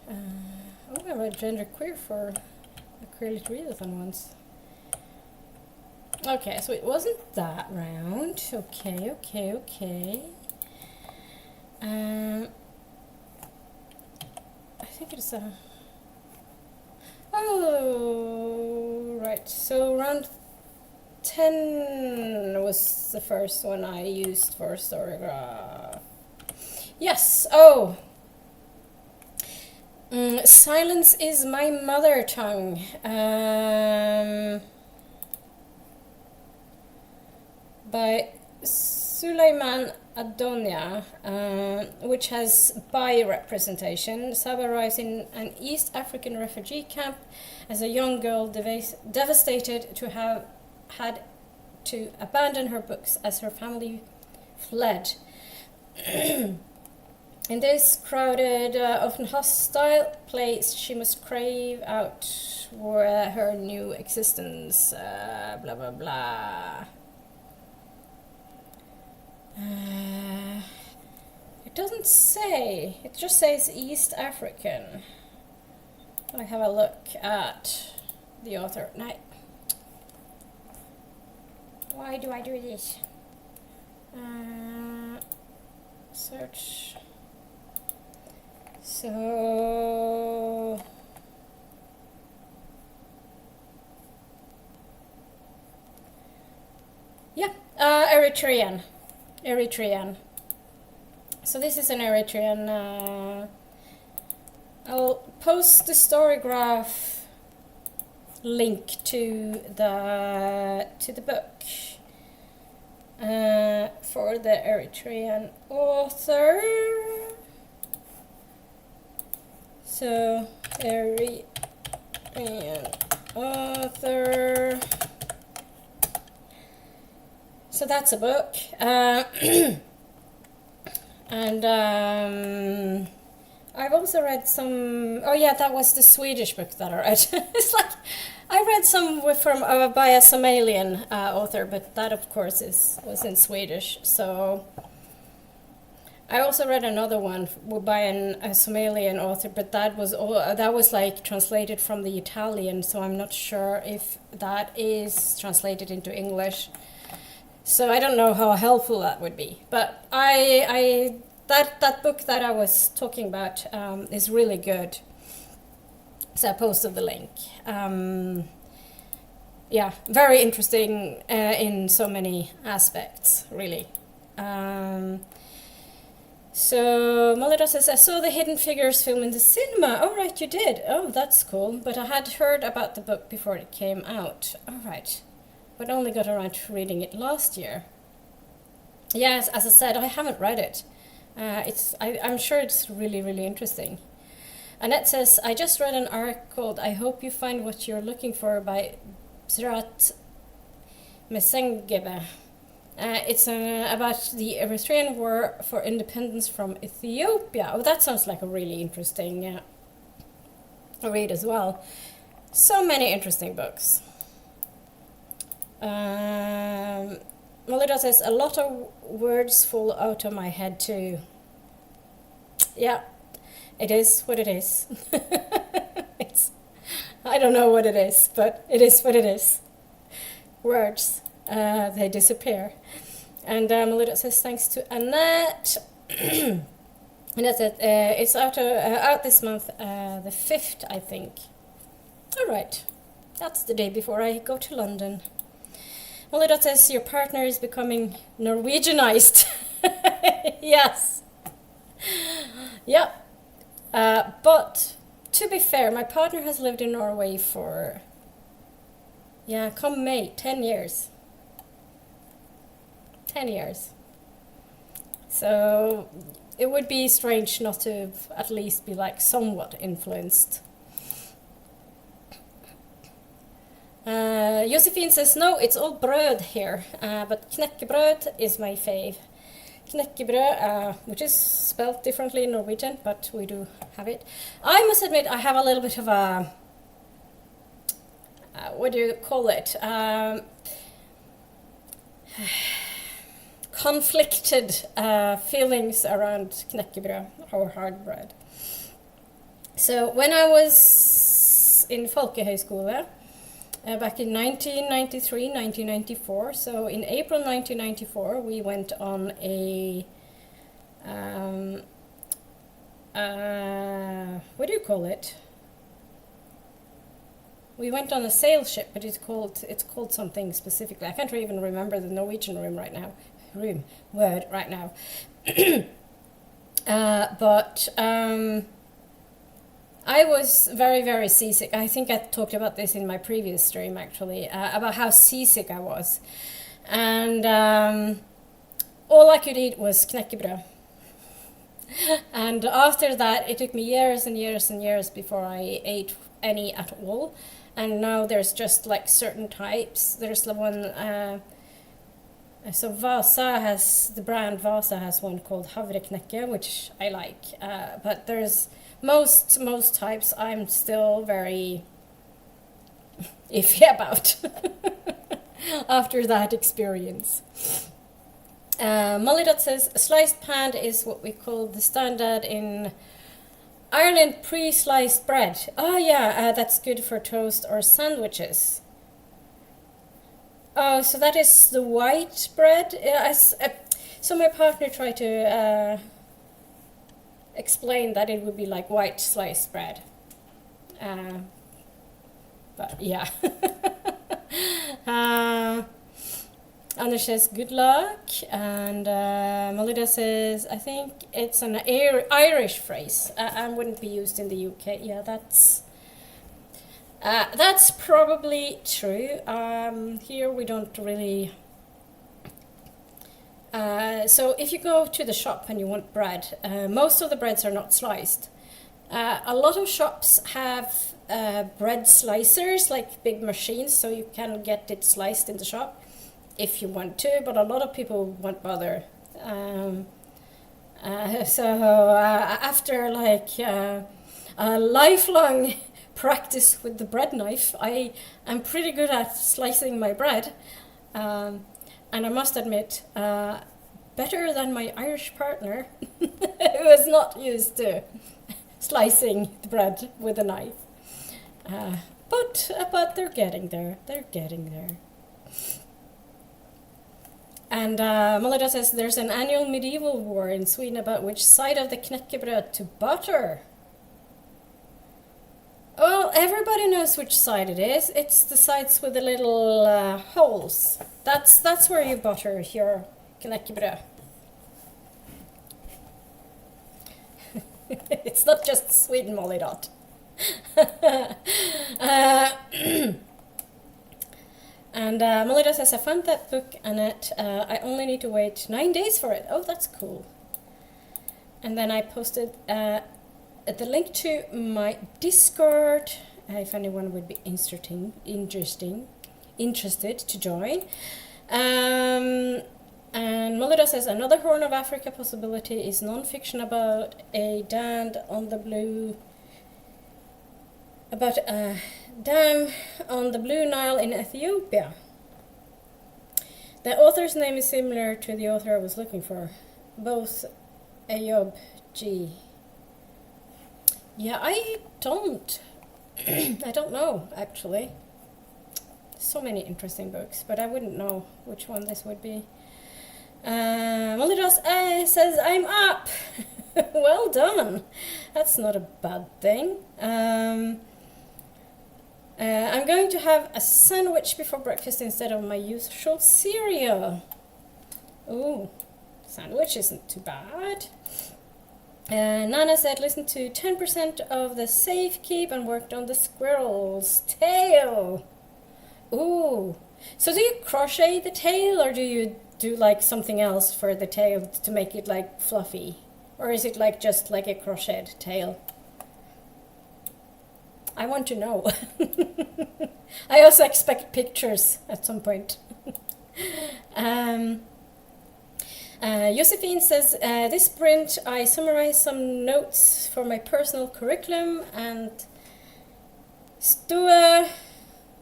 I read genderqueer for a Queer Lit Readathon once. Okay, so it wasn't that round. Okay. I think it's a... Oh, right. So round 10 was the first one I used for Storygraph. Yes. Oh. Silence is my mother tongue. By Suleiman Adonia, which has bi-representation. Saba arrives in an East African refugee camp as a young girl devastated to have had to abandon her books as her family fled. In this crowded, often hostile place, she must crave out her new existence. Blah blah blah. It doesn't say. It just says East African. I have a look at the author. Now, why do I do this? Search. So yeah, Eritrean. So this is an Eritrean. I'll post the Storygraph link to the book for the Eritrean author. So Eritrean author. So that's a book. And I've also read some... Oh yeah, that was the Swedish book that I read. It's like, I read some by a Somalian author, but that of course was in Swedish. So I also read another one by a Somalian author, but that was like translated from the Italian, so I'm not sure if that is translated into English. So I don't know how helpful that would be, but that book that I was talking about is really good. So I posted the link. Yeah, very interesting in so many aspects, really. So Molida says, I saw the Hidden Figures film in the cinema. Oh, right, you did. Oh, that's cool. But I had heard about the book before it came out. All right. But only got around to reading it last year. Yes, as I said, I haven't read it. I'm sure it's really, really interesting. Annette says, I just read an article called I Hope You Find What You're Looking For by Zrat Mesengebe. It's about the Eritrean War for Independence from Ethiopia. Oh, that sounds like a really interesting read as well. So many interesting books. Molida says, a lot of words fall out of my head too. Yeah, it is what it is. I don't know what it is, but it is what it is. Words, they disappear. And Molida says, thanks to Annette. And that's it. It's out this month, the 5th, I think. All right, that's the day before I go to London. Molida says, your partner is becoming Norwegianized. Yes. Yeah. But to be fair, my partner has lived in Norway for, come May, 10 years. 10 years. So it would be strange not to at least be like somewhat influenced. Josephine says, no, it's all brød here, but knekkebrød is my fave. Knekkebrød, which is spelled differently in Norwegian, but we do have it. I must admit, I have a little bit of a what do you call it? Conflicted feelings around knäckebröd or hard bread. So when I was in Folkehögskola back in 1993, 1994, so in April 1994 we went on a what do you call it? We went on a sail ship, but it's called something specifically. I can't even remember the Norwegian word right now. But I was very, very seasick. I think I talked about this in my previous stream, actually, about how seasick I was. And all I could eat was knäckebröd. And after that, it took me years and years and years before I ate any at all. And now there's just like certain types. There's the one, so the brand Vasa has one called havreknäcke, which I like. But there's most types I'm still very iffy about after that experience. Molly Dot says, sliced pan is what we call the standard in Ireland, pre-sliced bread. Oh yeah, that's good for toast or sandwiches. Oh, so that is the white bread? So my partner tried to explain that it would be like white sliced bread. But yeah. Anders says good luck, and Melida says I think it's an Irish phrase and wouldn't be used in the UK. Yeah, that's probably true. Here we don't really. So if you go to the shop and you want bread, most of the breads are not sliced. A lot of shops have bread slicers, like big machines, so you can get it sliced in the shop if you want to, but a lot of people won't bother. After like a lifelong practice with the bread knife, I am pretty good at slicing my bread, and I must admit, better than my Irish partner, who is not used to slicing the bread with a knife. But they're getting there. They're getting there. And Melida says there's an annual medieval war in Sweden about which side of the knäckebröd to butter. Well, everybody knows which side it is. It's the sides with the little holes. That's where you butter your knäckebröd. It's not just Sweden, Molly Dot. And Melida says, I found that book, Annette. I only need to wait 9 days for it. Oh, that's cool. And then I posted the link to my Discord, if anyone would be interested to join. And Melida says, another Horn of Africa possibility is non-fiction about a dam on the Blue Nile in Ethiopia. The author's name is similar to the author I was looking for, both Ayob G. Yeah, I don't know actually. So many interesting books, but I wouldn't know which one this would be. Molidos says, I'm up! Well done! That's not a bad thing. I'm going to have a sandwich before breakfast instead of my usual cereal. Ooh, sandwich isn't too bad. Nana said, listen to 10% of the safe keep and worked on the squirrel's tail. Ooh, so do you crochet the tail or do you do like something else for the tail to make it like fluffy? Or is it like just like a crocheted tail? I want to know. I also expect pictures at some point. Josephine says, this sprint I summarized some notes for my personal curriculum and Stua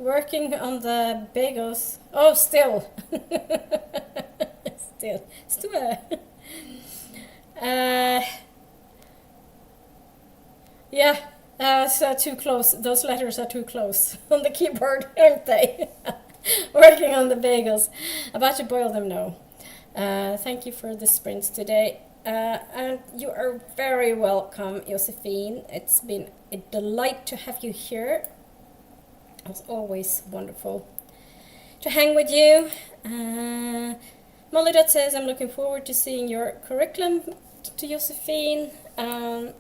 Working on the bagels. Oh, still. Still. Yeah, so too close. Those letters are too close on the keyboard, aren't they? Working on the bagels. About to boil them now. Thank you for the sprints today. And you are very welcome, Josephine. It's been a delight to have you here. It's always wonderful to hang with you. Molly says, I'm looking forward to seeing your curriculum, to Josephine. And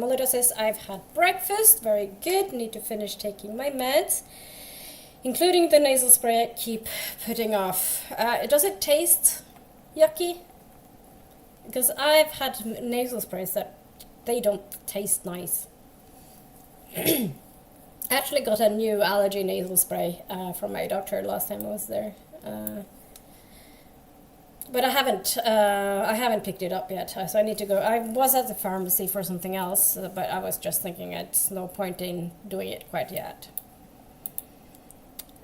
Molly says, I've had breakfast, very good, need to finish taking my meds, including the nasal spray I keep putting off. Does it taste yucky? Because I've had nasal sprays that they don't taste nice. I actually got a new allergy nasal spray from my doctor last time I was there. But I haven't picked it up yet, so I need to go. I was at the pharmacy for something else, but I was just thinking it's no point in doing it quite yet.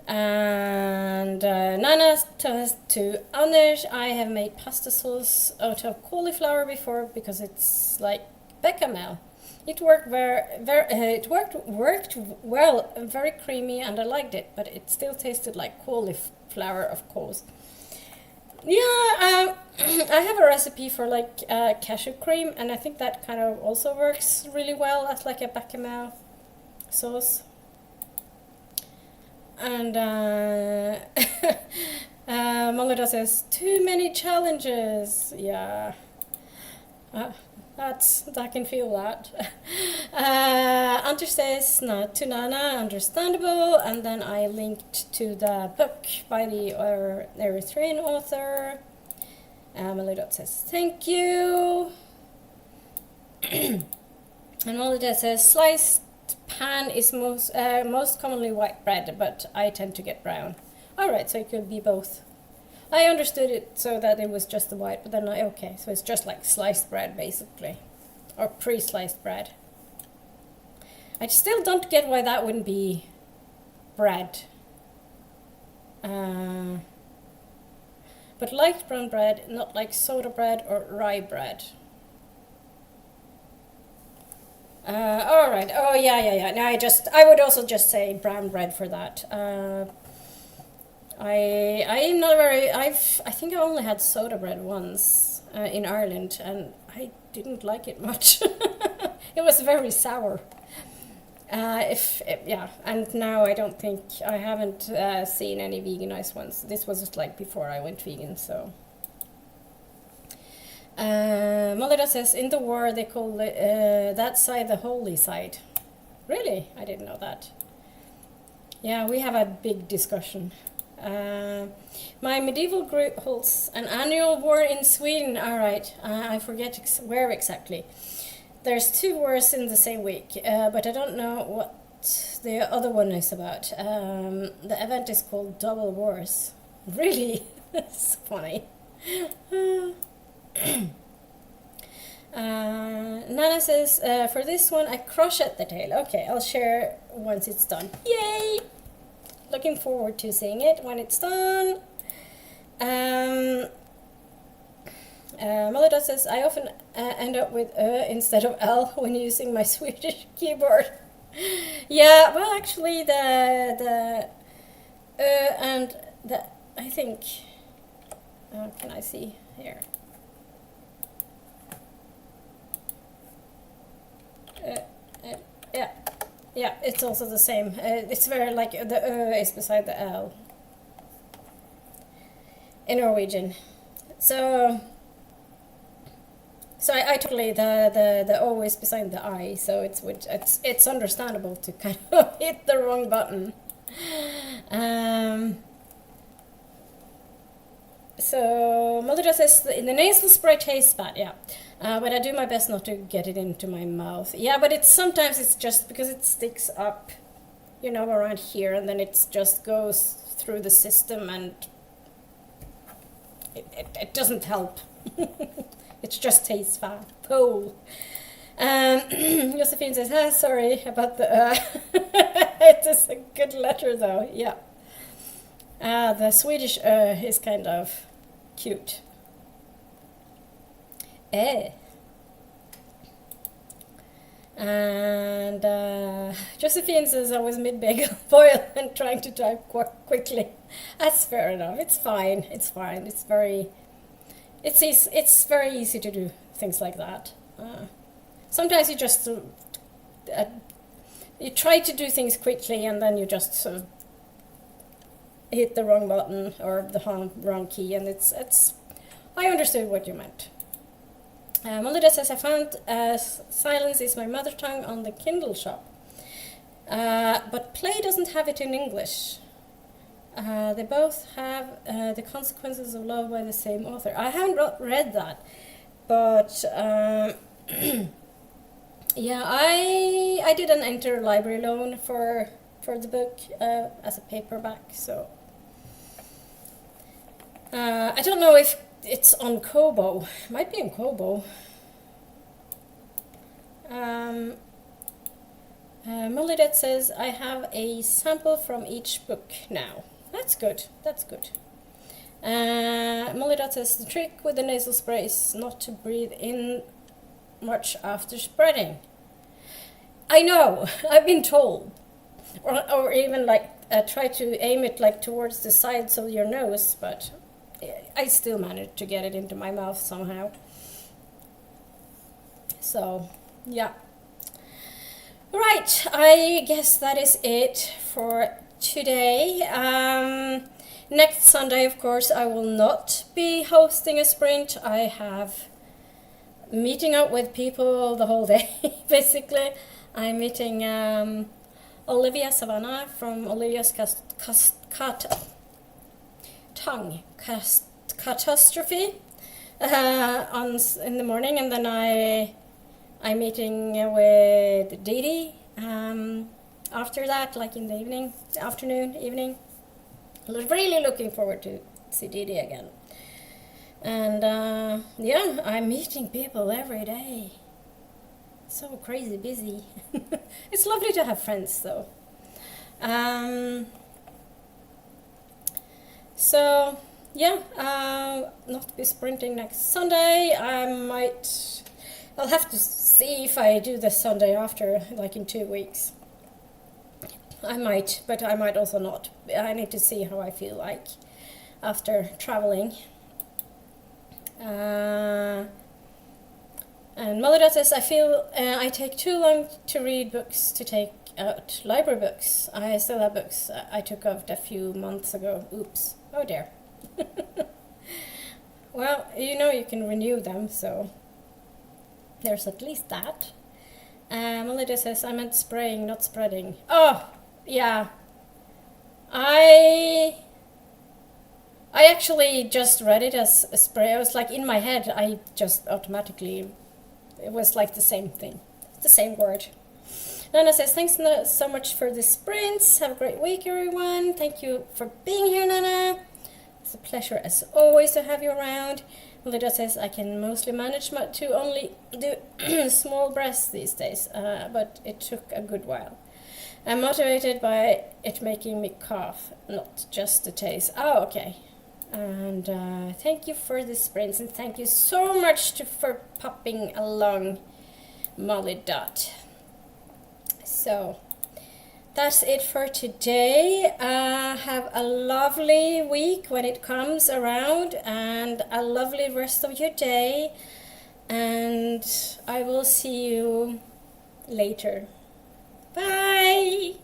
And Nana says to Anders, I have made pasta sauce out of cauliflower before because it's like bechamel. It worked worked well, very creamy, and I liked it, but it still tasted like cauliflower, of course. Yeah, I have a recipe for like cashew cream, and I think that kind of also works really well as like a bechamel sauce. And Mangada says, too many challenges. Yeah, I can feel that. Anders says, not to Nana, understandable. And then I linked to the book by the Eritrean author. Melodot says, thank you. And Melodot says, sliced pan is most commonly white bread, but I tend to get brown. All right, so it could be both. I understood it so that it was just the white, but then okay, so it's just like sliced bread basically, or pre-sliced bread. I still don't get why that wouldn't be bread. But light brown bread, not like soda bread or rye bread. All right. Oh yeah. No, I would also just say brown bread for that. I'm not very. I think I only had soda bread once in Ireland, and I didn't like it much. It was very sour. And now I don't think I haven't seen any veganized ones. This was just like before I went vegan, so. Molida says, in the war they call that side the holy side. Really? I didn't know that. Yeah, we have a big discussion. My medieval group holds an annual war in Sweden. All right, I forget where exactly. There's 2 wars in the same week, but I don't know what the other one is about. The event is called Double Wars. Really? That's funny. Nana says, for this one I crochet the tail. Okay, I'll share once it's done. Yay! Looking forward to seeing it when it's done. Melida says, I often end up with instead of L when using my Swedish keyboard. Yeah, well actually the and the, I think, can I see here? Yeah, it's also the same. It's very like the is beside the L in Norwegian. So I totally the O is beside the I, so it's understandable to kind of hit the wrong button. So Maldita says the nasal spray tastes bad, yeah. But I do my best not to get it into my mouth. Yeah, but sometimes it's just because it sticks up, you know, around here, and then it just goes through the system, and it doesn't help. It just tastes bad. Josephine says, sorry about the It is a good letter though, yeah. The Swedish is kind of cute. And Josephine says I was mid-bagel boil and trying to type quickly. That's fair enough. It's fine. It's fine. It's very easy to do things like that. Sometimes you just you try to do things quickly and then you just sort of hit the wrong button or the wrong key, and it's. I understood what you meant. Melinda says I found Silence is My Mother Tongue on the Kindle shop, but Play doesn't have it in English. They both have The Consequences of Love by the same author. I haven't read that, but yeah, I did an interlibrary loan for the book as a paperback, so I don't know if it's on Kobo. It might be on Kobo. Molidet says I have a sample from each book now. That's good. That's good. Molidet says the trick with the nasal spray is not to breathe in much after spreading. I know. I've been told. Or even like try to aim it like towards the sides of your nose, but I still managed to get it into my mouth somehow. So, yeah. Right, I guess that is it for today. Next Sunday, of course, I will not be hosting a sprint. I have meeting up with people the whole day, basically. I'm meeting Olivia Savannah from Olivia's Catastrophe in the morning, and then I'm meeting with Didi after that, like in the evening, evening. Really looking forward to see Didi again. And yeah, I'm meeting people every day. So crazy busy. It's lovely to have friends though. So yeah, not be sprinting next Sunday. I'll have to see if I do the Sunday after, like in 2 weeks. I might, but I might also not. I need to see how I feel like after traveling. And Melida says, I feel I take too long to read books to take out library books. I still have books I took out a few months ago. Oops. Oh dear. Well, you can renew them, so there's at least that. Melida says, I meant spraying, not spreading. Oh, yeah. I actually just read it as a spray. I was like, in my head, I just automatically, it was like the same thing, the same word. Nana says, thanks so much for the sprints. Have a great week, everyone. Thank you for being here, Nana. It's a pleasure, as always, to have you around. Melinda says, I can mostly manage to only do small breaths these days, but it took a good while. I'm motivated by it making me cough, not just the taste. Oh, okay. And thank you for the sprints, and thank you so much for popping along, Molly Dot. So that's it for today. Have a lovely week when it comes around, and a lovely rest of your day, and I will see you later. Bye!